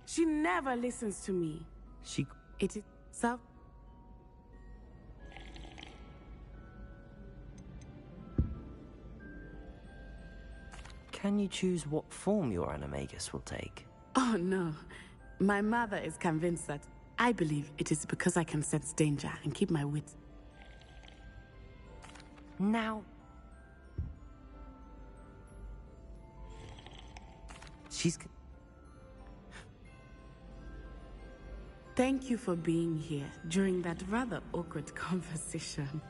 She never listens to me. It is so... Can you choose what form your animagus will take? Oh, no. My mother is convinced that I believe it is because I can sense danger and keep my wits. Now... She's... Thank you for being here during that rather awkward conversation.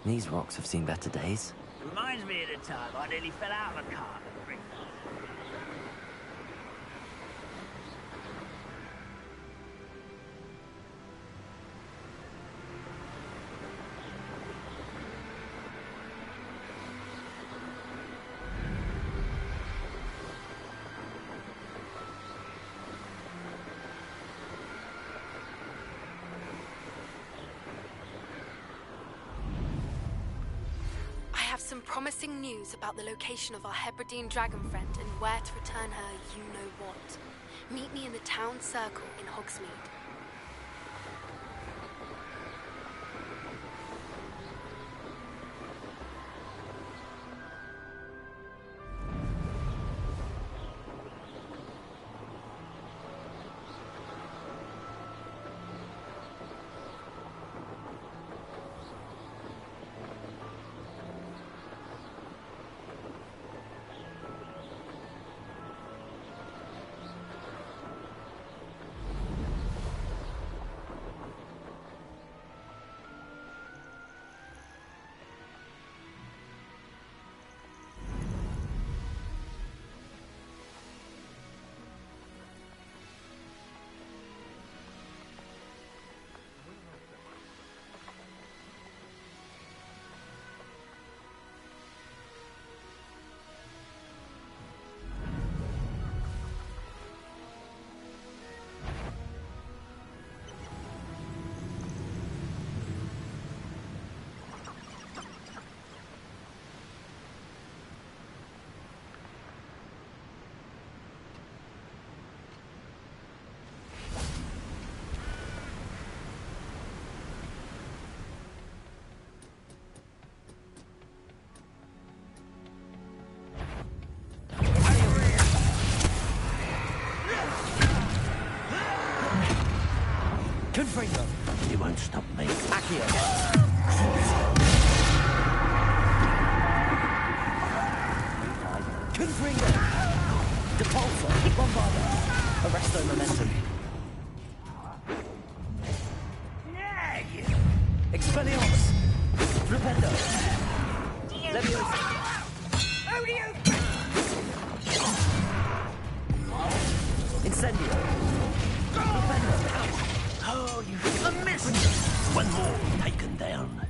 These rocks have seen better days. Reminds me of the time I nearly fell out of a car at Brick. Some promising news about the location of our Hebridean dragon friend and where to return her you-know-what. Meet me in the town circle in Hogsmeade. Confringo. You won't stop me. Accio. Confringo. Depulsor. Bombarda. Arresto momentum. Expelliarmus. Flipendo. Leviosa. Incendio. Flipendo. Oh, you missed! One more taken down.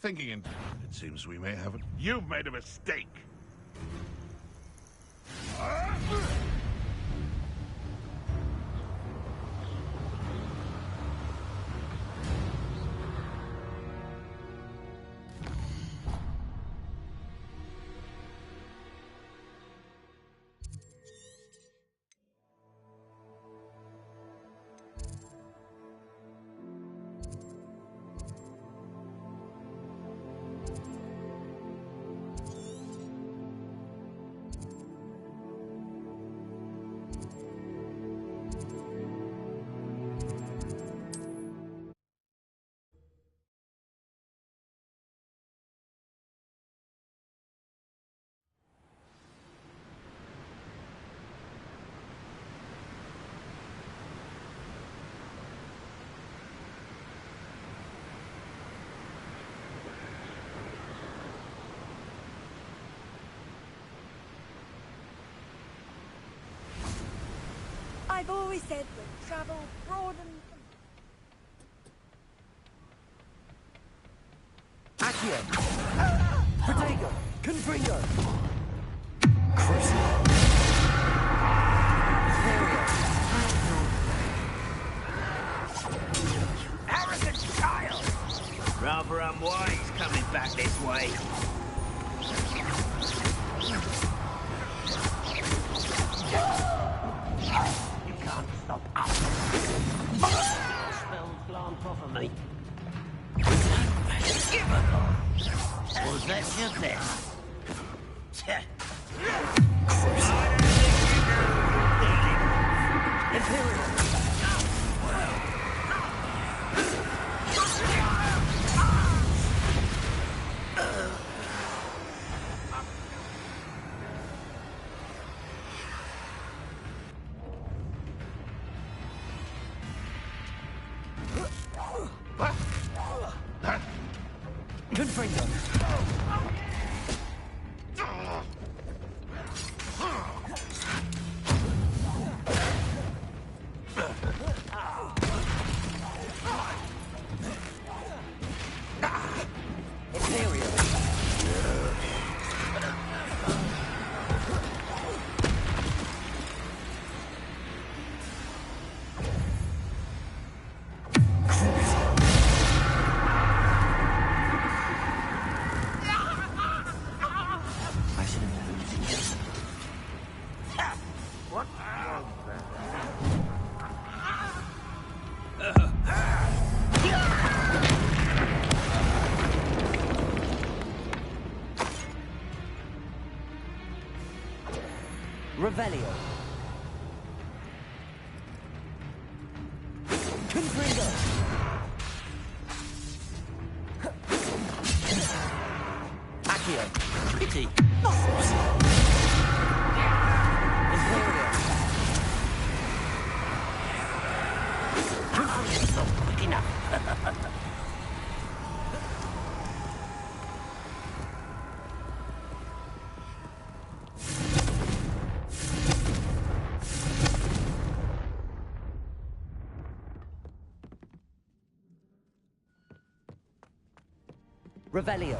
Thinking it seems we may have it. You've made a mistake. I've always said that travel broadens. Accio. Protego. Confringo. Crucible. Arrogant child! Rather unwise coming back this way. You can't stop us. Your spells glance off of me. Was that your best? Imperial. Confringo. Revelio. Confringo. Accio. Pity. Imperial. Confringo. Not quick enough. Revelio.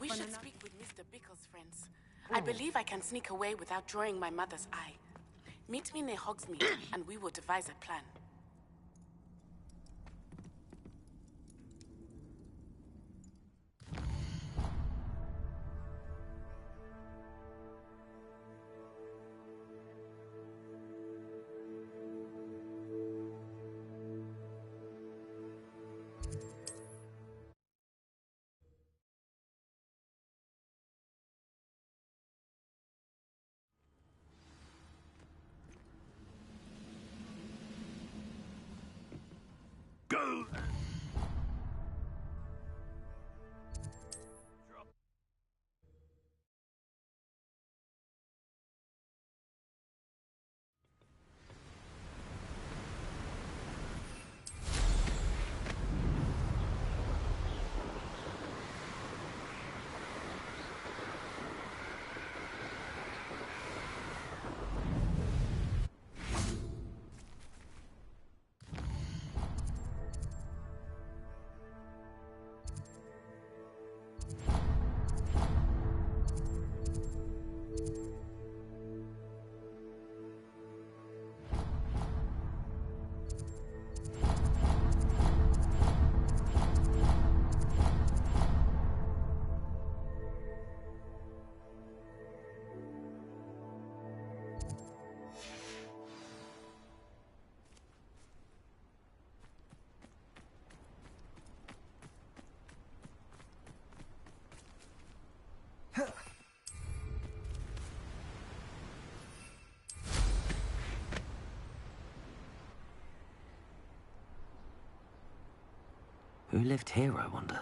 We should speak with Mr. Bickle's friends. I believe I can sneak away without drawing my mother's eye. Meet me near Hogsmeade, and we will devise a plan. Go! Who lived here, I wonder?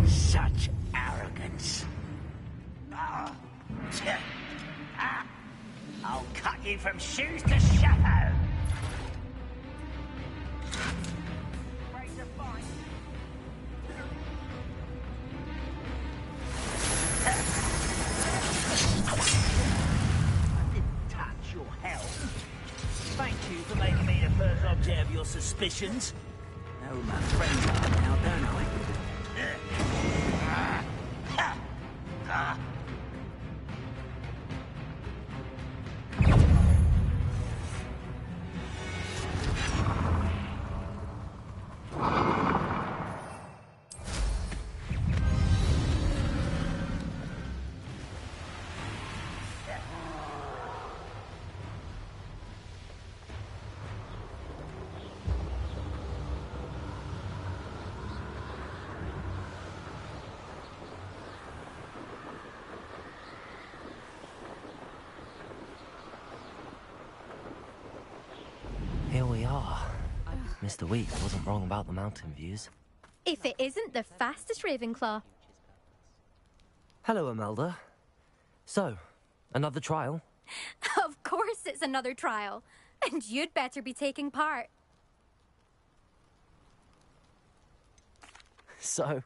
Such arrogance. I'll cut you from shoes to shadow. I didn't touch your health. Thank you for making me the first object of your suspicions. Know my friends are now, don't I? Here we are. Mr. Weeks wasn't wrong about the mountain views. If it isn't the fastest Ravenclaw. Hello, Imelda. So, another trial? Of course it's another trial. And you'd better be taking part. So,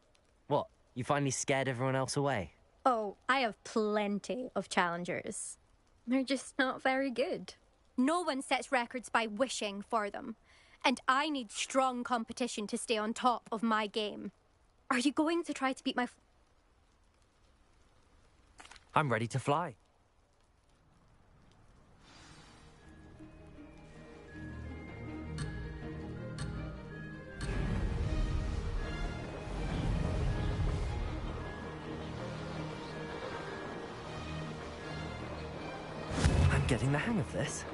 what? You finally scared everyone else away? Oh, I have plenty of challengers. They're just not very good. No one sets records by wishing for them. And I need strong competition to stay on top of my game. Are you going to try to beat my... I'm ready to fly. I'm getting the hang of this.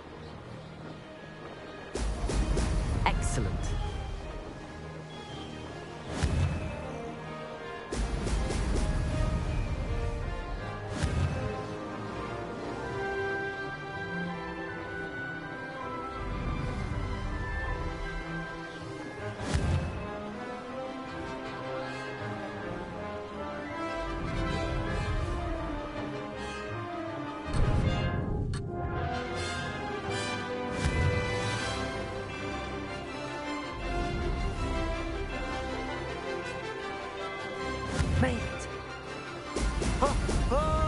Excellent. Made it! Ho, ho!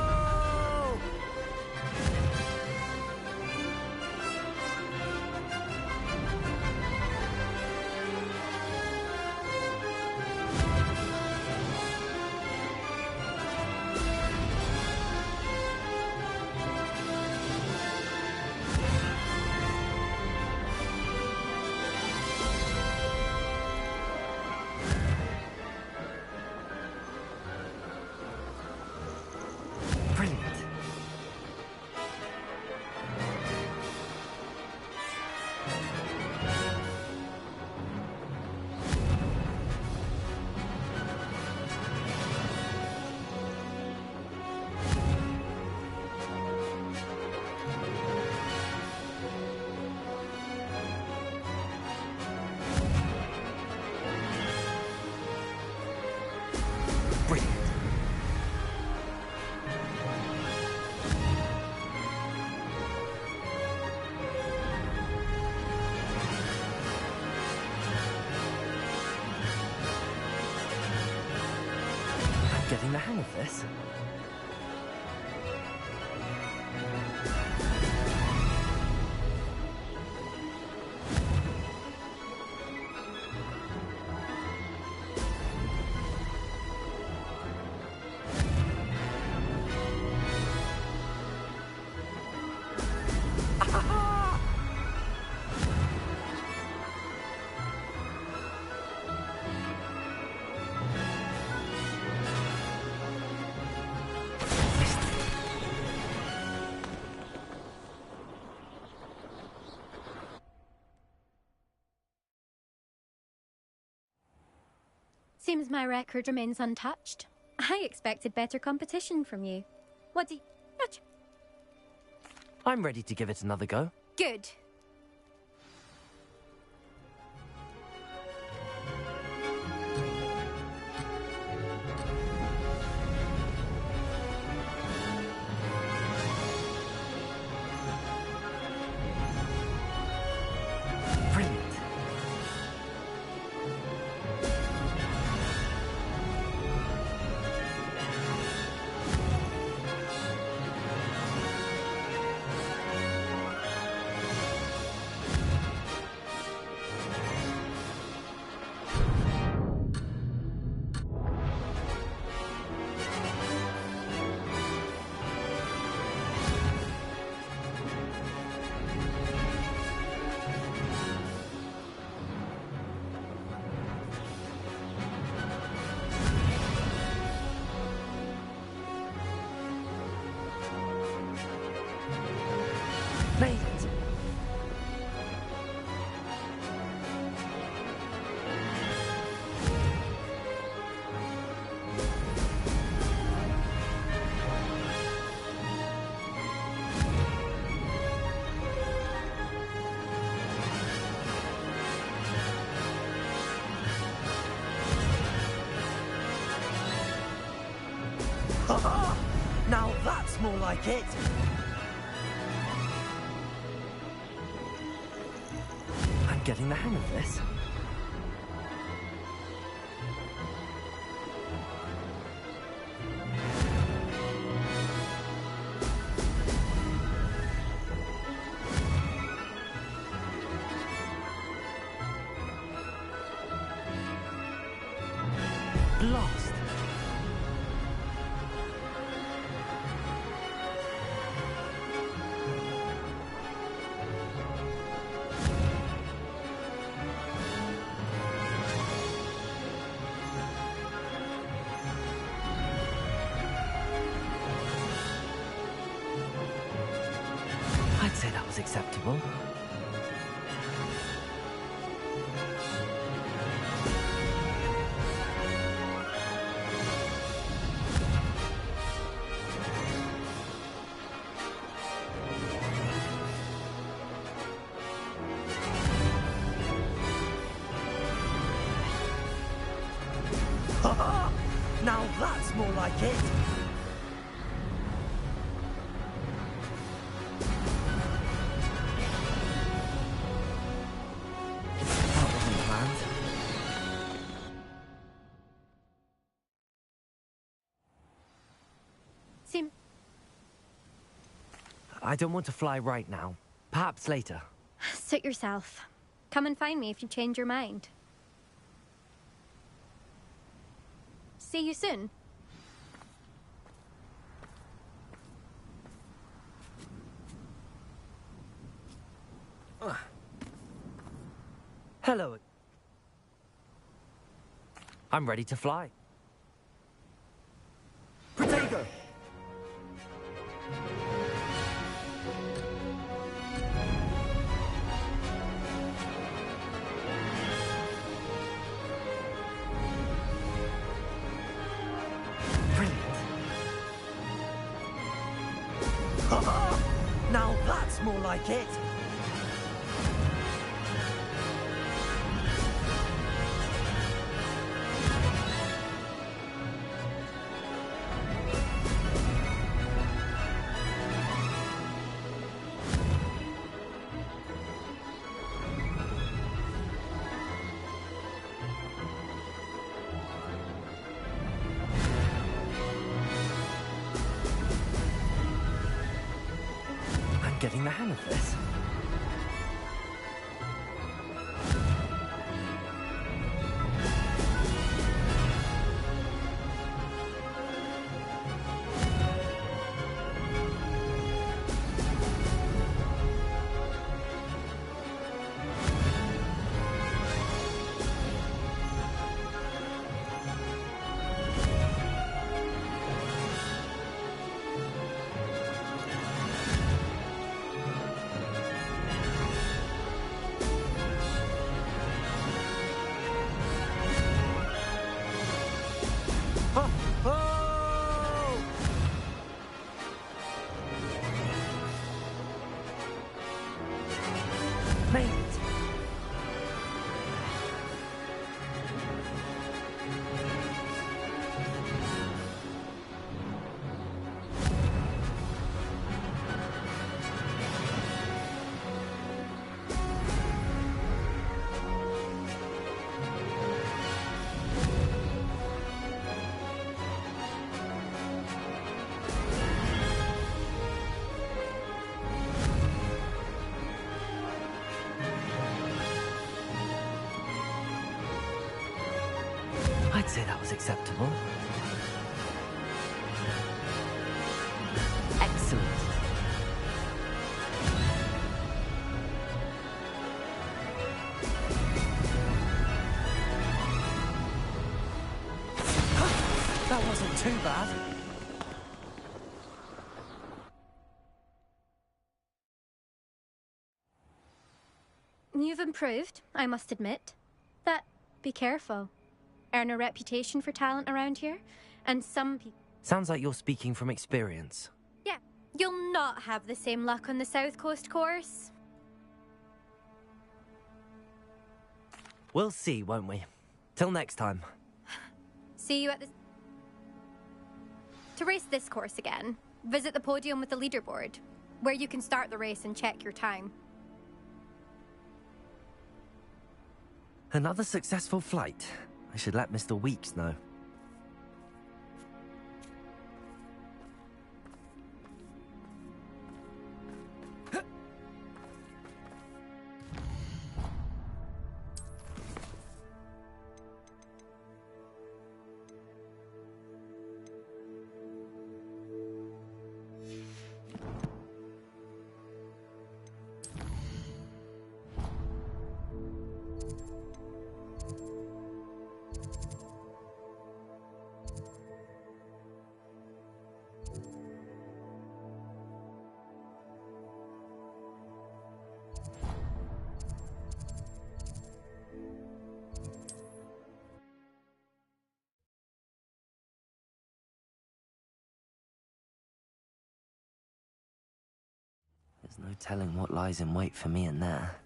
Brilliant. Brilliant. I'm getting the hang of this. Seems my record remains untouched. I expected better competition from you. What do you... I'm ready to give it another go. Good. Brilliant. Made it! Now that's more like it! I'm getting the hang of this. Blast! I'd say that was acceptable. Now that's more like it! I don't want to fly right now. Perhaps later. Suit yourself. Come and find me if you change your mind. See you soon. Hello. I'm ready to fly. Protego! Brilliant. Now that's more like it. Getting the hang of this. Made it. I'd say that was acceptable. Excellent. That wasn't too bad. You've improved, I must admit. But be careful. Earn a reputation for talent around here, and some people... Sounds like you're speaking from experience. Yeah, you'll not have the same luck on the South Coast course. We'll see, won't we? Till next time. See you at the... To race this course again, visit the podium with the leaderboard, where you can start the race and check your time. Another successful flight. I should let Mr. Weeks know. There's no telling what lies in wait for me in there.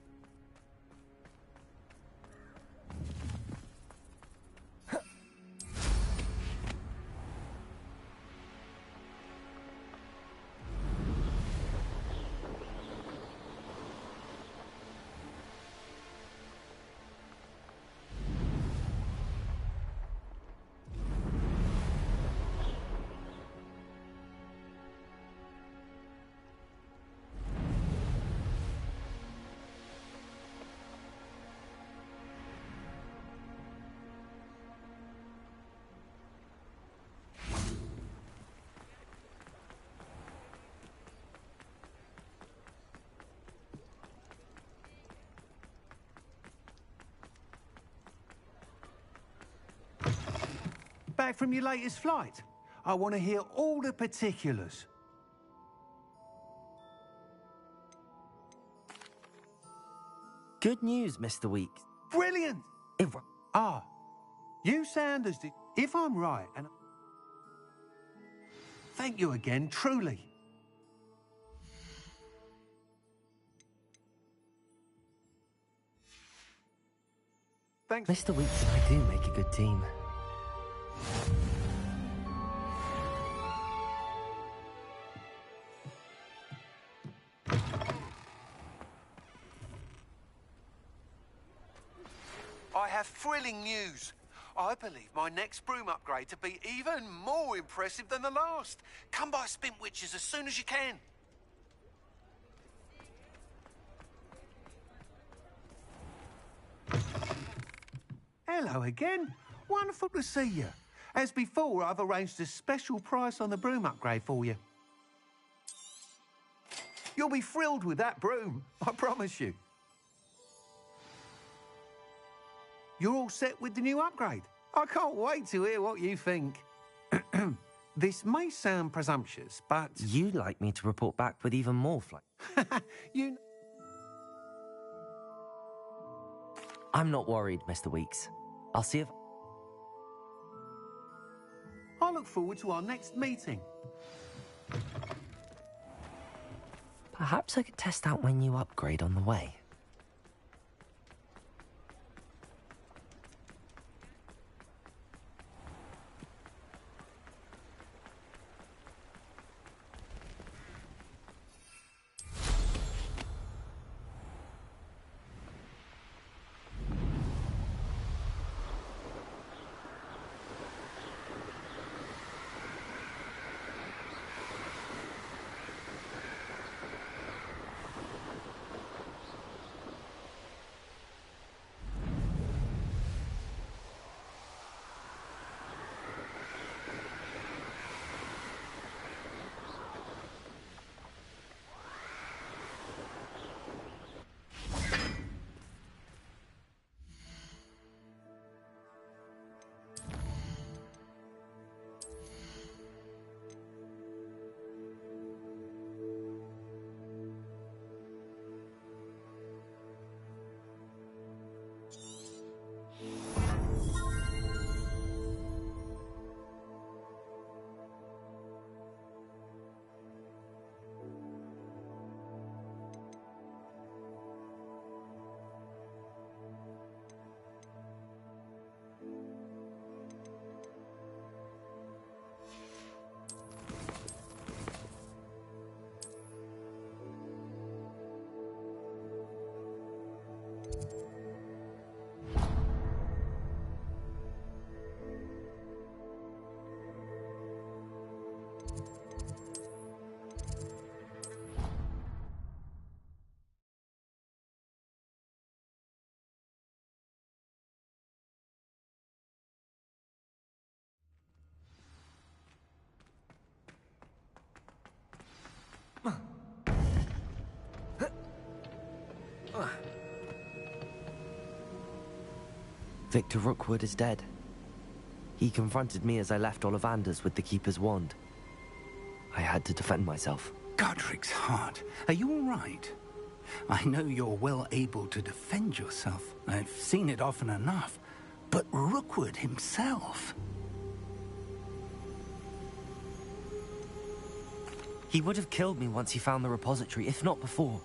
back from your latest flight? I want to hear all the particulars. Good news, Mr. Weeks. Brilliant! You sound as if I'm right, and thank you again, truly. Thanks. Mr. Weeks and I do make a good team. I have thrilling news. I believe my next broom upgrade to be even more impressive than the last. Come by Spintwitches as soon as you can. Hello again. Wonderful to see you. As before, I've arranged a special price on the broom upgrade for you. You'll be thrilled with that broom, I promise you. You're all set with the new upgrade. I can't wait to hear what you think. This may sound presumptuous, but... You'd like me to report back with even more flight. I'm not worried, Mr. Weeks. I'll see if... I look forward to our next meeting. Perhaps I could test out my new upgrade on the way. Victor Rookwood is dead. He confronted me as I left Ollivander's with the Keeper's wand. I had to defend myself. Godric's heart. Are you all right? I know you're well able to defend yourself. I've seen it often enough. But Rookwood himself... He would have killed me once he found the repository, if not before.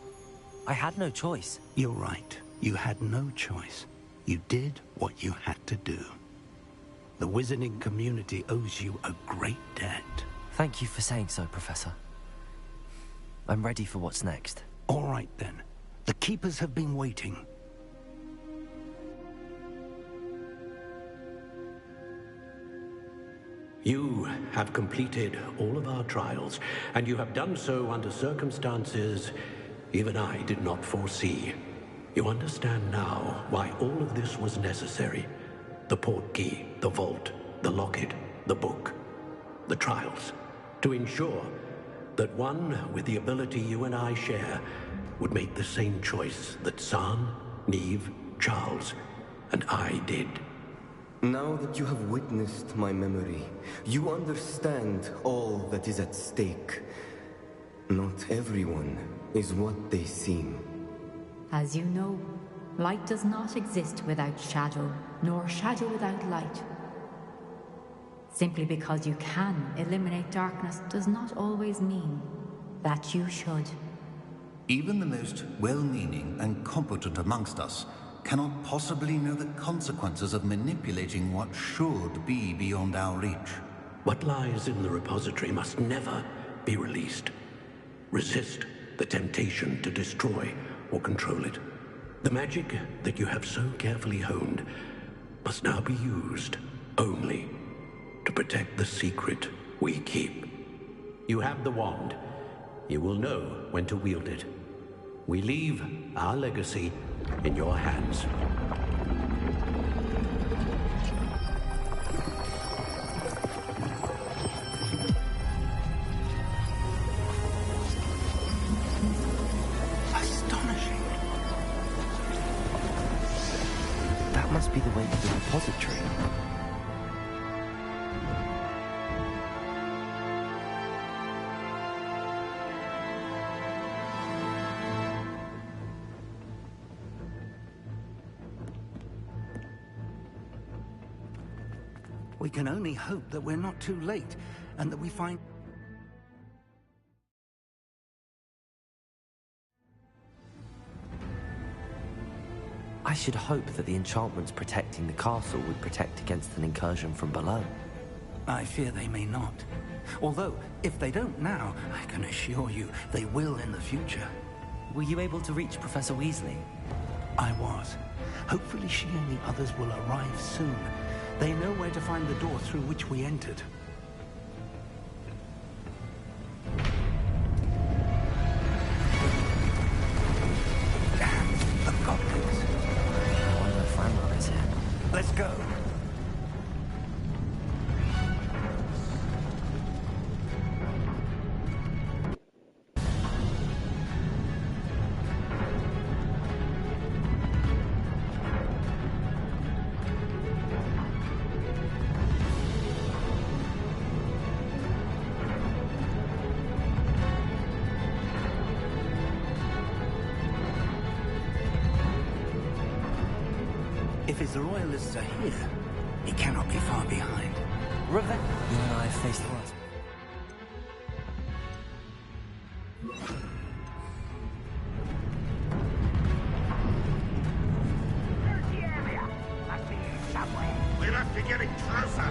I had no choice. You're right. You had no choice. You did what you had to do. The wizarding community owes you a great debt. Thank you for saying so, Professor. I'm ready for what's next. All right, then. The Keepers have been waiting. You have completed all of our trials, and you have done so under circumstances even I did not foresee. You understand now why all of this was necessary. The portkey, the vault, the locket, the book, the trials. To ensure that one with the ability you and I share would make the same choice that San, Neve, Charles, and I did. Now that you have witnessed my memory, you understand all that is at stake. Not everyone is what they seem. As you know, light does not exist without shadow, nor shadow without light. Simply because you can eliminate darkness does not always mean that you should. Even the most well-meaning and competent amongst us cannot possibly know the consequences of manipulating what should be beyond our reach. What lies in the repository must never be released. Resist the temptation to destroy or control it. The magic that you have so carefully honed must now be used only to protect the secret we keep. You have the wand. You will know when to wield it. We leave our legacy in your hands. Astonishing. That must be the way to the repository. We can only hope that we're not too late, and that we find... I should hope that the enchantments protecting the castle would protect against an incursion from below. I fear they may not. Although, if they don't now, I can assure you they will in the future. Were you able to reach Professor Weasley? I was. Hopefully she and the others will arrive soon. They know where to find the door through which we entered. Damn, the goblins. I wonder if Ranrock is here. Let's go. If his royalists are here, he cannot be far behind. Revenge. You and I have faced worse. We must be getting closer.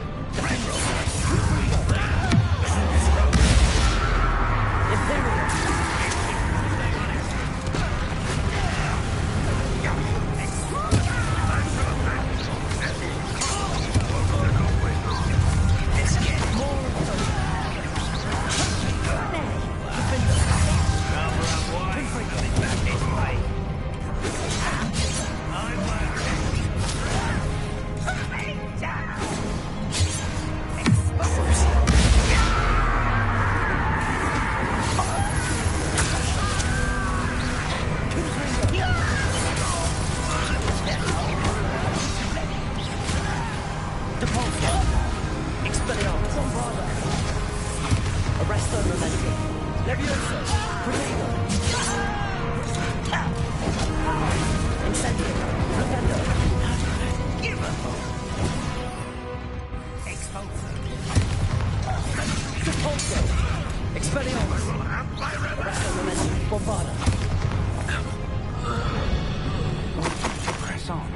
Press on.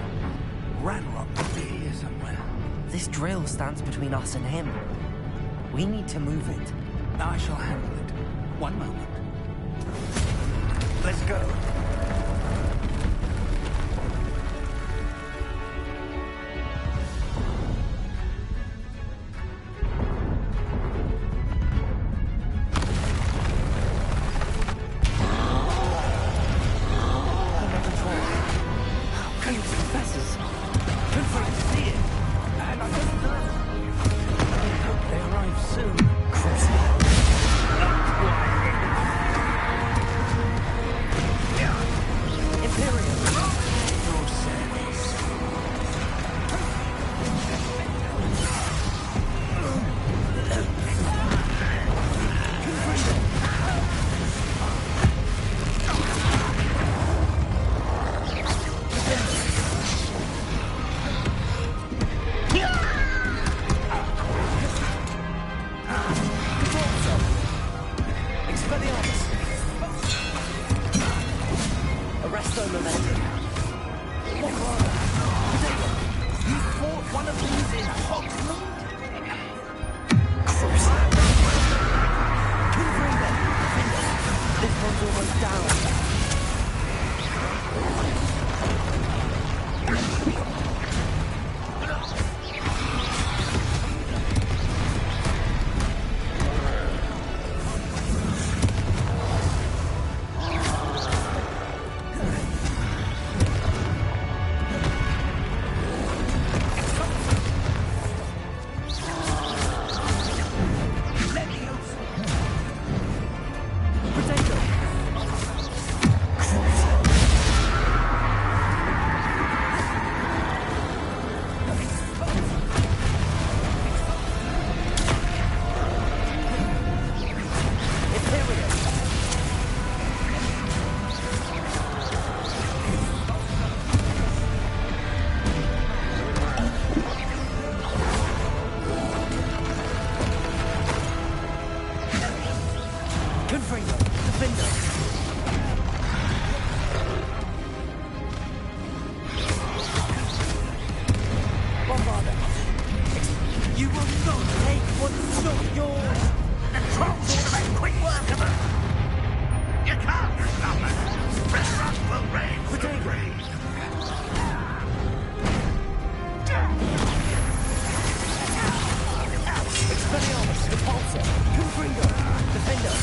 Ranrock must be here somewhere. This drill stands between us and him. We need to move it. I shall handle it. One moment. Let's go. Yeah. Repulsor! Confringo! Defender!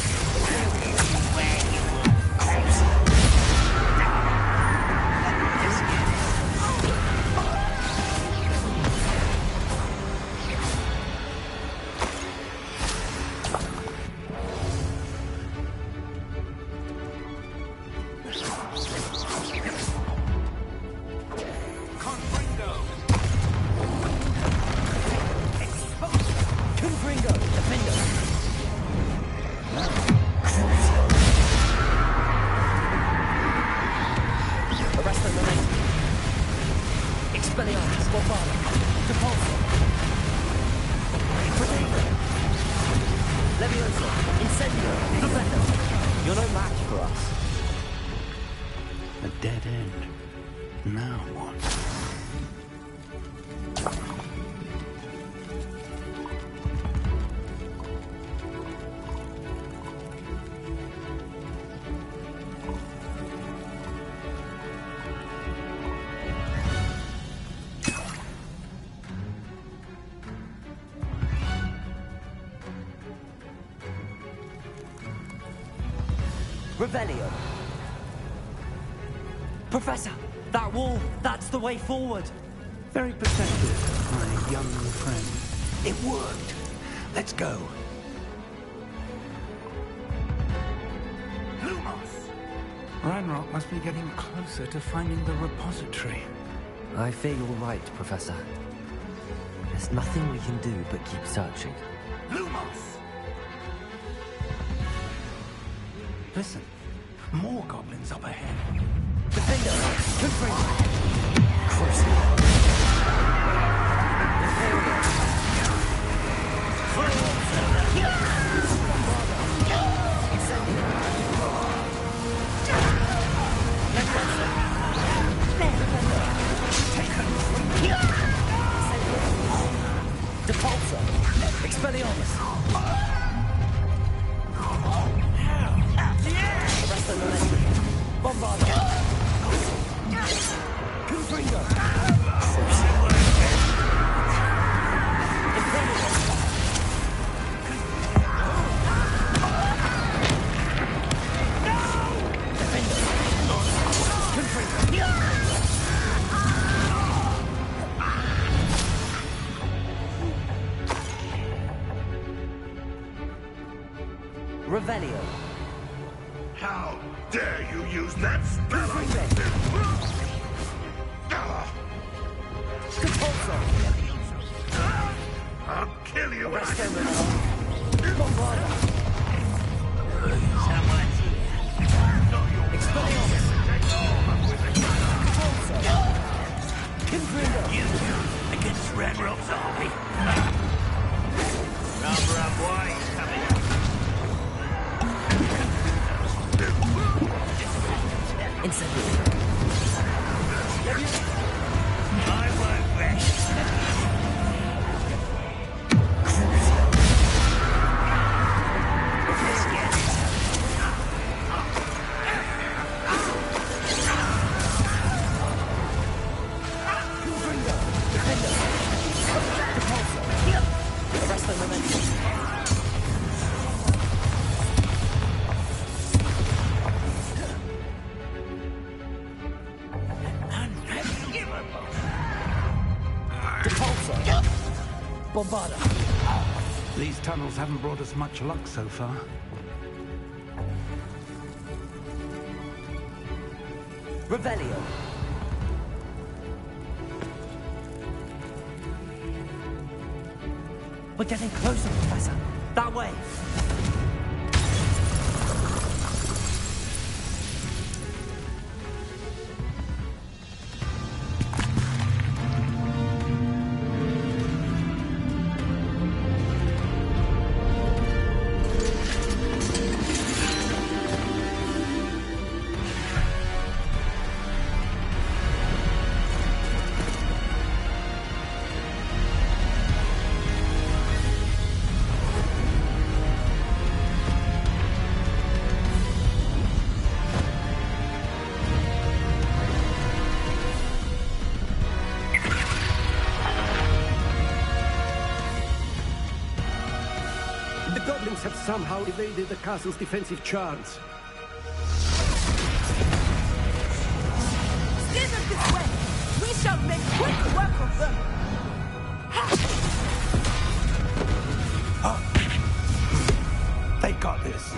Revelio. Professor, that wall, that's the way forward. Very perceptive, my young friend. It worked. Let's go. Lumos! Ranrock must be getting closer to finding the repository. I fear you're right, Professor. There's nothing we can do but keep searching. Lumos! Listen, more goblins up ahead. Defender! Confringo! Depulsor! Expelliarmus! Arrest the momentum! Bombarda! Confringo! Revelio. How dare you use that spell? Depulsor. I'll kill you when Arrest Bombarda. Someone's here. Expelliarmus. Depulsor. Confringo. You against Ranrock's army. Number up wide coming up. Incendiary. I won't rest. Let's get it. Confringo. Defender. Depulsor. Arrest the momentum. Bombarda. These tunnels haven't brought us much luck so far. Revelio. We're getting closer, Professor. That way. The goblins have somehow evaded the castle's defensive charms. Steer them this way! We shall make quick work of them! They got this.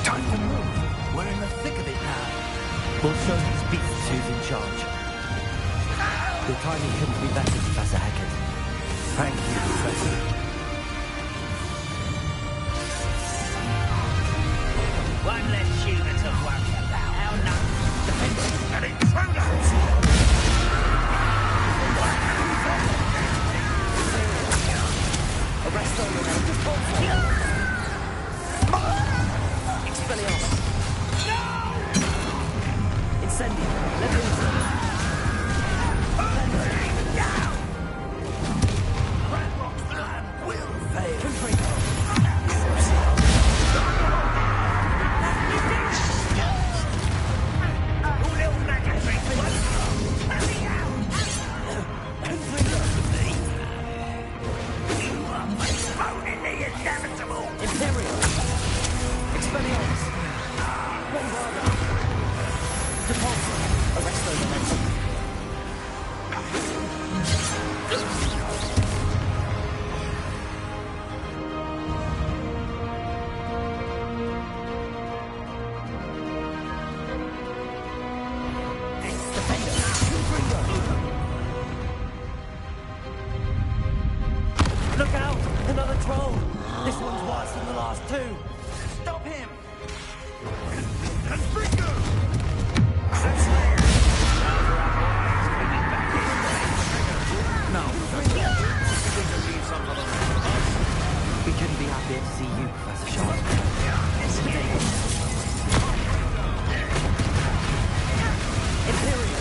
Time to move. We're in the thick of it now. We'll show these beasts who's in charge. Your timing couldn't be better, Professor Hecat. Thank you, Professor. One less human to worry about. How not? An intruder! Arrest them and Expelliarmus! No! Incendio! Leviosa! Ranrock's plan will fail. Imperial! Expelliarmus! Bombarda! Depulso! Arresto Momentum! Look out! Another troll! This one's worse than the last two! Stop him! No, We couldn't be happier to see you, Professor Sharp. Imperial!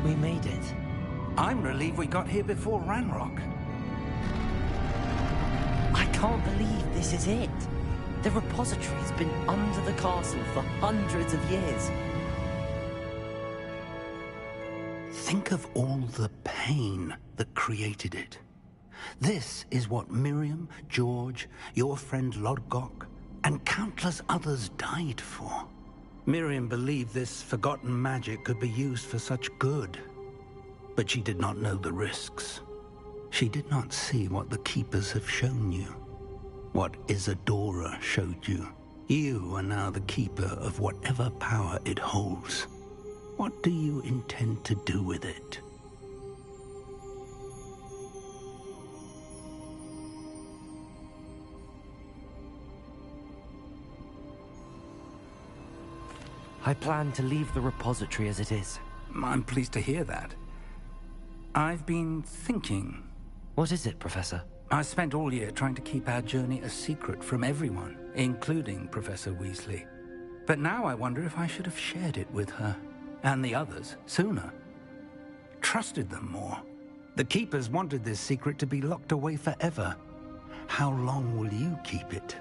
We made it. I'm relieved we got here before Ranrock. I can't believe this is it. The repository's been under the castle for hundreds of years. Think of all the pain that created it. This is what Miriam, George, your friend Lodgok, and countless others died for. Miriam believed this forgotten magic could be used for such good. But she did not know the risks. She did not see what the Keepers have shown you. What Isadora showed you. You are now the Keeper of whatever power it holds. What do you intend to do with it? I plan to leave the repository as it is. I'm pleased to hear that. I've been thinking. What is it, Professor? I spent all year trying to keep our journey a secret from everyone, including Professor Weasley. But now I wonder if I should have shared it with her, and the others, sooner. Trusted them more. The Keepers wanted this secret to be locked away forever. How long will you keep it?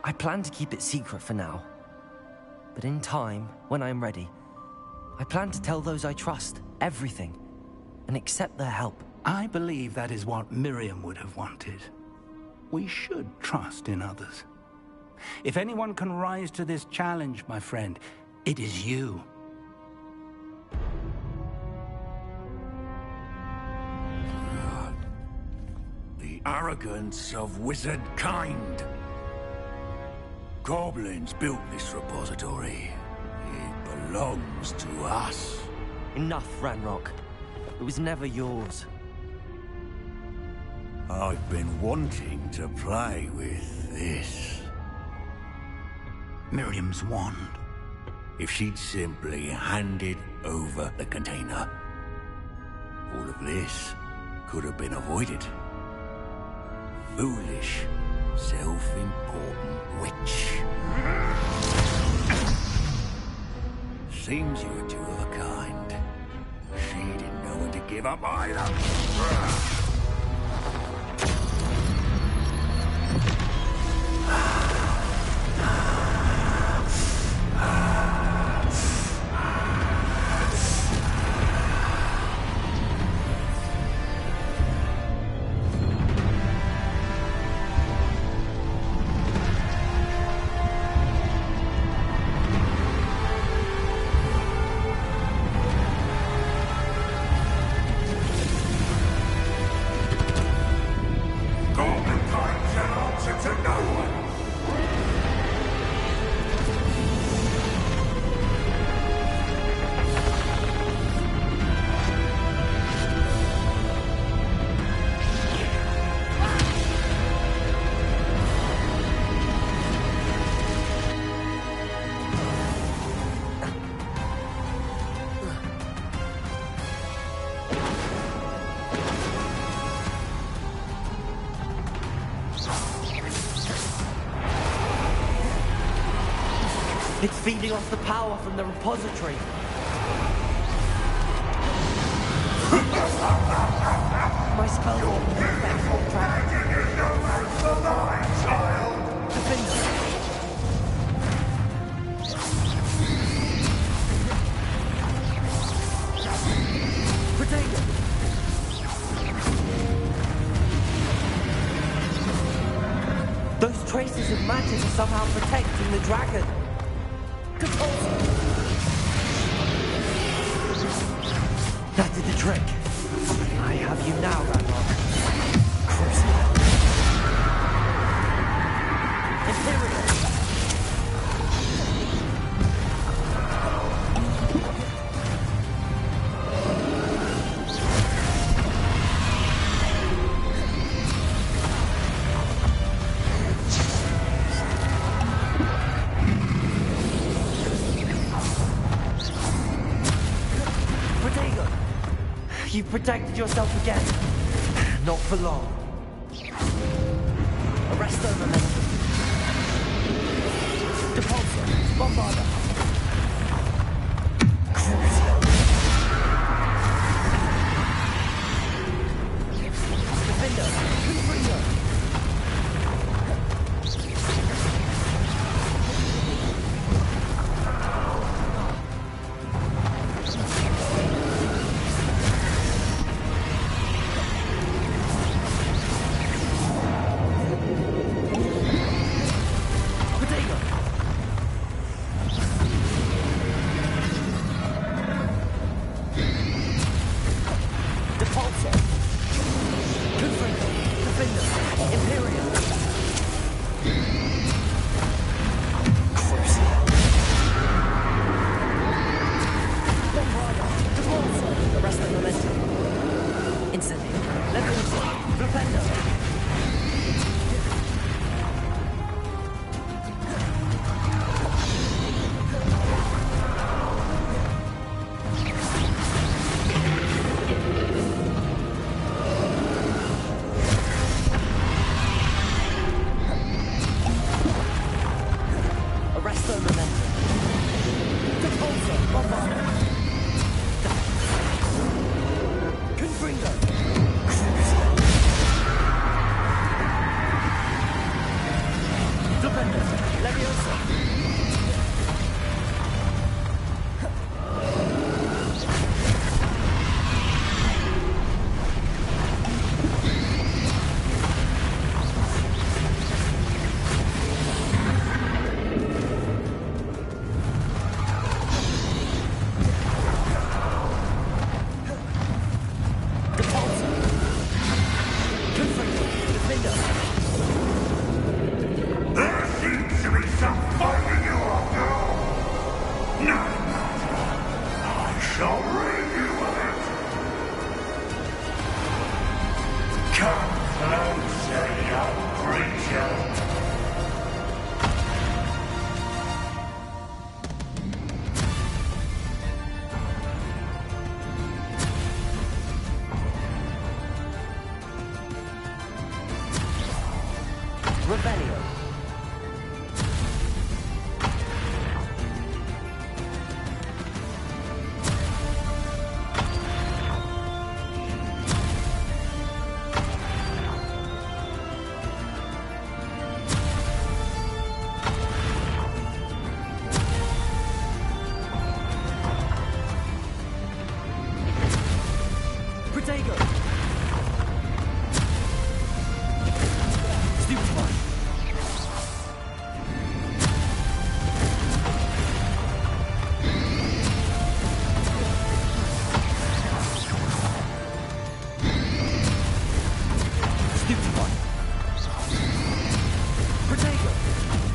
I plan to keep it secret for now. But in time, when I'm ready, I plan to tell those I trust everything and accept their help. I believe that is what Miriam would have wanted. We should trust in others. If anyone can rise to this challenge, my friend, it is you. The arrogance of wizard kind. Goblins built this repository. It belongs to us. Enough, Ranrock. It was never yours. I've been wanting to play with this. Miriam's wand. If she'd simply handed over the container, all of this could have been avoided. Foolish, self-important witch. Seems you were two of a kind. She didn't know when to give up either. It's feeding off the power from the repository. My spells are perfect on track. Defensive. Potato. Those traces of magic are somehow protecting the dragon. That did the trick. I have you now, Ranrock. Crucible. Imperial. You've protected yourself again. Not for long. Arresto momentum. Depulsor. Bombarda.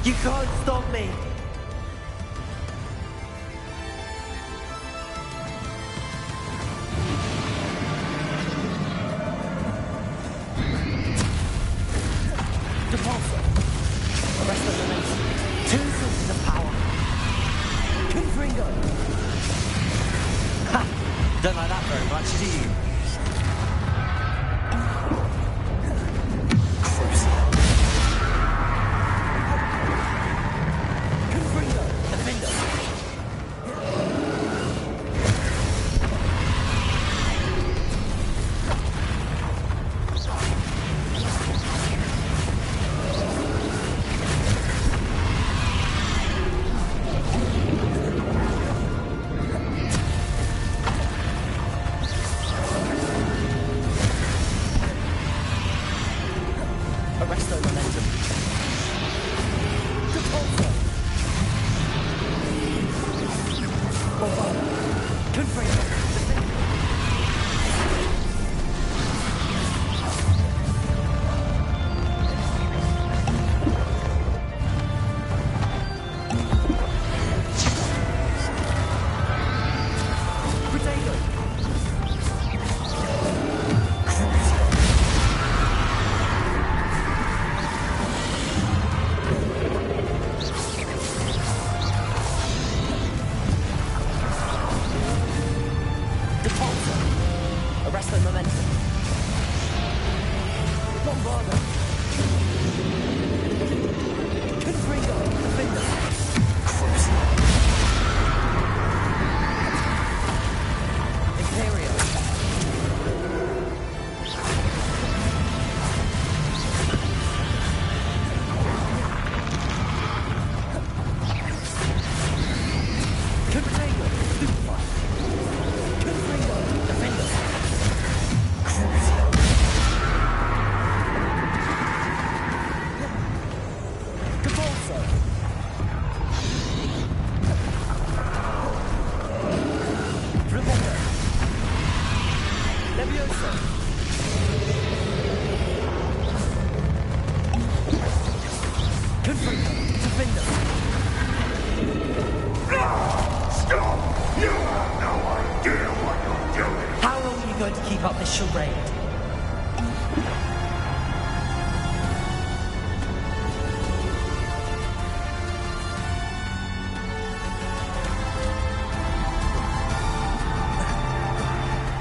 You can't stop me! Depulsor! Arrest the momentum. 2 sources of power. Confringo! Ha! Don't like that very much, do you?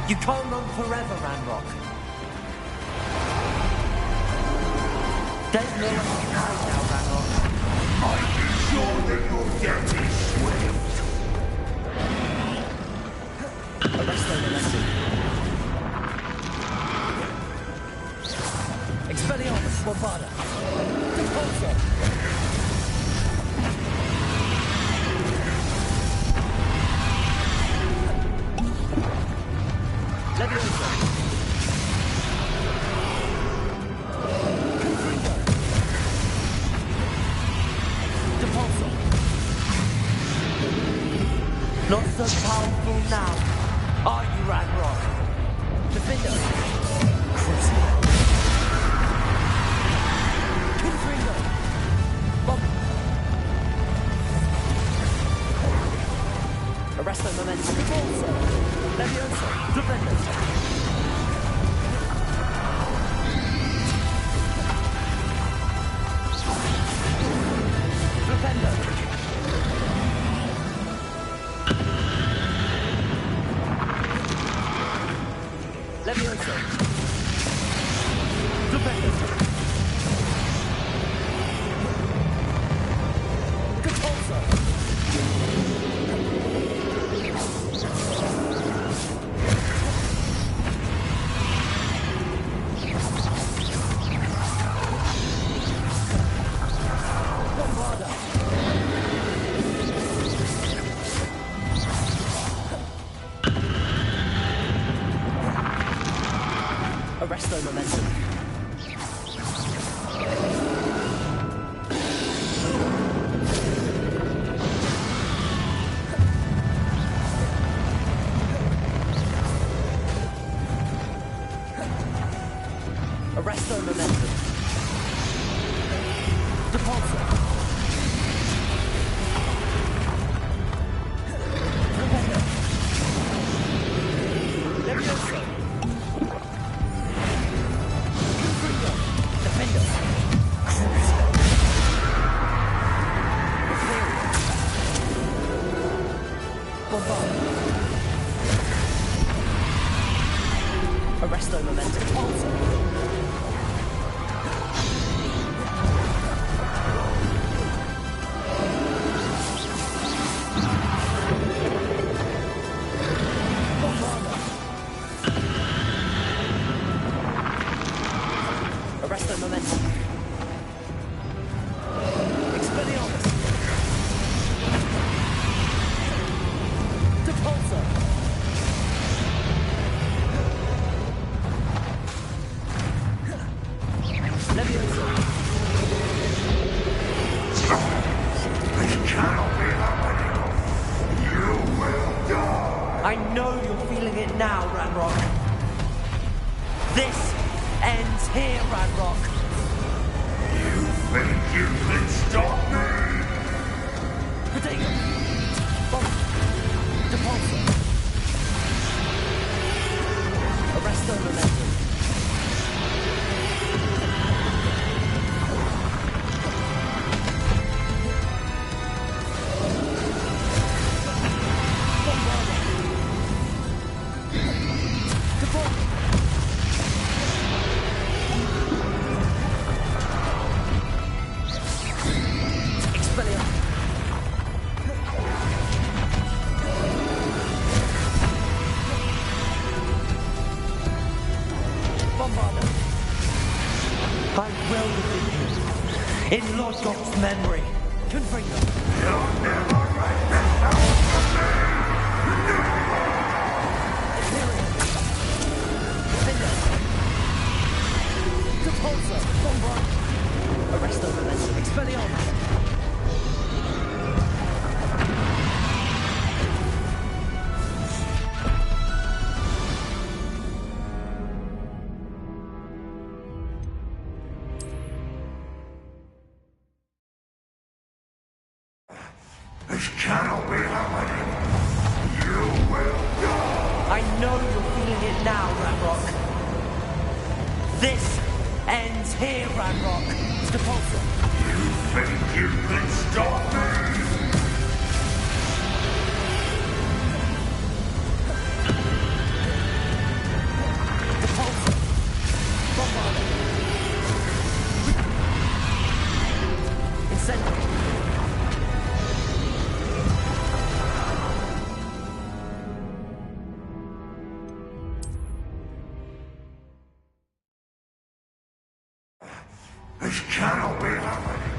You can't run forever, Ranrock. There's no one to hide now, Ranrock. Are you sure that your death is swift? Arresto Melessi. Expelliarmus, Bombarda. Depulsor. Not so powerful now. Are you, Ranrock? Defender. Crucible. Confringo. Bomb. Arresto momentum. Control. Levioso. Defender. Defender. Levioso. Defender. Compulso. Bombarda. Arresto momentum. Arresto momentum. Depulso. Defender. Levioso. Defender. Bombard. Arresto momentum. Also. Arresto momentum. Expelliarmus. Depulso. Levioso. This cannot be happening. You will die. I know you're feeling it now, Ranrock. This ends here, Ranrock. You think you can stop me? Protego. Bomb. Depulso. Arresto momentum. Bombarda. Depulso. Expelliarmus. Bombarda. I will defeat you. In Lord Gok's memory. Confringo. You'll never break the power from me. Defender. Depulso. Bombard. Arresto momentum. Expelliarmus. This cannot be happening. You will die. I know you're feeling it now, Ranrock. This ends here, Ranrock. Depulso. You think you can stop me? Depulso. Bombarda. Incendio. This cannot be happening.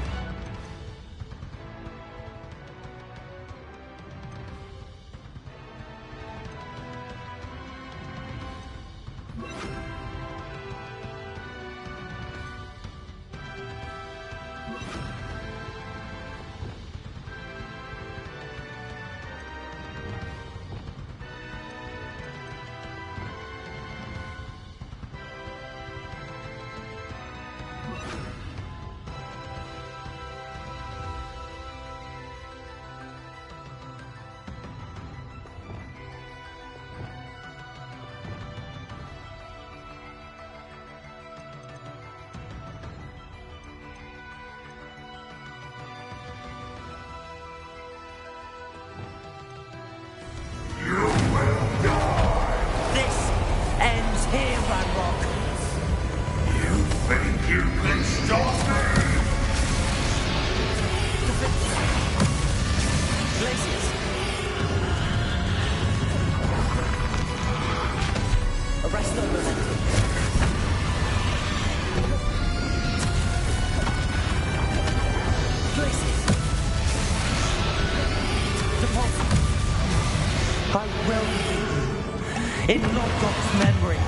in Lodgok's memory.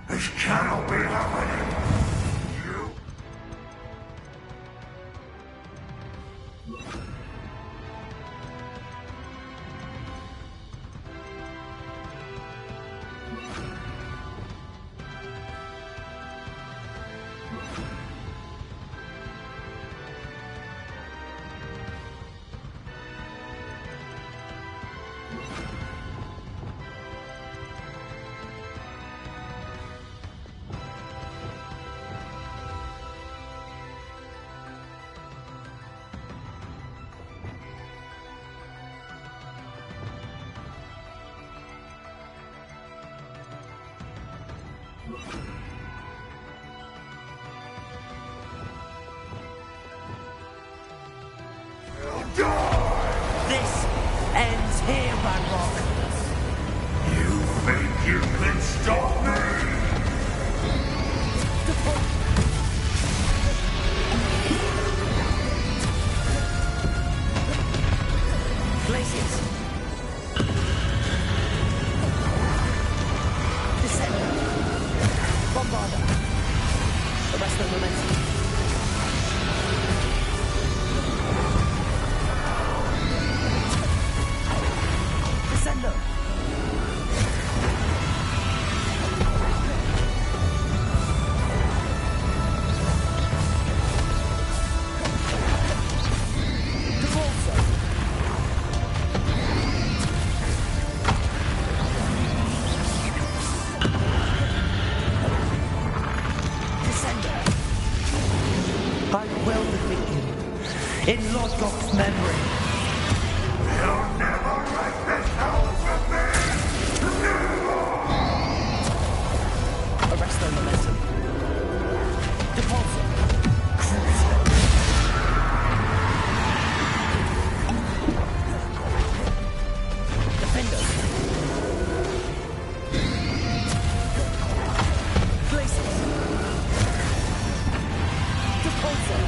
This cannot be happening! This ends here, Ranrock. You think you can stop me? Glaciers. Descender. Bombarder. Arrest the momentum. Descender. I will defeat you in Lodgok's memory. You'll never wreck this house with me! Arrest their momentum. Depulsor. Defender. Glaciers. Depulsor.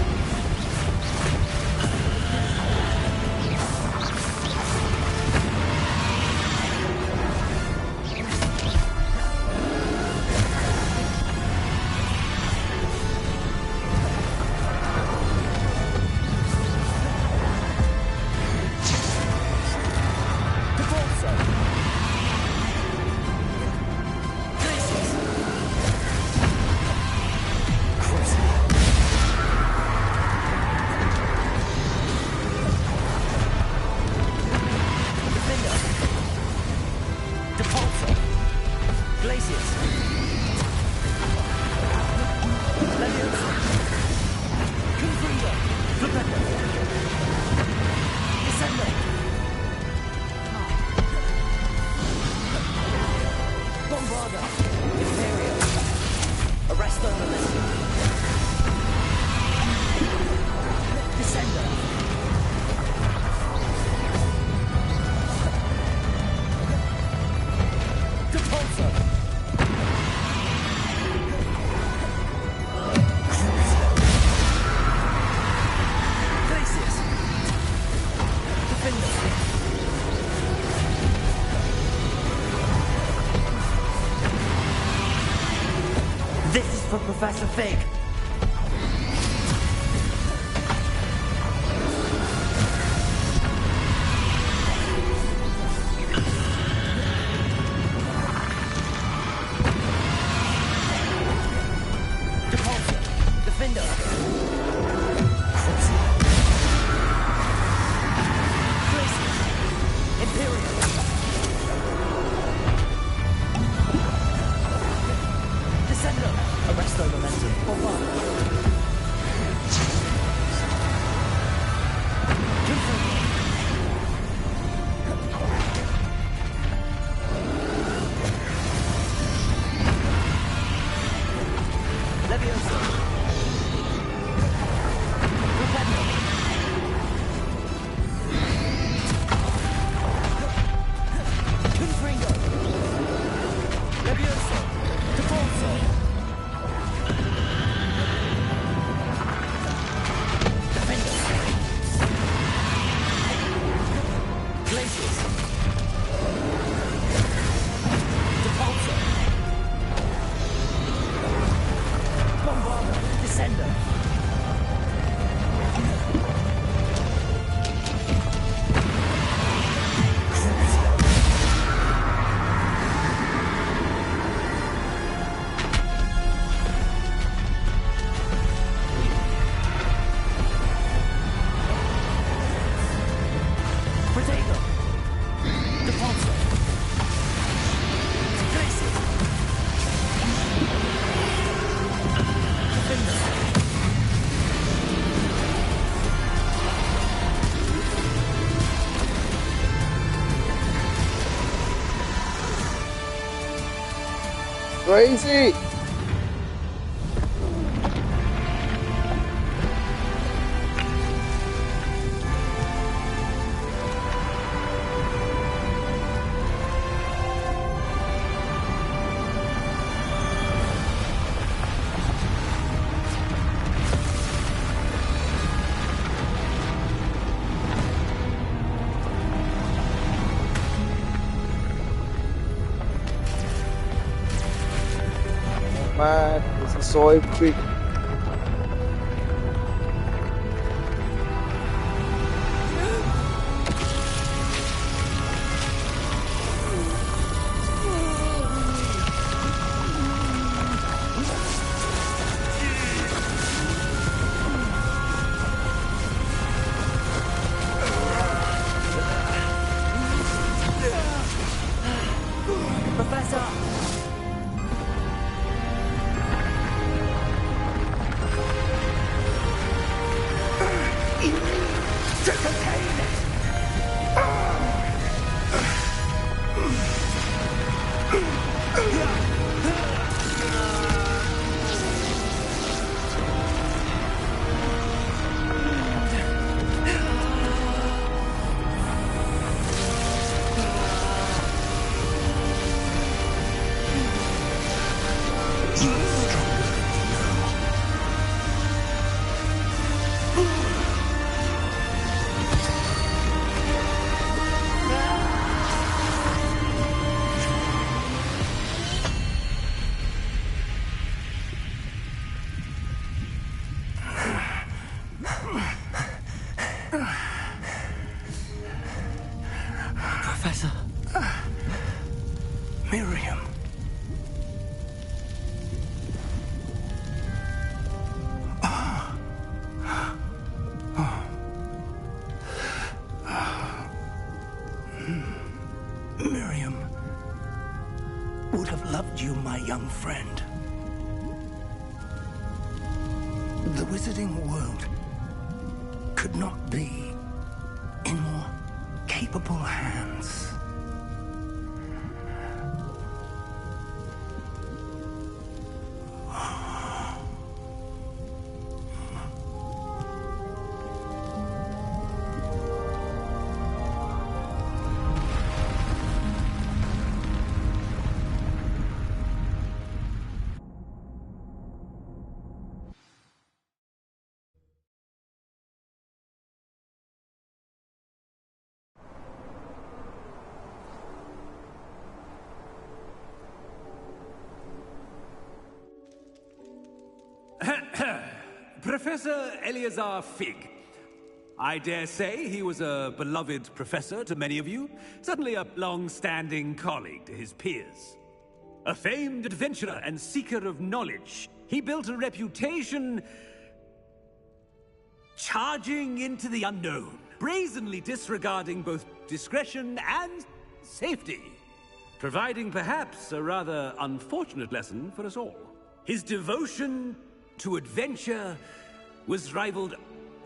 Professor Fig! Defender! Imperial! Descender! Arresto momentum. Bombard! Leviosa! Rependo! Confringo! Leviosa! Defonso! Defender! Glacius! Defonso! Bombarda! Descender! Protego! Defonso! Glacius! Defender! Crazy! Man, this is so epic. Professor! Professor. Miriam. Miriam would have loved you, my young friend. The wizarding world could not be in more capable hands. Professor Eleazar Fig. I dare say he was a beloved professor to many of you, certainly a long-standing colleague to his peers. A famed adventurer and seeker of knowledge, he built a reputation charging into the unknown, brazenly disregarding both discretion and safety, providing perhaps a rather unfortunate lesson for us all. His devotion to adventure was rivaled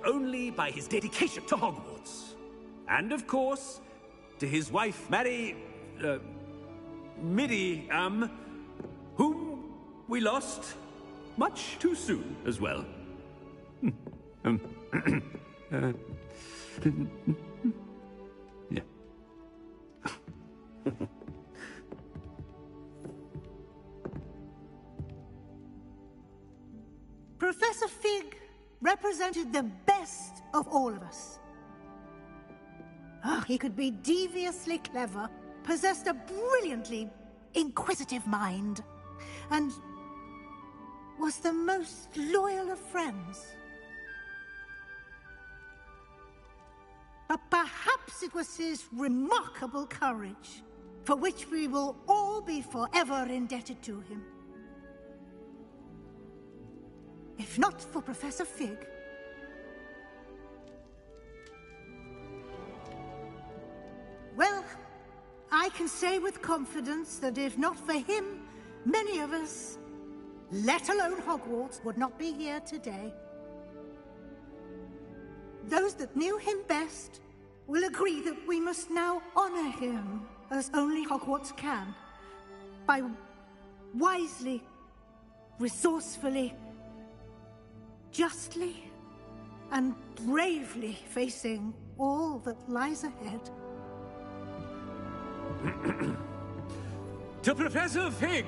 only by his dedication to Hogwarts. And of course, to his wife, Miriam, whom we lost much too soon as well. Yeah. Professor Fig represented the best of all of us. He could be deviously clever, possessed a brilliantly inquisitive mind, and was the most loyal of friends. But perhaps it was his remarkable courage, for which we will all be forever indebted to him. If not for Professor Fig, well, I can say with confidence that if not for him, many of us, let alone Hogwarts, would not be here today. Those that knew him best will agree that we must now honor him as only Hogwarts can, by wisely, resourcefully, justly, and bravely facing all that lies ahead. To Professor Fig!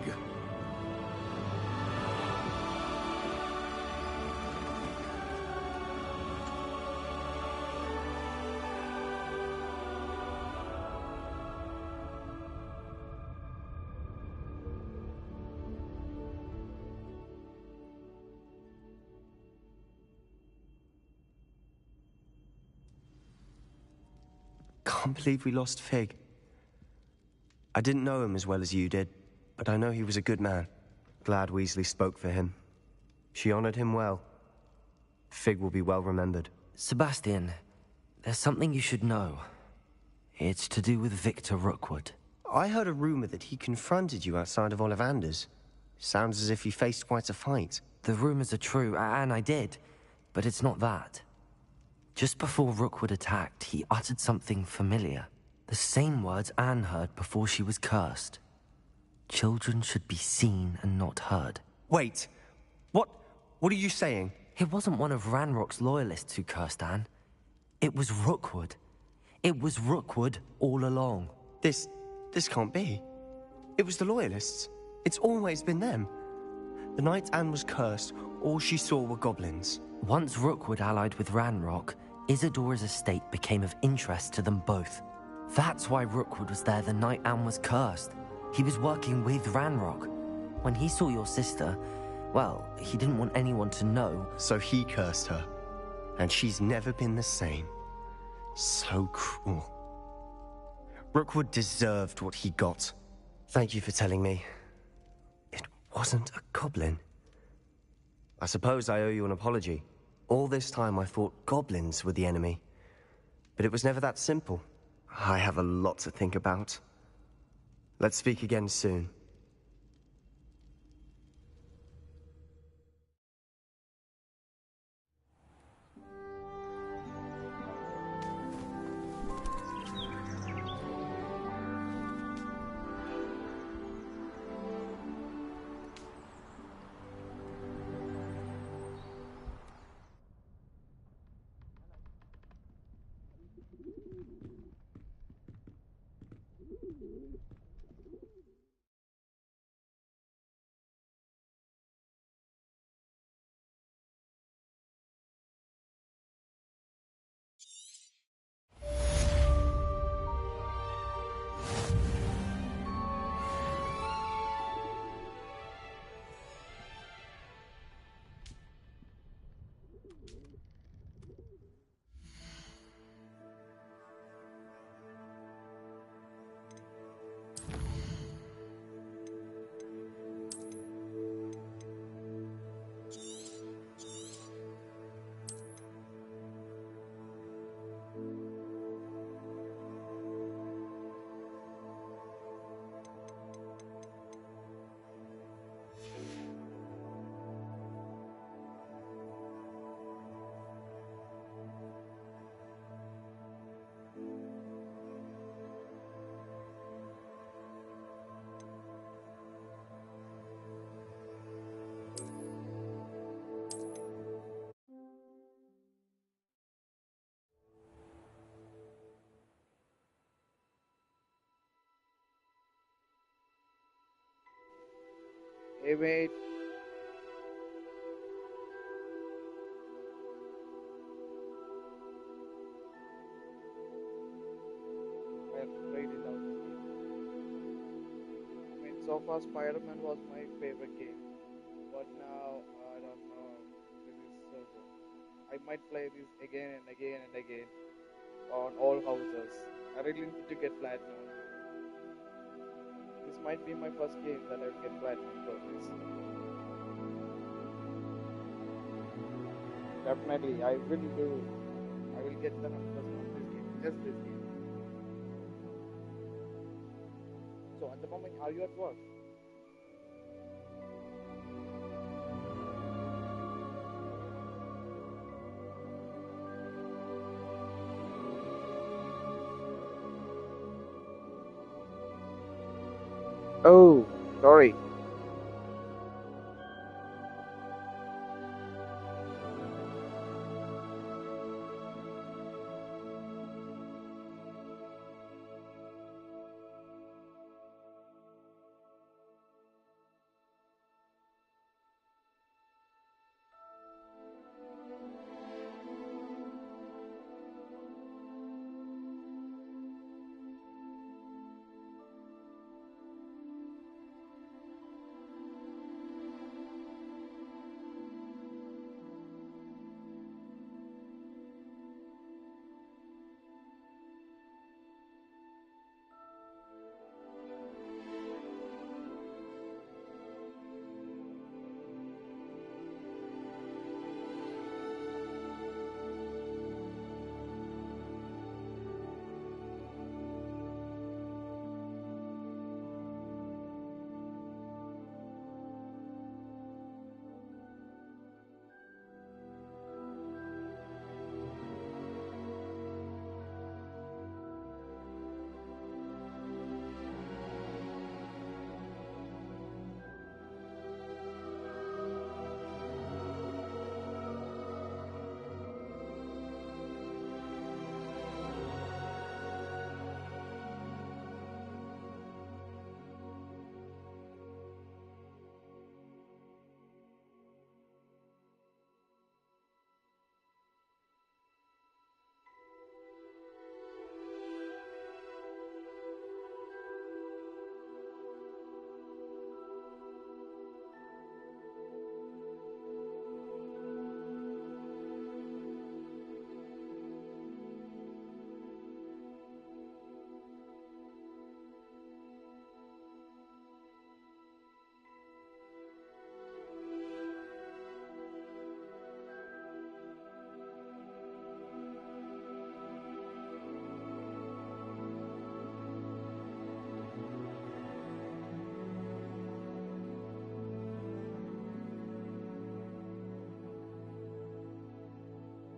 Can't believe we lost Fig. I didn't know him as well as you did, but I know he was a good man. Glad Weasley spoke for him. She honored him well. Fig will be well remembered. Sebastian, there's something you should know. It's to do with Victor Rookwood. I heard a rumor that he confronted you outside of Ollivander's. Sounds as if he faced quite a fight. The rumors are true, and I did, but it's not that. Just before Rookwood attacked, he uttered something familiar. The same words Anne heard before she was cursed. Children should be seen and not heard. Wait, what are you saying? It wasn't one of Ranrock's loyalists who cursed Anne. It was Rookwood. It was Rookwood all along. This can't be. It was the loyalists. It's always been them. The night Anne was cursed, all she saw were goblins. Once Rookwood allied with Ranrock, Isadora's estate became of interest to them both. That's why Rookwood was there the night Anne was cursed. He was working with Ranrock. When he saw your sister, well, he didn't want anyone to know. So he cursed her. And she's never been the same. So cruel. Rookwood deserved what he got. Thank you for telling me. It wasn't a goblin. I suppose I owe you an apology. All this time I thought goblins were the enemy. But it was never that simple. I have a lot to think about. Let's speak again soon. Hey mate. I have played it out. I mean, so far Spider-Man was my favorite game, but now I don't know. This is so good. I might play this again and again and again on all houses. I really need to get platinum. This might be my first game that I will get platinum for this. Definitely, I will do. I will get the 100% of this game, just this game. So at the moment, are you at work? Oh.